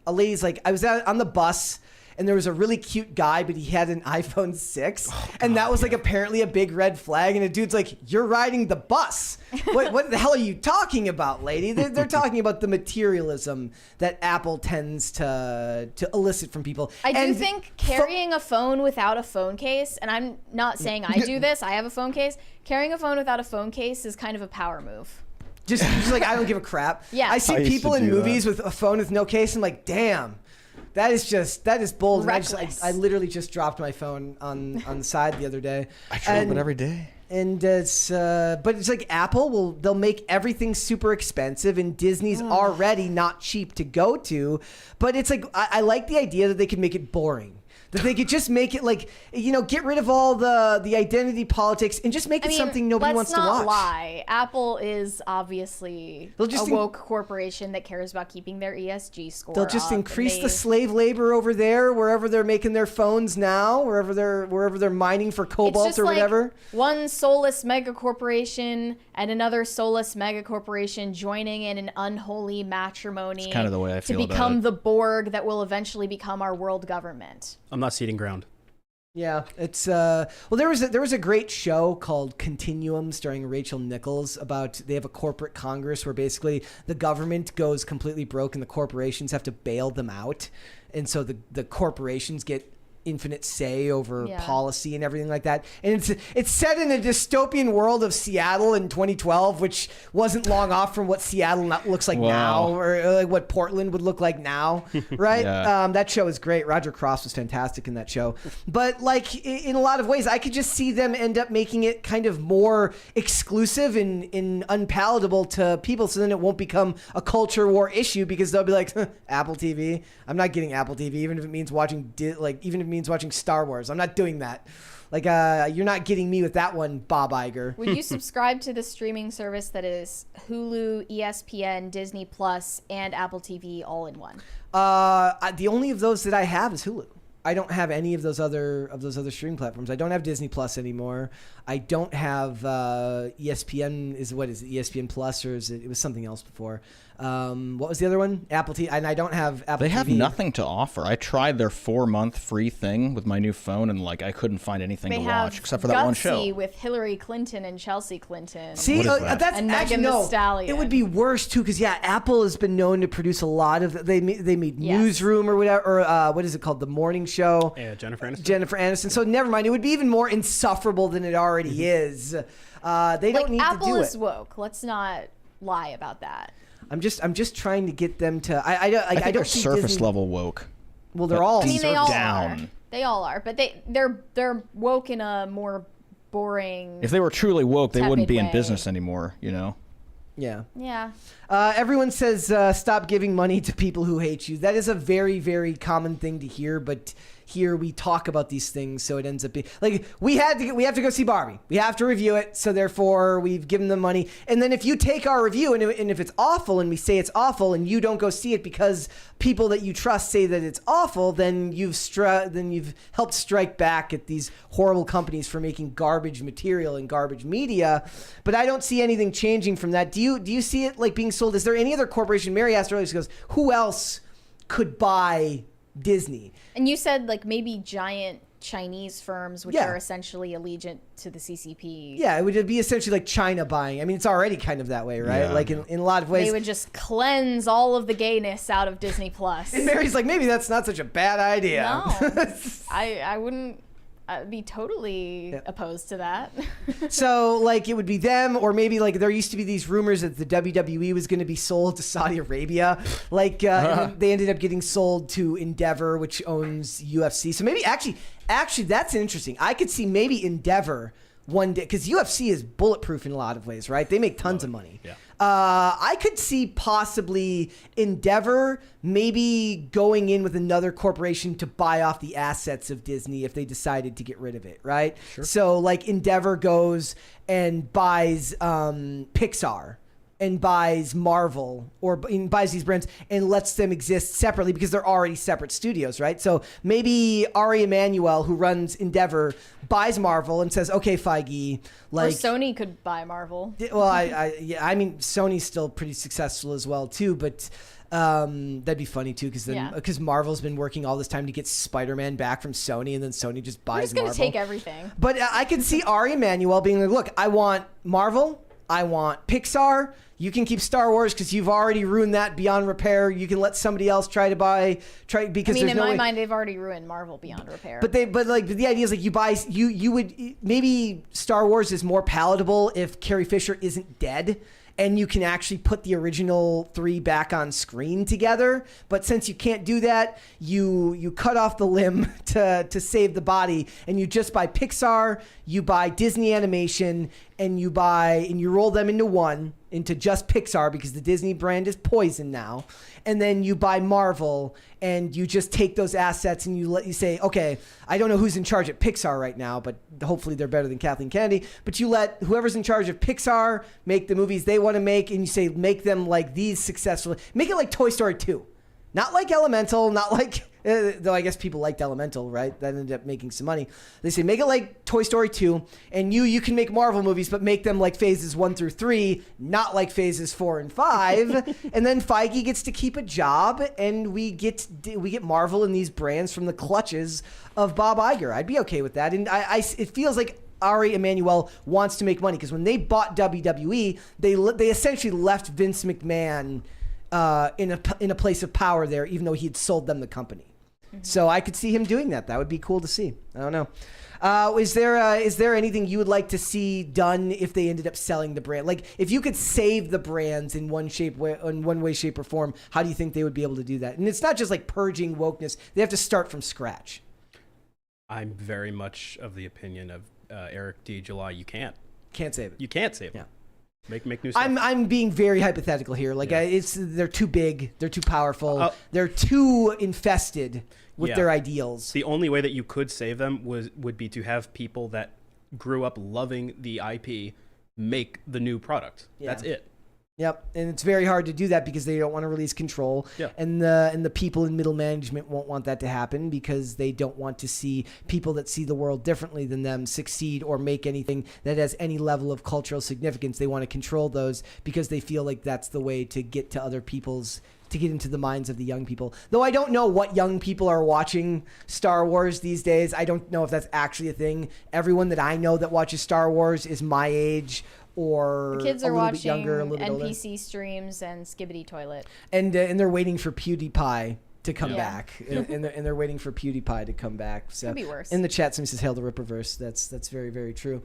Speaker 1: a lady's like, I was on the bus, and there was a really cute guy, but he had an iPhone 6. And that was like apparently a big red flag. And the dude's like, you're riding the bus. What the hell are you talking about, lady? They're talking about the materialism that Apple tends to elicit from people.
Speaker 2: I do think carrying a phone without a phone case, and I'm not saying I do this, I have a phone case. Carrying a phone without a phone case is kind of a power move.
Speaker 1: Just like, I don't give a crap.
Speaker 2: Yeah.
Speaker 1: I see
Speaker 4: I used
Speaker 1: people
Speaker 4: to
Speaker 1: in
Speaker 4: do
Speaker 1: movies with a phone with no case. I'm like, damn. That is bold. And
Speaker 2: Reckless.
Speaker 1: I literally just dropped my phone on the side the other day.
Speaker 4: I drop it every day.
Speaker 1: And but it's like Apple they'll make everything super expensive, and Disney's already not cheap to go to. But it's like, I like the idea that they could make it boring. That they could just make it like, get rid of all the identity politics and just make it something nobody wants to watch.
Speaker 2: Let's not lie. Apple is obviously a woke corporation that cares about keeping their ESG score
Speaker 1: They'll just
Speaker 2: up,
Speaker 1: increase the slave labor over there, wherever they're making their phones now, wherever they're mining for cobalt or whatever.
Speaker 2: Like one soulless mega corporation and another soulless mega corporation joining in an unholy matrimony.
Speaker 4: It's kind of the way I feel
Speaker 2: to
Speaker 4: about
Speaker 2: become
Speaker 4: it.
Speaker 2: the Borg that will eventually become our world government.
Speaker 3: I'm not ceding ground.
Speaker 1: Yeah, it's well, there was a great show called Continuum starring Rachel Nichols about, they have a corporate congress where basically the government goes completely broke and the corporations have to bail them out, and so the corporations get infinite say over
Speaker 2: Yeah.
Speaker 1: policy and everything like that. And it's set in a dystopian world of Seattle in 2012, which wasn't long off from what Seattle looks like now, or like what Portland would look like now, right?
Speaker 4: Yeah.
Speaker 1: That show is great. Roger Cross was fantastic in that show. But like in a lot of ways, I could just see them end up making it kind of more exclusive and unpalatable to people, so then it won't become a culture war issue, because they'll be like, Apple TV, I'm not getting Apple TV, even if it means watching Star Wars. I'm not doing that. Like, you're not getting me with that one, Bob Iger.
Speaker 2: Would you subscribe to the streaming service that is Hulu, ESPN, Disney Plus, and Apple TV all in one?
Speaker 1: The only of those that I have is Hulu. I don't have any of those other streaming platforms. I don't have Disney Plus anymore. I don't have ESPN. What is it? ESPN Plus, or is it? It was something else before. What was the other one? Apple TV. And I don't have Apple TV.
Speaker 4: They have nothing to offer. I tried their 4-month free thing with my new phone, and like I couldn't find anything to watch except for that one show.
Speaker 2: With Hillary Clinton and Chelsea Clinton.
Speaker 1: See,
Speaker 4: What is that?
Speaker 1: that's
Speaker 2: And
Speaker 1: actually
Speaker 2: Megan Thee
Speaker 1: no.
Speaker 2: Stallion.
Speaker 1: It would be worse too, because Apple has been known to produce a lot of. They made
Speaker 2: Yes.
Speaker 1: Newsroom or whatever, or what is it called, the morning show?
Speaker 3: Yeah, Jennifer Aniston.
Speaker 1: So never mind. It would be even more insufferable than it already is. They don't need
Speaker 2: Apple
Speaker 1: to do
Speaker 2: is
Speaker 1: it.
Speaker 2: woke. Let's not lie about that.
Speaker 1: I'm just trying to get them to.
Speaker 4: I think
Speaker 1: I
Speaker 4: they're
Speaker 1: don't see
Speaker 4: surface
Speaker 1: Disney,
Speaker 4: level woke.
Speaker 1: Well, they're all.
Speaker 2: I mean, they all
Speaker 4: down.
Speaker 2: are. They all are, but they're woke in a more boring.
Speaker 4: If they were truly woke, they wouldn't
Speaker 2: tepid
Speaker 4: be in
Speaker 2: way.
Speaker 4: business anymore, you know?
Speaker 1: Yeah.
Speaker 2: Yeah.
Speaker 1: Everyone says stop giving money to people who hate you. That is a very, very common thing to hear, but here we talk about these things, so it ends up being like we have to go see Barbie. We have to review it, so therefore we've given them money. And then if you take our review and if it's awful and we say it's awful and you don't go see it because people that you trust say that it's awful, then you've helped strike back at these horrible companies for making garbage material and garbage media. But I don't see anything changing from that. Do you see it like being sold? Is there any other corporation? Mary asked earlier, she goes, who else could buy Disney?
Speaker 2: And you said like maybe giant Chinese firms, which
Speaker 1: Yeah.
Speaker 2: are essentially allegiant to the CCP.
Speaker 1: Yeah, it would be essentially like China buying. I mean, it's already kind of that way, right?
Speaker 3: Yeah.
Speaker 1: Like in a lot of ways.
Speaker 2: They would just cleanse all of the gayness out of Disney Plus.
Speaker 1: And Mary's like, maybe that's not such a bad idea.
Speaker 2: No, I wouldn't be totally opposed to that.
Speaker 1: So, like, it would be them, or maybe, like, there used to be these rumors that the WWE was going to be sold to Saudi Arabia. Like, and then they ended up getting sold to Endeavor, which owns UFC. So maybe, actually, that's interesting. I could see maybe Endeavor one day, because UFC is bulletproof in a lot of ways, right? They make tons of money.
Speaker 3: Yeah.
Speaker 1: I could see possibly Endeavor maybe going in with another corporation to buy off the assets of Disney if they decided to get rid of it, right? Sure. So like Endeavor goes and buys Pixar and buys Marvel or buys these brands and lets them exist separately because they're already separate studios, right? So maybe Ari Emanuel, who runs Endeavor, buys Marvel and says, okay, Feige, like...
Speaker 2: Or Sony could buy Marvel.
Speaker 1: Well, I mean, Sony's still pretty successful as well, too, but... that'd be funny too, because Marvel's been working all this time to get Spider-Man back from Sony, and then Sony just buys
Speaker 2: We're just gonna
Speaker 1: Marvel.
Speaker 2: take everything.
Speaker 1: But I could see Ari Emanuel being like, "Look, I want Marvel, I want Pixar. You can keep Star Wars because you've already ruined that beyond repair. You can let somebody else try because
Speaker 2: I mean,
Speaker 1: there's
Speaker 2: in
Speaker 1: no
Speaker 2: my
Speaker 1: way."
Speaker 2: mind, they've already ruined Marvel beyond repair.
Speaker 1: But the idea is like you would maybe Star Wars is more palatable if Carrie Fisher isn't dead. And you can actually put the original 3 back on screen together. But since you can't do that, you cut off the limb to save the body, and you just buy Pixar, you buy Disney Animation, and you roll them into just Pixar because the Disney brand is poison now. And then you buy Marvel, and you just take those assets and you say, okay, I don't know who's in charge at Pixar right now, but hopefully they're better than Kathleen Kennedy. But you let whoever's in charge of Pixar make the movies they want to make, and you say, make them like these successful. Make it like Toy Story 2. Not like Elemental, not like, though I guess people liked Elemental, right? That ended up making some money. They say, make it like Toy Story 2, and you can make Marvel movies, but make them like phases 1 through 3, not like phases 4 and 5. And then Feige gets to keep a job, and we get Marvel and these brands from the clutches of Bob Iger. I'd be okay with that. And it feels like Ari Emanuel wants to make money, because when they bought WWE, they essentially left Vince McMahon in a place of power there, even though he had sold them the company. So I could see him doing that. That would be cool to see. I don't know. Is there anything you would like to see done if they ended up selling the brand? Like, if you could save the brands in one way, shape, or form, how do you think they would be able to do that? And it's not just like purging wokeness; they have to start from scratch.
Speaker 3: I'm very much of the opinion of Eric D. July. You can't
Speaker 1: save it.
Speaker 3: You can't save it.
Speaker 1: Yeah.
Speaker 3: Make new stuff.
Speaker 1: I'm being very hypothetical here. Like, they're too big, they're too powerful, they're too infested with their ideals.
Speaker 3: The only way that you could save them would be to have people that grew up loving the IP make the new product.
Speaker 1: Yeah.
Speaker 3: That's it.
Speaker 1: Yep, and it's very hard to do that because they don't want to release Control, and the people in middle management won't want that to happen because they don't want to see people that see the world differently than them succeed or make anything that has any level of cultural significance. They want to control those because they feel like that's the way to get to other people's, to get into the minds of the young people. Though I don't know what young people are watching Star Wars these days. I don't know if that's actually a thing. Everyone that I know that watches Star Wars is my age, or
Speaker 2: the kids
Speaker 1: a
Speaker 2: are
Speaker 1: little
Speaker 2: watching
Speaker 1: bit younger, a little bit older.
Speaker 2: NPC streams and Skibbity Toilet.
Speaker 1: And they're waiting for PewDiePie to come back. and they're waiting for PewDiePie to come back. So
Speaker 2: could be worse.
Speaker 1: In the chat, somebody says Hail the Ripperverse. That's very, very true.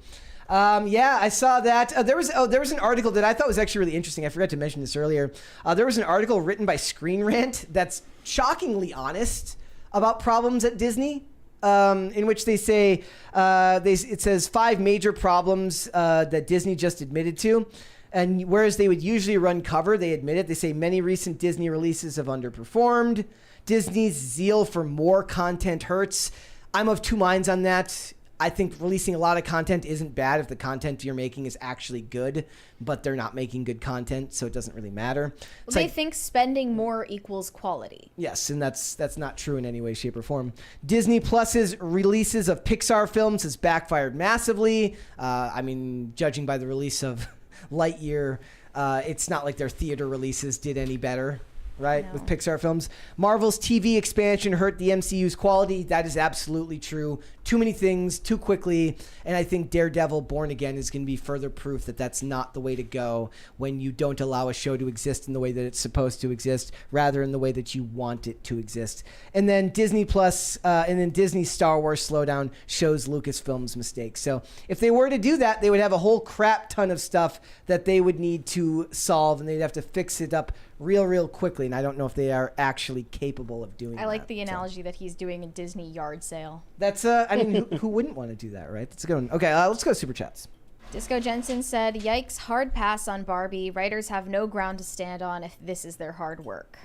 Speaker 1: I saw that. There was an article that I thought was actually really interesting. I forgot to mention this earlier. There was an article written by Screen Rant that's shockingly honest about problems at Disney. In which they say it says 5 major problems that Disney just admitted to. And whereas they would usually run cover, they admit it. They say many recent Disney releases have underperformed. Disney's zeal for more content hurts. I'm of two minds on that. I think releasing a lot of content isn't bad if the content you're making is actually good, but they're not making good content, so it doesn't really matter.
Speaker 2: Well, they think spending more equals quality.
Speaker 1: Yes, and that's not true in any way, shape, or form. Disney Plus's releases of Pixar films has backfired massively. Judging by the release of Lightyear, it's not like their theater releases did any better. Right, with Pixar films. Marvel's TV expansion hurt the MCU's quality. That is absolutely true. Too many things, too quickly. And I think Daredevil Born Again is going to be further proof that that's not the way to go when you don't allow a show to exist in the way that it's supposed to exist, rather in the way that you want it to exist. And then Disney Plus, and then Disney's Star Wars slowdown shows Lucasfilm's mistakes. So if they were to do that, they would have a whole crap ton of stuff that they would need to solve, and they'd have to fix it up real quickly, and I don't know if they are actually capable of doing that.
Speaker 2: I like the analogy that he's doing a Disney yard sale.
Speaker 1: That's who wouldn't want to do that, right? That's a good one. Okay, let's go Super Chats.
Speaker 2: Disco Jensen said, yikes, hard pass on Barbie. Writers have no ground to stand on if this is their hard work.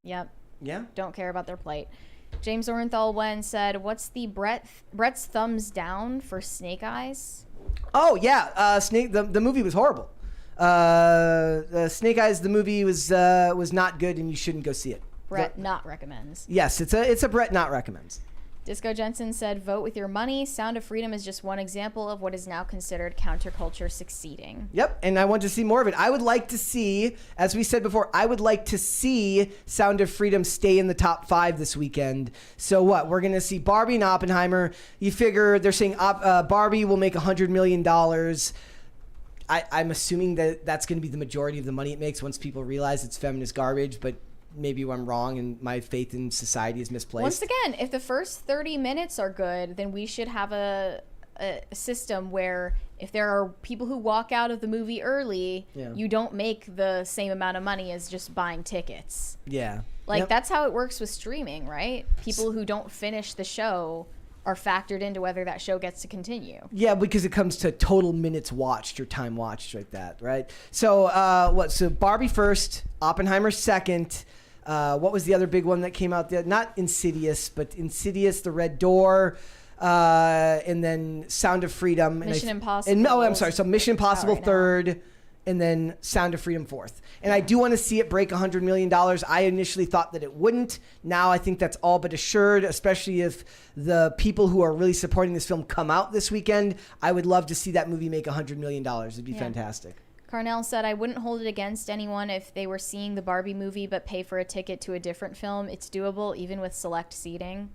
Speaker 2: Yep.
Speaker 1: Yeah.
Speaker 2: Don't care about their plight. James Orenthal Wen said, what's the Brett's thumbs down for Snake Eyes?
Speaker 1: Oh, yeah. The movie was horrible. Snake Eyes, the movie was not good, and you shouldn't go see it.
Speaker 2: Brett not recommends.
Speaker 1: Yes, it's a Brett not recommends.
Speaker 2: Disco Jensen said, vote with your money. Sound of Freedom is just one example of what is now considered counterculture succeeding.
Speaker 1: Yep, and I want to see more of it. I would like to see, as we said before, I would like to see Sound of Freedom stay in the top 5 this weekend. So what? We're going to see Barbie and Oppenheimer. You figure they're saying Barbie will make $100 million. I'm assuming that that's going to be the majority of the money it makes once people realize it's feminist garbage, but maybe I'm wrong and my faith in society is misplaced.
Speaker 2: Once again, if the first 30 minutes are good, then we should have a system where if there are people who walk out of the movie early, you don't make the same amount of money as just buying tickets.
Speaker 1: Yeah.
Speaker 2: Like, that's how it works with streaming, right? People who don't finish the show are factored into whether that show gets to continue.
Speaker 1: Yeah, because it comes to total minutes watched or time watched like that, right? So so Barbie first, Oppenheimer second. What was the other big one that came out there? Not Insidious, but Insidious, The Red Door, and then Sound of Freedom.
Speaker 2: Mission Impossible.
Speaker 1: I'm sorry. So Mission Impossible third, and then Sound of Freedom fourth. And I do want to see it break $100 million. I initially thought that it wouldn't. Now I think that's all but assured, especially if the people who are really supporting this film come out this weekend. I would love to see that movie make $100 million. It'd be fantastic.
Speaker 2: Carnell said, I wouldn't hold it against anyone if they were seeing the Barbie movie but pay for a ticket to a different film. It's doable, even with select seating.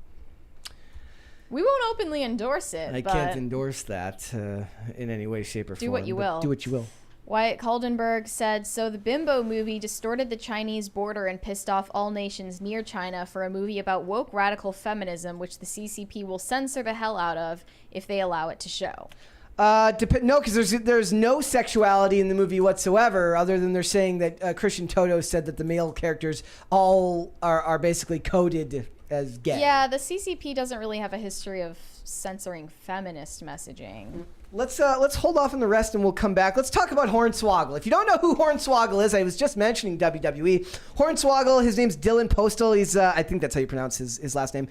Speaker 2: We won't openly endorse it.
Speaker 1: I can't endorse that in any way, shape, or form.
Speaker 2: Do what you will.
Speaker 1: Do what you will.
Speaker 2: Wyatt Kaldenberg said, so the Bimbo movie distorted the Chinese border and pissed off all nations near China for a movie about woke radical feminism, which the CCP will censor the hell out of if they allow it to show.
Speaker 1: No, because there's no sexuality in the movie whatsoever, other than they're saying that Christian Toto said that the male characters all are basically coded as gay.
Speaker 2: Yeah, the CCP doesn't really have a history of censoring feminist messaging.
Speaker 1: Let's hold off on the rest and we'll come back. Let's talk about Hornswoggle. If you don't know who Hornswoggle is, I was just mentioning WWE. Hornswoggle, his name's Dylan Postal. He's I think that's how you pronounce his last name.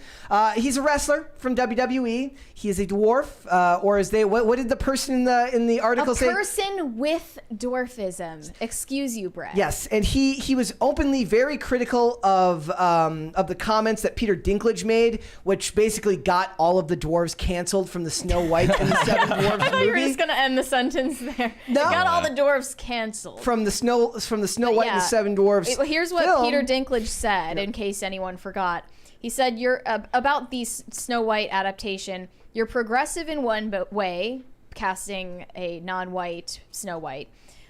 Speaker 1: He's a wrestler from WWE. He is a dwarf, or as they what did the person in the article say?
Speaker 2: A person with dwarfism. Excuse you, Brett.
Speaker 1: Yes, and he was openly very critical of the comments that Peter Dinklage made, which basically got all of the dwarves canceled from the Snow White and the Seven Dwarfs
Speaker 2: I thought you were
Speaker 1: movie.
Speaker 2: just gonna end the sentence there.
Speaker 1: No.
Speaker 2: Got all the dwarves canceled.
Speaker 1: From the Snow White and the
Speaker 2: yeah.
Speaker 1: Seven Dwarfs.
Speaker 2: Here's what
Speaker 1: film.
Speaker 2: Peter Dinklage said, in case anyone forgot. He said, "You're about the Snow White adaptation. You're progressive in one way, casting a non-white Snow White,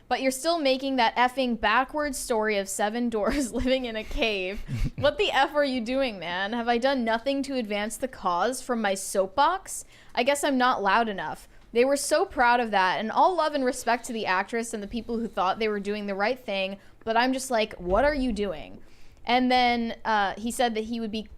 Speaker 2: but you're still making that effing backwards story of 7 dwarves living in a cave. What the F are you doing, man? Have I done nothing to advance the cause from my soapbox? I guess I'm not loud enough." They were so proud of that, and all love and respect to the actress and the people who thought they were doing the right thing, but I'm just like, what are you doing? And then he said that he would be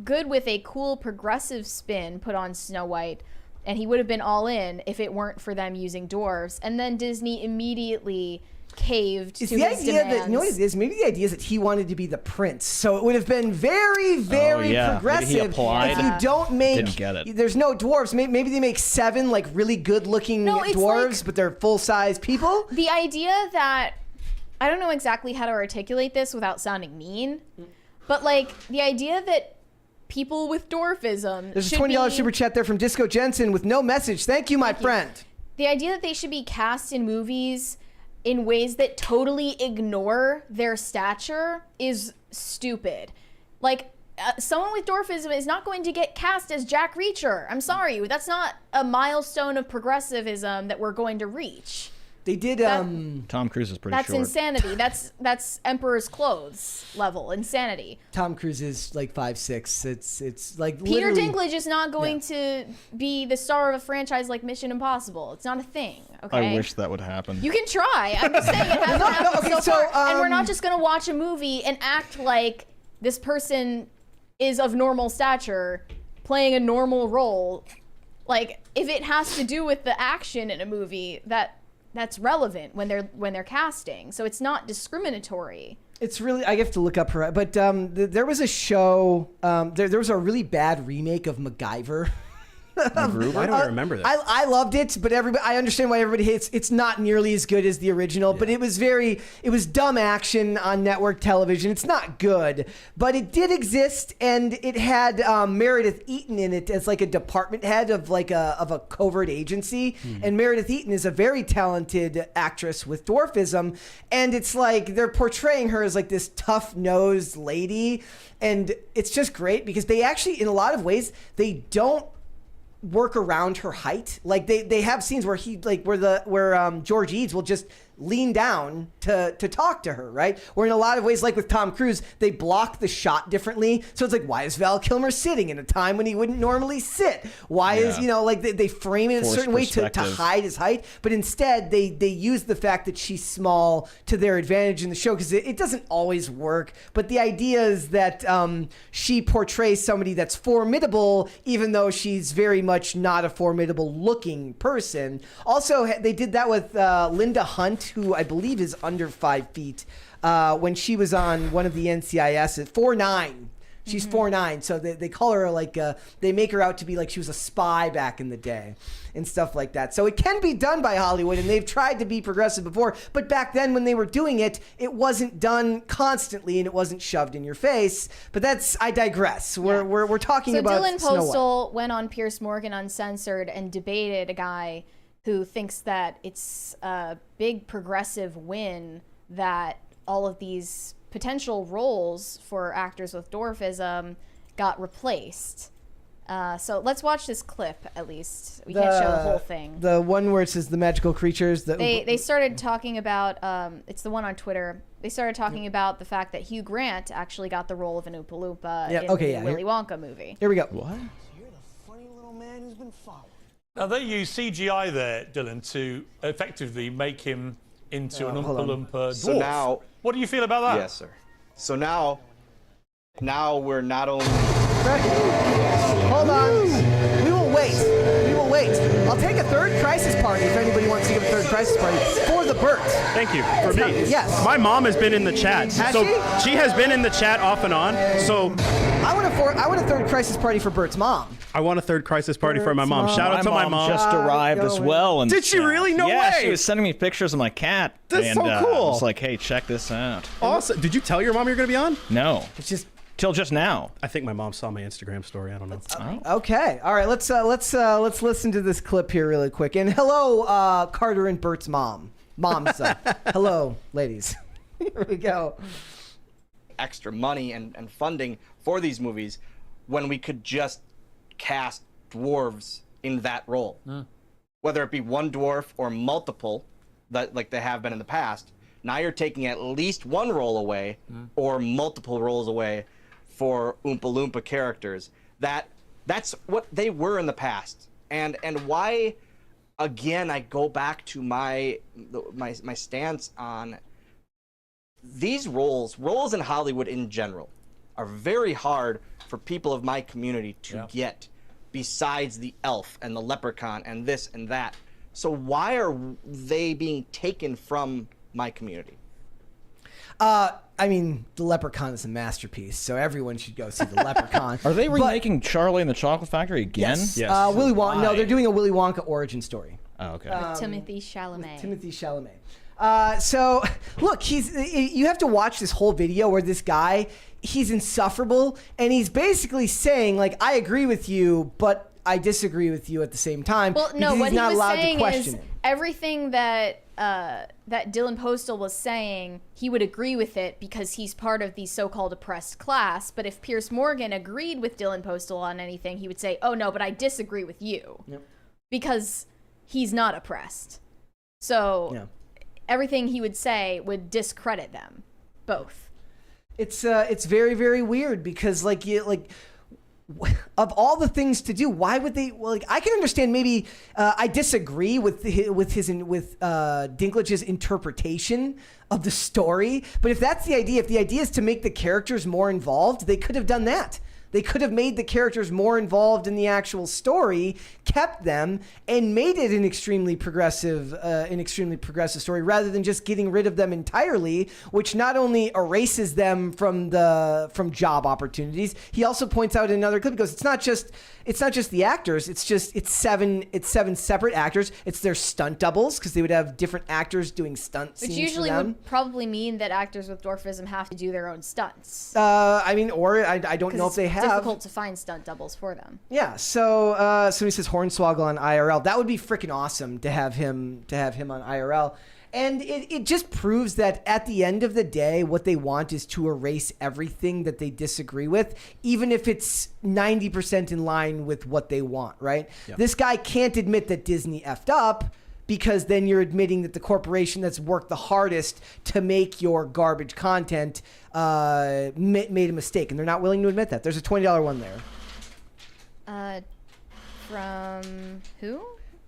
Speaker 2: good with a cool progressive spin put on Snow White, and he would have been all in if it weren't for them using dwarves. And then Disney immediately caved to his demands.
Speaker 1: That, you know what it is? Maybe the idea is that he wanted to be the prince, so it would have been very, very progressive.
Speaker 4: Maybe he applied.
Speaker 1: If you don't make,
Speaker 4: Didn't get it.
Speaker 1: There's no dwarves. Maybe they make 7 like really good-looking dwarves, but they're full-size people.
Speaker 2: The idea that, I don't know exactly how to articulate this without sounding mean, but like the idea that people with dwarfism
Speaker 1: There's a $20 super chat there from Disco Jensen with no message. Thank you, my friend.
Speaker 2: The idea that they should be cast in movies in ways that totally ignore their stature is stupid. Like, someone with dwarfism is not going to get cast as Jack Reacher. I'm sorry, that's not a milestone of progressivism that we're going to reach.
Speaker 1: They did.
Speaker 4: Tom Cruise is pretty
Speaker 2: That's
Speaker 4: short.
Speaker 2: insanity. That's Emperor's Clothes level insanity.
Speaker 1: Tom Cruise is like 5'6". It's like
Speaker 2: Peter
Speaker 1: literally-
Speaker 2: Dinklage is not going to be the star of a franchise like Mission Impossible. It's not a thing. Okay.
Speaker 4: I wish that would happen.
Speaker 2: You can try. I'm just saying it hasn't happened so far. And we're not
Speaker 1: um,
Speaker 2: just going to watch a movie and act like this person is of normal stature, playing a normal role. Like, if it has to do with the action in a movie, that's relevant when they're casting. So it's not discriminatory.
Speaker 1: It's really, I have to look up her, but there was a show, there was a really bad remake of MacGyver.
Speaker 3: I don't remember that.
Speaker 1: I loved it, but I understand why everybody hates. It's not nearly as good as the original, but it was dumb action on network television. It's not good, but it did exist, and it had Meredith Eaton in it as like a department head of a covert agency. And Meredith Eaton is a very talented actress with dwarfism, and it's like they're portraying her as like this tough-nosed lady, and it's just great because they actually, in a lot of ways, they don't work around her height. Like they have scenes where George Eads will just lean down to talk to her, right? Or in a lot of ways, like with Tom Cruise, they block the shot differently. So it's like, why is Val Kilmer sitting in a time when he wouldn't normally sit? Why is, like they frame it in a certain way to hide his height, but instead they use the fact that she's small to their advantage in the show, because it doesn't always work. But the idea is that she portrays somebody that's formidable, even though she's very much not a formidable looking person. Also, they did that with Linda Hunt, who I believe is under 5 feet, when she was on one of the NCIS at 4'9". She's 4'9", so they call her like they make her out to be like she was a spy back in the day and stuff like that. So it can be done by Hollywood, and they've tried to be progressive before, but back then when they were doing it, it wasn't done constantly and it wasn't shoved in your face. But I digress. We're talking about
Speaker 2: Dylan
Speaker 1: Snow White.
Speaker 2: Postal went on Piers Morgan Uncensored and debated a guy who thinks that it's a big progressive win that all of these potential roles for actors with dwarfism got replaced. So let's watch this clip at least. We can't show the whole thing.
Speaker 1: The one where it says the magical creatures.
Speaker 2: They started talking about, it's the one on Twitter. They started talking about the fact that Hugh Grant actually got the role of an Oompa Loompa in the Willy Wonka movie.
Speaker 1: Here we go.
Speaker 4: What?
Speaker 9: You're the funny little man who's been followed.
Speaker 10: Now, they use CGI there, Dylan, to effectively make him into an Oompa Loompa dwarf.
Speaker 11: So now...
Speaker 10: What do you feel about that?
Speaker 11: Yes, sir. So now we're not only...
Speaker 1: Hold on. We will wait. We will wait. I'll take a third crisis party if anybody wants to give a third crisis party for the Burt.
Speaker 3: Thank you. For me.
Speaker 1: Yes.
Speaker 3: My mom has been in the chat.
Speaker 1: Has
Speaker 3: she has been in the chat off and on. So
Speaker 1: I want a third crisis party for Bert's mom.
Speaker 3: I want a third crisis party for my mom. Shout out to my mom.
Speaker 4: Just arrived as well. And
Speaker 3: did she really? No
Speaker 4: yeah,
Speaker 3: way.
Speaker 4: She was sending me pictures of my cat.
Speaker 3: That's so cool.
Speaker 4: I was like, hey, check this out.
Speaker 3: Awesome. Did you tell your mom you're going to be on?
Speaker 4: No.
Speaker 1: It's just
Speaker 4: till just now.
Speaker 3: I think my mom saw my Instagram story. I don't know.
Speaker 1: Okay. All right. Let's listen to this clip here really quick. And hello, Carter and Bert's mom. Hello, ladies. Here we go.
Speaker 11: Extra money and funding for these movies when we could just cast dwarves in that role. Whether it be one dwarf or multiple, that like they have been in the past. Now you're taking at least one role away or multiple roles away for Oompa Loompa characters. That's what they were in the past. And why, again, I go back to my stance on these roles in Hollywood in general are very hard for people of my community to get, besides the elf and the leprechaun and this and that. So why are they being taken from my community?
Speaker 1: I mean, the Leprechaun is a masterpiece, so everyone should go see the Leprechaun.
Speaker 4: Are they remaking Charlie and the Chocolate Factory again?
Speaker 1: Yes. Willy Wonka. No, they're doing a Willy Wonka origin story.
Speaker 4: Oh, okay.
Speaker 2: With Timothy Chalamet.
Speaker 1: So, look, you have to watch this whole video where this guy, he's insufferable, and he's basically saying, like, I agree with you, but I disagree with you at the same time.
Speaker 2: Well, no, what
Speaker 1: he's not
Speaker 2: he was
Speaker 1: allowed to
Speaker 2: saying
Speaker 1: question
Speaker 2: is
Speaker 1: it.
Speaker 2: everything that Dylan Postal was saying, he would agree with it because he's part of the so-called oppressed class. But if Piers Morgan agreed with Dylan Postal on anything, he would say, oh, no, but I disagree with you.
Speaker 1: Yep.
Speaker 2: Because he's not oppressed. So everything he would say would discredit them, both.
Speaker 1: It's very, very weird because, of all the things to do, why would they? Well, I can understand maybe. I disagree with Dinklage's interpretation of the story. But if that's the idea, if the idea is to make the characters more involved, they could have done that. They could have made the characters more involved in the actual story, kept them, and made it an extremely progressive story, rather than just getting rid of them entirely, which not only erases them from job opportunities. He also points out in another clip, he goes, it's not just the actors, it's seven separate actors. It's their stunt doubles, because they would have different actors doing stunt scenes.
Speaker 2: Which usually
Speaker 1: for them.
Speaker 2: would probably mean that actors with dwarfism have to do their own stunts.
Speaker 1: I don't know if they have.
Speaker 2: It's difficult to find stunt doubles for them.
Speaker 1: Yeah, so somebody says Hornswoggle on IRL. That would be freaking awesome to have him on IRL. And it just proves that at the end of the day, what they want is to erase everything that they disagree with, even if it's 90% in line with what they want, right? Yep. This guy can't admit that Disney effed up, because then you're admitting that the corporation that's worked the hardest to make your garbage content made a mistake, and they're not willing to admit that. There's a $20 one there.
Speaker 2: From who?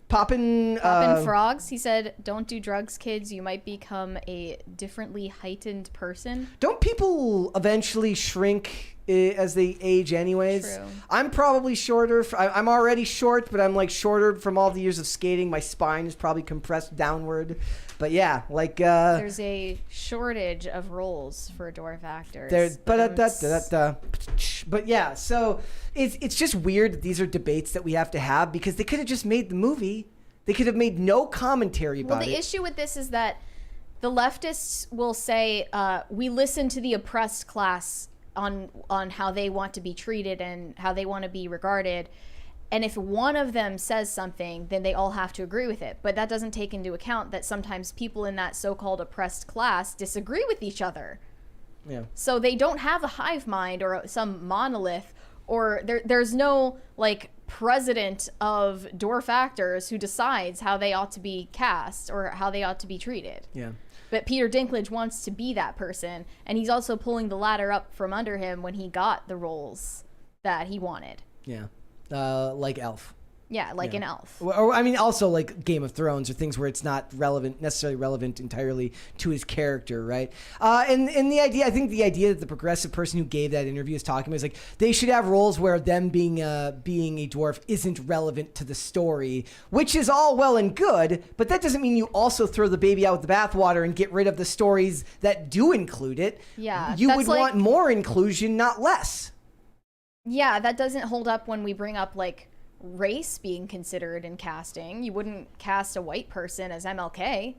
Speaker 1: Poppin'
Speaker 2: Frogs. He said, don't do drugs, kids. You might become a differently heightened person.
Speaker 1: Don't people eventually shrink as they age anyways?
Speaker 2: True.
Speaker 1: I'm probably shorter. I'm already short, but I'm shorter from all the years of skating. My spine is probably compressed downward. But yeah,
Speaker 2: there's a shortage of roles for dwarf actors.
Speaker 1: But yeah, so it's just weird that these are debates that we have to have, because they could have just made the movie. They could have made no commentary about it.
Speaker 2: Well, the issue with this is that the leftists will say, we listen to the oppressed class on how they want to be treated and how they want to be regarded. And if one of them says something, then they all have to agree with it. But that doesn't take into account that sometimes people in that so-called oppressed class disagree with each other.
Speaker 1: Yeah.
Speaker 2: So they don't have a hive mind or some monolith or there's no like president of dwarf actors who decides how they ought to be cast or how they ought to be treated.
Speaker 1: Yeah.
Speaker 2: But Peter Dinklage wants to be that person, and he's also pulling the ladder up from under him when he got the roles that he wanted.
Speaker 1: Yeah. Like Elf.
Speaker 2: Yeah, like an Elf.
Speaker 1: Or, I mean, also like Game of Thrones or things where it's not necessarily relevant entirely to his character, right? And the idea, I think the idea that the progressive person who gave that interview is talking about is like they should have roles where them being a dwarf isn't relevant to the story, which is all well and good, but that doesn't mean you also throw the baby out with the bathwater and get rid of the stories that do include it.
Speaker 2: Yeah,
Speaker 1: you would want more inclusion, not less.
Speaker 2: Yeah, that doesn't hold up when we bring up like race being considered in casting. You wouldn't cast a white person as MLK.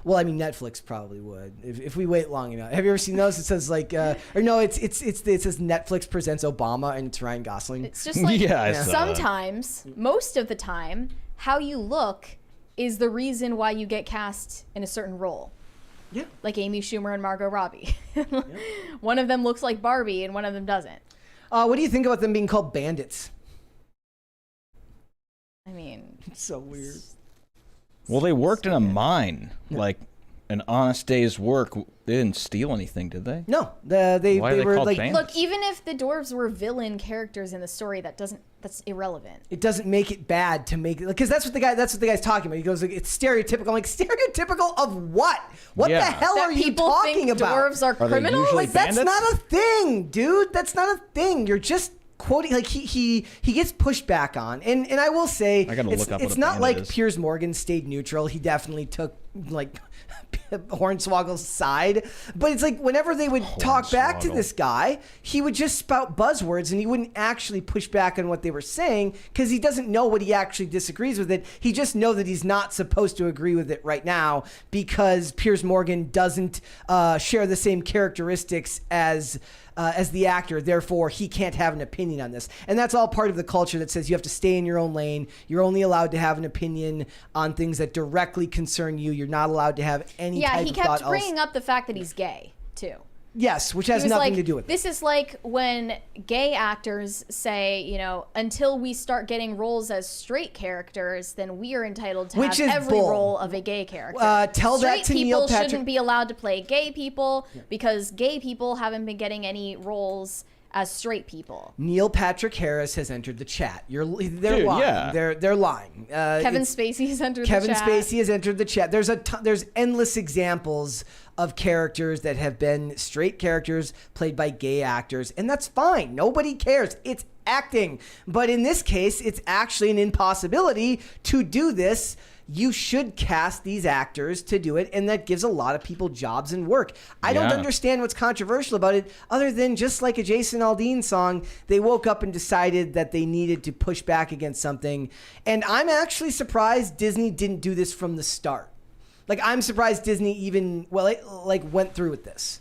Speaker 1: Well, I mean, Netflix probably would if we wait long enough. Have you ever seen those? It says like, or no, it says Netflix presents Obama and it's Ryan Gosling.
Speaker 2: It's just like
Speaker 4: Yeah,
Speaker 2: sometimes, most of the time, how you look is the reason why you get cast in a certain role.
Speaker 1: Yeah.
Speaker 2: Like Amy Schumer and Margot Robbie. One of them looks like Barbie and one of them doesn't.
Speaker 1: What do you think about them being called bandits?
Speaker 2: I mean,
Speaker 1: It's so weird.
Speaker 4: Well, they worked in a mine, like an honest day's work. They didn't steal anything, did they?
Speaker 1: No,
Speaker 4: Why are
Speaker 1: they
Speaker 4: they
Speaker 1: were
Speaker 4: called
Speaker 1: like.
Speaker 4: bandits?
Speaker 2: look, even if the dwarves were villain characters in the story, that's irrelevant.
Speaker 1: It doesn't make it bad to make it because that's what the guy's talking about. He goes like it's stereotypical. I'm like stereotypical of what? What the hell
Speaker 2: That
Speaker 1: are you
Speaker 2: people
Speaker 1: talking
Speaker 2: think
Speaker 1: about?
Speaker 2: dwarves are
Speaker 4: they
Speaker 2: criminals?
Speaker 4: usually
Speaker 1: Like that's
Speaker 4: bandits?
Speaker 1: not a thing, dude. That's not a thing. You're just quoting like he gets pushed back on, and I will say
Speaker 4: I gotta
Speaker 1: it's,
Speaker 4: look up what
Speaker 1: it's
Speaker 4: a
Speaker 1: not
Speaker 4: bandit
Speaker 1: like
Speaker 4: is.
Speaker 1: Piers Morgan stayed neutral. He definitely took like Hornswoggle's side, but it's like whenever they would talk back to
Speaker 4: Hornswoggle.
Speaker 1: this guy, he would just spout buzzwords and he wouldn't actually push back on what they were saying because he doesn't know what he actually disagrees with it. He just knows that he's not supposed to agree with it right now because Piers Morgan doesn't share the same characteristics as the actor, therefore he can't have an opinion on this. And that's all part of the culture that says you have to stay in your own lane. You're only allowed to have an opinion on things that directly concern you. You're not allowed to have any type
Speaker 2: he
Speaker 1: of thought
Speaker 2: kept bringing up the fact that he's gay too.
Speaker 1: Yes, which has
Speaker 2: He was
Speaker 1: nothing
Speaker 2: like,
Speaker 1: to do with it.
Speaker 2: this is like when gay actors say, you know, until we start getting roles as straight characters, then we are entitled to
Speaker 1: Which
Speaker 2: have
Speaker 1: is
Speaker 2: every
Speaker 1: bull.
Speaker 2: role of a gay character.
Speaker 1: Tell that
Speaker 2: straight
Speaker 1: to
Speaker 2: people
Speaker 1: Neil Patrick.
Speaker 2: shouldn't be allowed to play gay people because gay people haven't been getting any roles as straight people.
Speaker 1: Neil Patrick Harris has entered the chat. They're
Speaker 4: Dude,
Speaker 1: lying.
Speaker 4: yeah.
Speaker 1: They're lying.
Speaker 2: Kevin
Speaker 1: It's-
Speaker 2: Spacey has entered
Speaker 1: Kevin
Speaker 2: the chat.
Speaker 1: Spacey has entered the chat. There's endless examples of characters that have been straight characters played by gay actors, and that's fine. Nobody cares. It's acting. But in this case, it's actually an impossibility to do this. You should cast these actors to do it, and that gives a lot of people jobs and work. I don't
Speaker 4: Yeah.
Speaker 1: understand what's controversial about it, other than just like a Jason Aldean song, they woke up and decided that they needed to push back against something. And I'm actually surprised Disney didn't do this from the start. Like, I'm surprised Disney even, went through with this.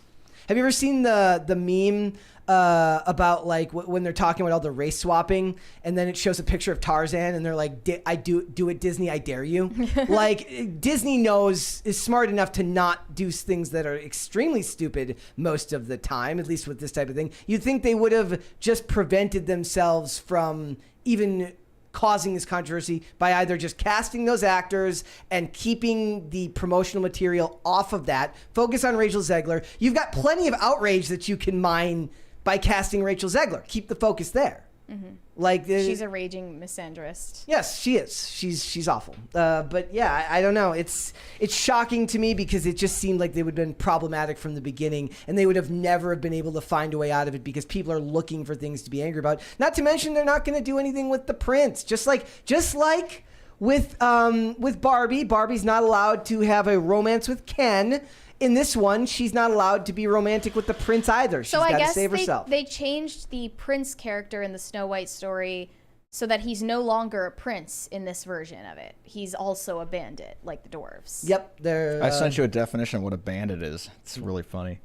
Speaker 1: Have you ever seen the meme about like when they're talking about all the race swapping, and then it shows a picture of Tarzan, and they're like, "I do it, Disney, I dare you." Like Disney is smart enough to not do things that are extremely stupid most of the time, at least with this type of thing. You'd think they would have just prevented themselves from even causing this controversy by either just casting those actors and keeping the promotional material off of that. Focus on Rachel Zegler. You've got plenty of outrage that you can mine by casting Rachel Zegler. Keep the focus there.
Speaker 2: Mm-hmm.
Speaker 1: Like
Speaker 2: She's a raging misandrist.
Speaker 1: Yes, she is. She's awful. But yeah, I don't know. It's shocking to me because it just seemed like they would have been problematic from the beginning, and they would have never been able to find a way out of it because people are looking for things to be angry about. Not to mention they're not going to do anything with the prince. Just like with Barbie. Barbie's not allowed to have a romance with Ken. In this one, she's not allowed to be romantic with the prince either. She's
Speaker 2: So I
Speaker 1: got to
Speaker 2: guess
Speaker 1: save herself.
Speaker 2: they changed the prince character in the Snow White story so that he's no longer a prince in this version of it. He's also a bandit, like the dwarves.
Speaker 1: Yep, they're.
Speaker 4: I sent you a definition of what a bandit is. It's really funny.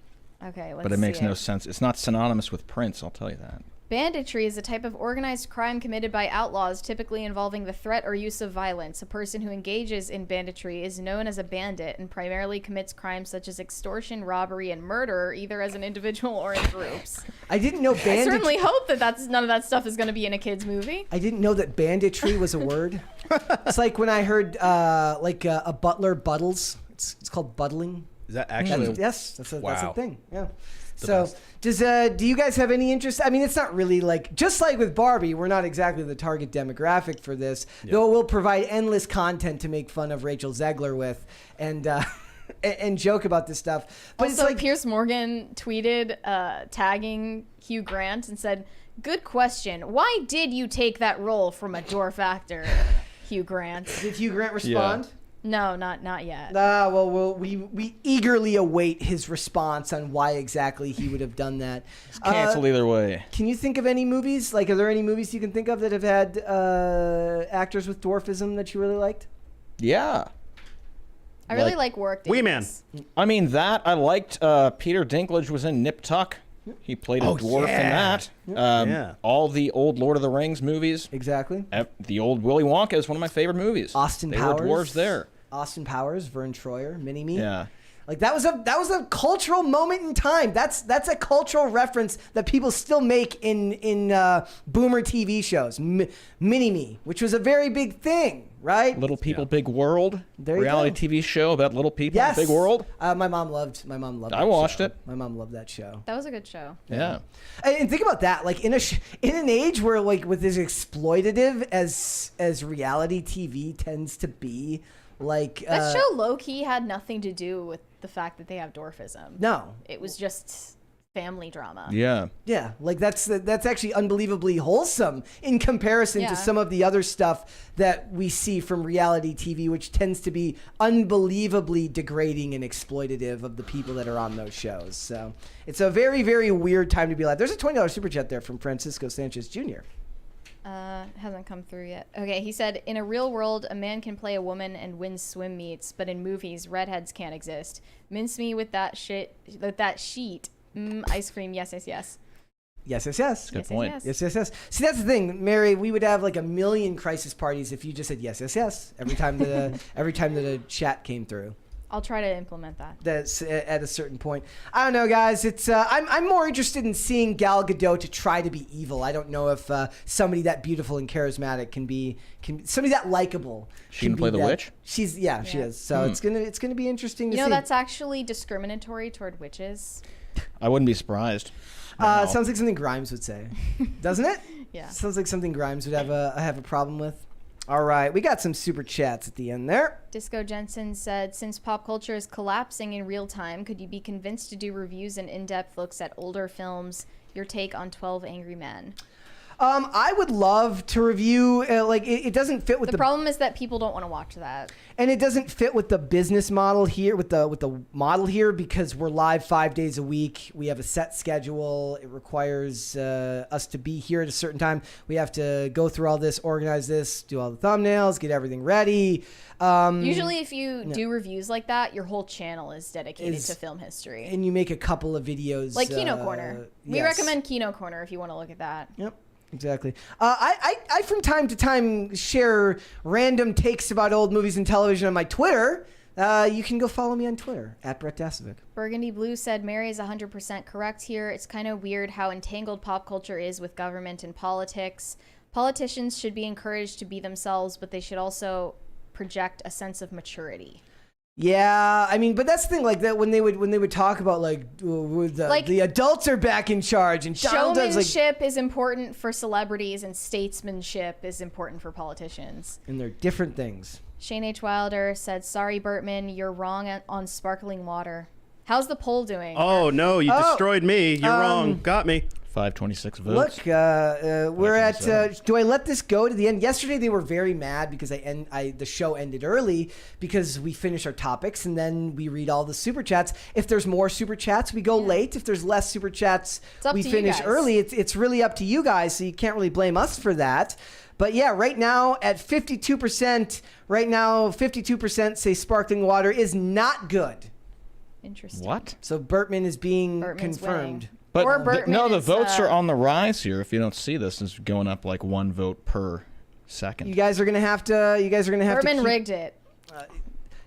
Speaker 2: Okay, let's
Speaker 4: But it makes
Speaker 2: see
Speaker 4: no sense. It's not synonymous with prince, I'll tell you that.
Speaker 2: Banditry is a type of organized crime committed by outlaws, typically involving the threat or use of violence. A person who engages in banditry is known as a bandit and primarily commits crimes such as extortion, robbery, and murder, either as an individual or in groups.
Speaker 1: I didn't know banditry.
Speaker 2: I certainly hope that none of that stuff is going to be in a kid's movie.
Speaker 1: I didn't know that banditry was a word. It's like when I heard a butler buttles. It's called buttling.
Speaker 3: Is that actually?
Speaker 1: Yes, that's a thing. Yeah.
Speaker 3: The
Speaker 1: So
Speaker 3: best.
Speaker 1: do you guys have any interest? I mean, it's not really just like with Barbie, we're not exactly the target demographic for this, though we'll provide endless content to make fun of Rachel Zegler with and and joke about this stuff. But
Speaker 2: Also,
Speaker 1: it's like
Speaker 2: Piers Morgan tweeted tagging Hugh Grant and said, "Good question. Why did you take that role from a dwarf actor, Hugh Grant?"
Speaker 1: Did Hugh Grant respond?
Speaker 2: No, not yet.
Speaker 1: We eagerly await his response on why exactly he would have done that.
Speaker 4: It's canceled either way.
Speaker 1: Can you think of any movies? Are there any movies you can think of that have had actors with dwarfism that you really liked?
Speaker 4: Yeah.
Speaker 2: I really like Work.
Speaker 3: Wee Man.
Speaker 4: I mean, I liked Peter Dinklage was in Nip Tuck. He played a dwarf in that. All the old Lord of the Rings movies.
Speaker 1: Exactly.
Speaker 4: The old Willy Wonka is one of my favorite movies.
Speaker 1: Austin
Speaker 4: Powers.
Speaker 1: Powers.
Speaker 4: They were dwarves there.
Speaker 1: Austin Powers, Vern Troyer, Mini-Me.
Speaker 4: Yeah.
Speaker 1: That was a cultural moment in time. That's a cultural reference that people still make in boomer TV shows. Mini-Me, which was a very big thing, right?
Speaker 4: Little People, Big World.
Speaker 1: There you
Speaker 4: reality TV show about little people,
Speaker 1: Yes.
Speaker 4: Big World.
Speaker 1: My mom loved.
Speaker 4: I watched it.
Speaker 1: My mom loved that show.
Speaker 2: That was a good show.
Speaker 4: Yeah.
Speaker 1: And think about that, in an age where with as exploitative as reality TV tends to be,
Speaker 2: that show low key had nothing to do with the fact that they have dwarfism.
Speaker 1: No,
Speaker 2: it was just family drama.
Speaker 4: Yeah.
Speaker 1: Yeah, that's actually unbelievably wholesome in comparison to some of the other stuff that we see from reality TV, which tends to be unbelievably degrading and exploitative of the people that are on those shows. So it's a very, very weird time to be alive. There's a $20 super chat there from Francisco Sanchez Jr.
Speaker 2: Hasn't come through yet. Okay, he said, in a real world, a man can play a woman and win swim meets, but in movies, redheads can't exist. Mince me with that sheet. Ice cream, yes.
Speaker 1: Yes.
Speaker 4: Good point.
Speaker 1: Yes. See, that's the thing, Mary. We would have a million crisis parties if you just said yes every time the chat came through.
Speaker 2: I'll try to implement that.
Speaker 1: That's at a certain point. I don't know, guys. It's I'm more interested in seeing Gal Gadot to try to be evil. I don't know if somebody that beautiful and charismatic can somebody that likable.
Speaker 4: She can play the witch?
Speaker 1: She is. So it's gonna be interesting to see.
Speaker 2: That's actually discriminatory toward witches.
Speaker 4: I wouldn't be surprised.
Speaker 1: Sounds like something Grimes would say, doesn't it?
Speaker 2: Yeah.
Speaker 1: Sounds like something Grimes would have a problem with. All right, we got some super chats at the end there.
Speaker 2: Disco Jensen said, since pop culture is collapsing in real time, could you be convinced to do reviews and in-depth looks at older films? Your take on 12 Angry Men.
Speaker 1: I would love to review. It doesn't fit with
Speaker 2: the problem is that people don't want to watch that,
Speaker 1: and it doesn't fit with the business model here. With the model here, because we're live 5 days a week. We have a set schedule. It requires us to be here at a certain time. We have to go through all this, organize this, do all the thumbnails, get everything ready.
Speaker 2: Usually, if you do reviews like that, your whole channel is dedicated to film history,
Speaker 1: and you make a couple of videos
Speaker 2: like Kino Corner. We recommend Kino Corner if you want to look at that.
Speaker 1: Yep. Exactly. I from time to time share random takes about old movies and television on my Twitter. You can go follow me on Twitter at Brett Dasovic.
Speaker 2: Burgundy Blue said Mary is 100% correct here. It's kind of weird how entangled pop culture is with government and politics. Politicians should be encouraged to be themselves, but they should also project a sense of maturity.
Speaker 1: Yeah, I mean, but that's the thing, that when they would talk about the adults are back in charge and
Speaker 2: showmanship is important for celebrities and statesmanship is important for politicians.
Speaker 1: And they're different things.
Speaker 2: Shane H. Wilder said, sorry, Bertman, you're wrong on sparkling water. How's the poll doing?
Speaker 3: Oh, no, you destroyed me. You're wrong. Got me.
Speaker 4: 526 votes.
Speaker 1: Look, we're at. Do I let this go to the end? Yesterday they were very mad because the show ended early because we finish our topics and then we read all the super chats. If there's more super chats, we go late. If there's less super chats, we finish early. It's really up to you guys, so you can't really blame us for that. But yeah, right now at 52%, 52% say sparkling water is not good.
Speaker 2: Interesting.
Speaker 4: What?
Speaker 1: So Bertman is being
Speaker 2: Bertman's
Speaker 1: confirmed.
Speaker 2: winning.
Speaker 4: But
Speaker 2: Or Bertman
Speaker 4: no, the
Speaker 2: is,
Speaker 4: votes are on the rise here. If you don't see this, it's going up like 1 vote per second.
Speaker 1: You guys are gonna have to.
Speaker 2: Bertman
Speaker 1: keep,
Speaker 2: rigged it.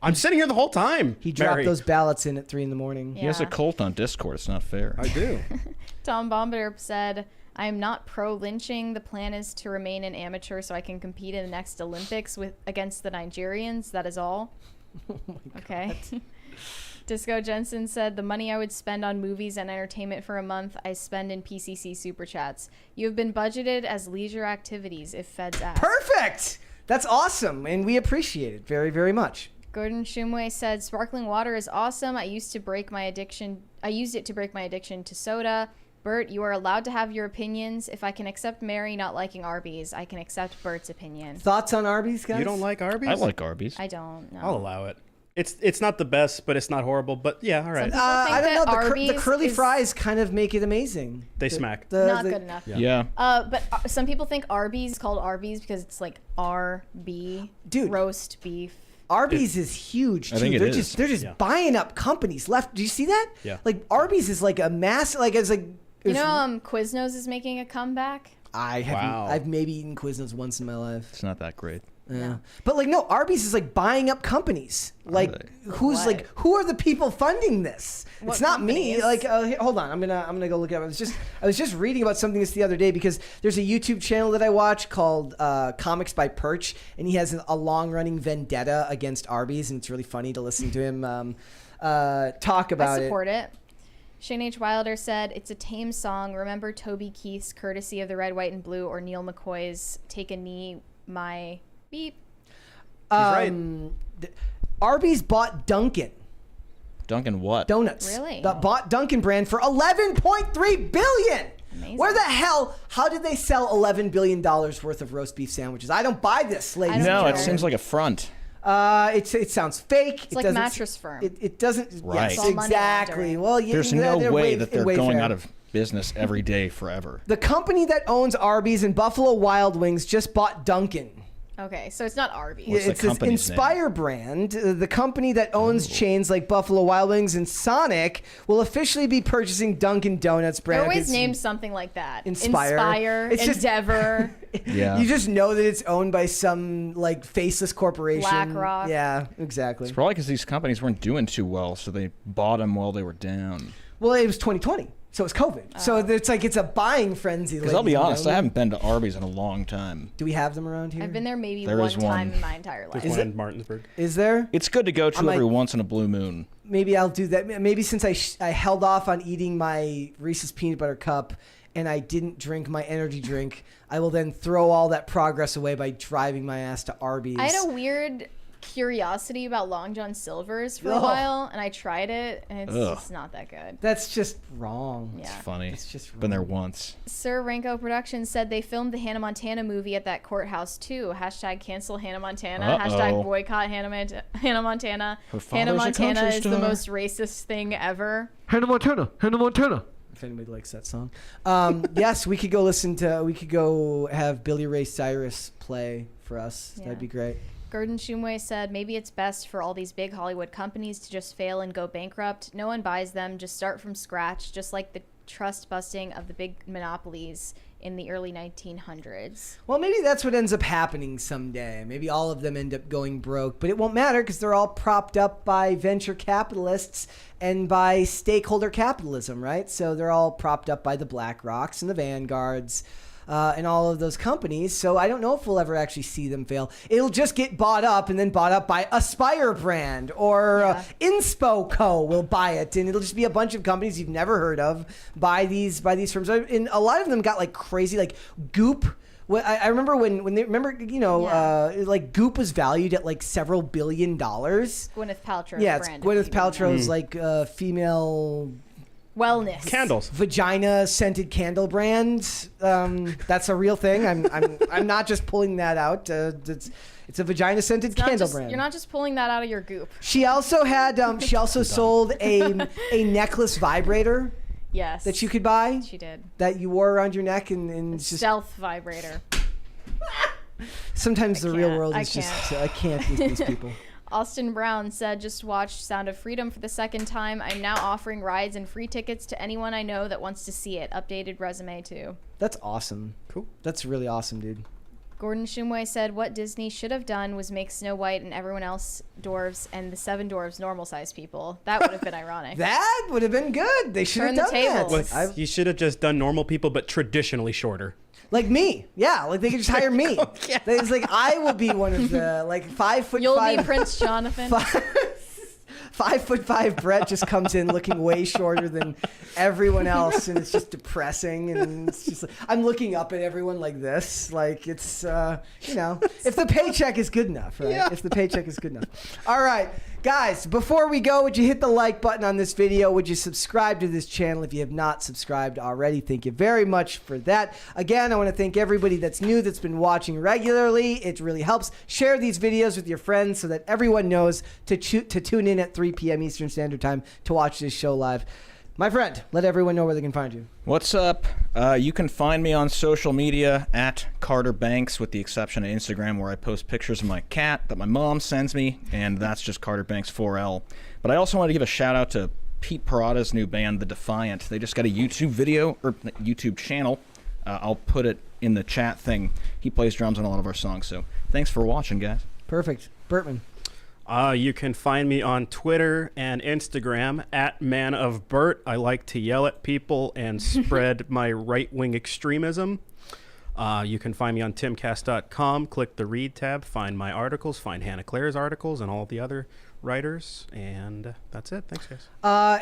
Speaker 3: I'm sitting here the whole time.
Speaker 1: He dropped
Speaker 3: Mary.
Speaker 1: those ballots in at 3 a.m.
Speaker 2: Yeah.
Speaker 4: He has a cult on Discord. It's not fair.
Speaker 3: I do.
Speaker 2: Tom Bomber said, I am not pro-lynching. The plan is to remain an amateur so I can compete in the next Olympics against the Nigerians. That is all.
Speaker 1: Oh my
Speaker 2: Okay. Disco Jensen said, the money I would spend on movies and entertainment for a month, I spend in PCC Superchats. You have been budgeted as leisure activities if feds ask.
Speaker 1: Perfect. That's awesome, and we appreciate it very, very much.
Speaker 2: Gordon Shumway said, sparkling water is awesome. I used it to break my addiction to soda. Bert, you are allowed to have your opinions. If I can accept Mary not liking Arby's, I can accept Bert's opinion.
Speaker 1: Thoughts on Arby's, guys?
Speaker 3: You don't like Arby's?
Speaker 4: I like Arby's.
Speaker 2: I don't know.
Speaker 3: I'll allow it. It's not the best, but it's not horrible. But yeah, all right.
Speaker 1: I don't know. The
Speaker 2: Arby's
Speaker 1: curly fries kind of make it amazing.
Speaker 3: They smack.
Speaker 2: Not good enough.
Speaker 4: Yeah.
Speaker 2: But some people think Arby's is called Arby's because it's like RB,
Speaker 1: Dude.
Speaker 2: roast beef.
Speaker 1: Arby's is huge too.
Speaker 4: I think it
Speaker 1: they're
Speaker 4: is.
Speaker 1: just buying up companies left. Do you see that?
Speaker 3: Yeah.
Speaker 1: Like Arby's is like a mass. Like it's like.
Speaker 2: You know, Quiznos is making a comeback.
Speaker 1: I haven't.
Speaker 3: Wow.
Speaker 1: I've maybe eaten Quiznos once in my life.
Speaker 4: It's not that great.
Speaker 1: Yeah. But like no, Arby's is like buying up companies. Like
Speaker 4: they?
Speaker 1: who are the people funding this?
Speaker 2: What
Speaker 1: it's not me.
Speaker 2: companies?
Speaker 1: Like here, hold on, I'm gonna go look it up. I was just reading about something this the other day because there's a YouTube channel that I watch called Comics by Perch, and he has a long running vendetta against Arby's, and it's really funny to listen to him talk about it.
Speaker 2: I support it. Shane H. Wilder said, it's a tame song. Remember Toby Keith's Courtesy of the Red, White, and Blue or Neil McCoy's Take a Knee, My Beep.
Speaker 3: right.
Speaker 1: Arby's bought Dunkin'
Speaker 4: Dunkin' what?
Speaker 1: Donuts.
Speaker 2: Really?
Speaker 1: Bought Dunkin' brand for $11.3 billion.
Speaker 2: Amazing.
Speaker 1: Where the hell? How did they sell $11 billion worth of roast beef sandwiches? I don't buy this, ladies.
Speaker 2: don't
Speaker 4: No,
Speaker 2: care.
Speaker 4: it seems like a front.
Speaker 1: It sounds fake.
Speaker 2: It's like
Speaker 1: doesn't-
Speaker 2: Mattress Firm.
Speaker 1: It doesn't.
Speaker 4: Right.
Speaker 1: Yes,
Speaker 4: It's
Speaker 2: all money
Speaker 1: exactly.
Speaker 2: laundering.
Speaker 1: Well, yeah,
Speaker 4: There's no way that they're going
Speaker 1: Wayfair.
Speaker 4: out of business every day forever.
Speaker 1: The company that owns Arby's and Buffalo Wild Wings just bought Dunkin'.
Speaker 2: Okay, so it's not Arby's.
Speaker 4: What's the
Speaker 1: It's this
Speaker 4: company's name?
Speaker 1: Inspire brand. The company that owns chains like Buffalo Wild Wings and Sonic will officially be purchasing Dunkin' Donuts brand.
Speaker 2: They're always
Speaker 1: It's-
Speaker 2: named something like that.
Speaker 1: Inspire. It's just-
Speaker 2: Endeavor.
Speaker 4: Yeah.
Speaker 1: You just know that it's owned by some like faceless corporation.
Speaker 2: BlackRock.
Speaker 1: Yeah, exactly.
Speaker 4: It's probably because these companies weren't doing too well, so they bought them while they were down.
Speaker 1: Well, it was 2020, so it's COVID. So it's like it's a buying frenzy.
Speaker 4: Because I'll be
Speaker 1: ladies and
Speaker 4: honest, I
Speaker 1: gentlemen.
Speaker 4: haven't been to Arby's in a long time.
Speaker 1: Do we have them around here?
Speaker 2: I've been there maybe
Speaker 4: There
Speaker 2: one
Speaker 4: is
Speaker 2: time
Speaker 4: one.
Speaker 2: in my entire life.
Speaker 3: There's one in Martinsburg.
Speaker 1: Is there?
Speaker 4: It's good to go to
Speaker 1: I might-
Speaker 4: every once in a blue moon.
Speaker 1: Maybe I'll do that. Maybe since I held off on eating my Reese's peanut butter cup and I didn't drink my energy drink, I will then throw all that progress away by driving my ass to Arby's.
Speaker 2: I had a weird curiosity about Long John Silver's for a
Speaker 1: Ugh.
Speaker 2: while, and I tried it, and it's
Speaker 4: Ugh.
Speaker 2: just not that good.
Speaker 1: That's just wrong.
Speaker 2: Yeah.
Speaker 4: It's funny.
Speaker 1: It's just
Speaker 4: Been there
Speaker 1: wrong.
Speaker 4: once.
Speaker 2: Sir Ranko Productions said they filmed the Hannah Montana movie at that courthouse too. Hashtag cancel Hannah Montana.
Speaker 4: Uh-oh.
Speaker 2: Hashtag boycott Hannah Montana.
Speaker 4: Her
Speaker 2: Hannah
Speaker 4: father's a
Speaker 2: Montana
Speaker 4: country
Speaker 2: is the
Speaker 4: star.
Speaker 2: most racist thing ever.
Speaker 1: Hannah Montana. If anybody likes that song. Yes, we could go have Billy Ray Cyrus play for us.
Speaker 2: Yeah.
Speaker 1: That'd be great.
Speaker 2: Gordon Shumway said, maybe it's best for all these big Hollywood companies to just fail and go bankrupt. No one buys them. Just start from scratch, just like the trust busting of the big monopolies in the early 1900s.
Speaker 1: Well, maybe that's what ends up happening someday. Maybe all of them end up going broke, but it won't matter because they're all propped up by venture capitalists and by stakeholder capitalism, right? So they're all propped up by the BlackRocks and the Vanguards and all of those companies. So I don't know if we'll ever actually see them fail. It'll just get bought up and then bought up by Aspire brand or Inspo Co. will buy it, and it'll just be a bunch of companies you've never heard of buy these firms. And a lot of them got like crazy, like Goop. Well, I remember when they like Goop was valued at like several $1 billion.
Speaker 2: Gwyneth Paltrow's
Speaker 1: Yeah, it's
Speaker 2: brand.
Speaker 1: Gwyneth Paltrow's like female
Speaker 2: Wellness.
Speaker 3: Candles.
Speaker 1: vagina scented candle brand. That's a real thing. I'm not just pulling that out. It's a vagina scented candle brand.
Speaker 2: You're not just pulling that out of your goop.
Speaker 1: She also had she also sold a necklace vibrator
Speaker 2: Yes.
Speaker 1: that you could buy
Speaker 2: She did.
Speaker 1: that you wore around your neck and it's just
Speaker 2: Stealth vibrator.
Speaker 1: sometimes the real
Speaker 2: can't.
Speaker 1: world
Speaker 2: I
Speaker 1: is just I can't with these people.
Speaker 2: Austin Brown said, just watched Sound of Freedom for the second time. I'm now offering rides and free tickets to anyone I know that wants to see it. Updated resume, too.
Speaker 1: That's awesome.
Speaker 3: Cool.
Speaker 1: That's really awesome, dude.
Speaker 2: Gordon Shumway said, what Disney should have done was make Snow White and everyone else dwarves and the 7 dwarves normal-sized people. That would have been ironic.
Speaker 1: That would have been good. They should have
Speaker 2: Turn
Speaker 1: done
Speaker 2: the tables.
Speaker 1: that.
Speaker 3: You should have just done normal people, but traditionally shorter.
Speaker 1: Like me. Yeah, like they could just hire me.
Speaker 3: Yeah.
Speaker 1: It's like I will be one of the like 5'5".
Speaker 2: You'll be Prince Jonathan.
Speaker 1: 5'5" Brett just comes in looking way shorter than everyone else, and it's just depressing. And it's just I'm looking up at everyone like this, like it's if the paycheck is good enough, right?
Speaker 3: Yeah.
Speaker 1: If the paycheck is good enough. All right, guys. Before we go, would you hit the like button on this video? Would you subscribe to this channel if you have not subscribed already? Thank you very much for that. Again, I want to thank everybody that's new that's been watching regularly. It really helps. Share these videos with your friends so that everyone knows to tune in at 3 p.m. Eastern Standard Time to watch this show live. My friend, let everyone know where they can find you.
Speaker 4: What's up? You can find me on social media at Carter Banks, with the exception of Instagram, where I post pictures of my cat that my mom sends me, and that's just Carter Banks 4L. But I also want to give a shout out to Pete Parada's new band, The Defiant. They just got a YouTube video, or YouTube channel. I'll put it in the chat thing. He plays drums on a lot of our songs, so thanks for watching, guys.
Speaker 1: Perfect. Bertman.
Speaker 3: You can find me on Twitter and Instagram at manofbert. I like to yell at people and spread my right-wing extremism. You can find me on timcast.com. Click the read tab, find my articles, find Hannah Claire's articles and all the other writers. And that's it. Thanks, guys.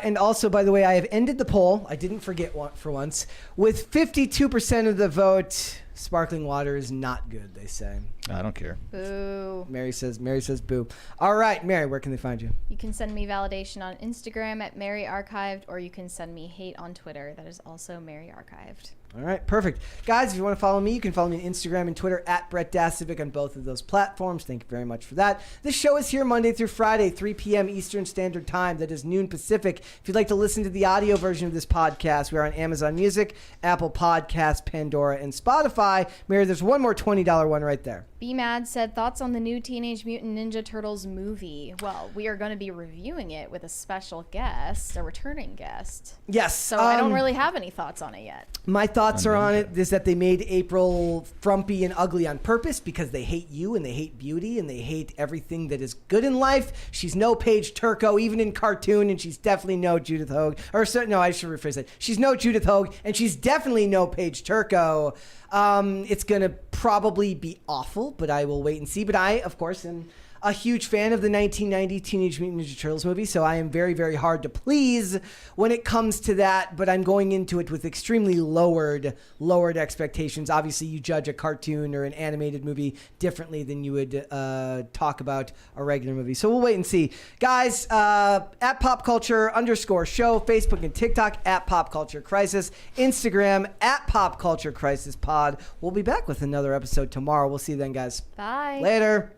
Speaker 1: And also, by the way, I have ended the poll. I didn't forget one for once. With 52% of the vote, sparkling water is not good, they say.
Speaker 4: I don't care.
Speaker 2: Boo.
Speaker 1: Mary says boo. All right, Mary, where can they find you?
Speaker 2: You can send me validation on Instagram at Mary Archived, or you can send me hate on Twitter. That is also Mary Archived.
Speaker 1: All right, perfect. Guys, if you want to follow me, you can follow me on Instagram and Twitter at Brett Dasovic on both of those platforms. Thank you very much for that. This show is here Monday through Friday, 3 p.m. Eastern Standard Time. That is noon Pacific. If you'd like to listen to the audio version of this podcast, we are on Amazon Music, Apple Podcasts, Pandora, and Spotify. Mary, there's one more $20 one right there.
Speaker 2: Be Mad said, thoughts on the new Teenage Mutant Ninja Turtles movie? Well, we are going to be reviewing it with a special guest, a returning guest.
Speaker 1: Yes.
Speaker 2: So I don't really have any thoughts on it yet.
Speaker 1: My thoughts are on it is that they made April frumpy and ugly on purpose because they hate you and they hate beauty and they hate everything that is good in life. She's no Paige Turco, even in cartoon, and she's definitely no Judith Hogue. No, I should rephrase that. She's no Judith Hogue, and she's definitely no Paige Turco. It's going to probably be awful, but I will wait and see. But I, of course, am a huge fan of the 1990 Teenage Mutant Ninja Turtles movie, so I am very, very hard to please when it comes to that, but I'm going into it with extremely lowered expectations. Obviously, you judge a cartoon or an animated movie differently than you would talk about a regular movie. So we'll wait and see. Guys, at popculture_show, Facebook and TikTok, at Pop Culture Crisis, Instagram, at Pop Culture Crisis Pod. We'll be back with another episode tomorrow. We'll see you then, guys.
Speaker 2: Bye.
Speaker 1: Later.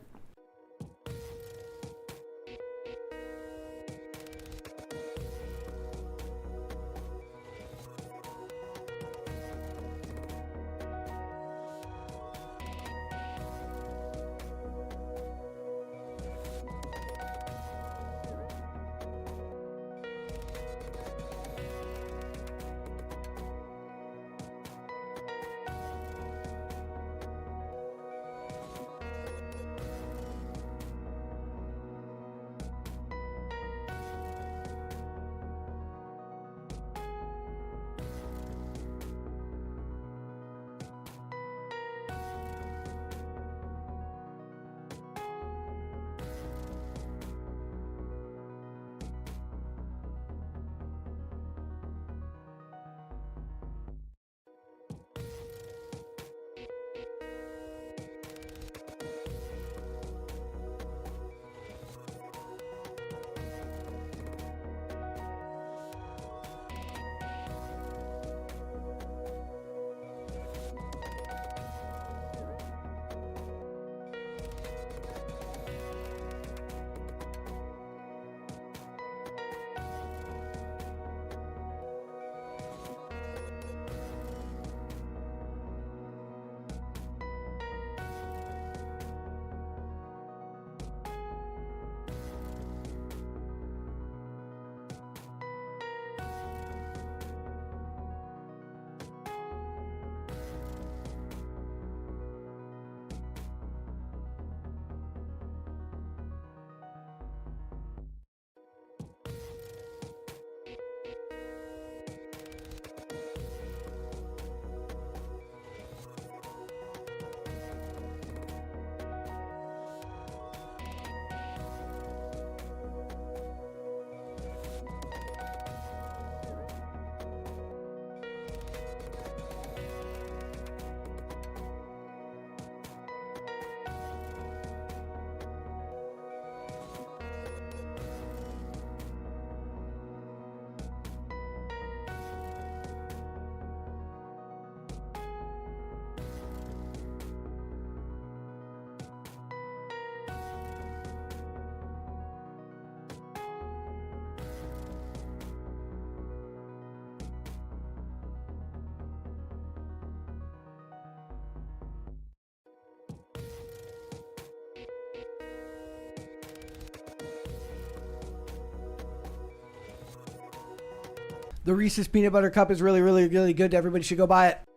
Speaker 1: The Reese's Peanut Butter Cup is really, really, really good. Everybody should go buy it.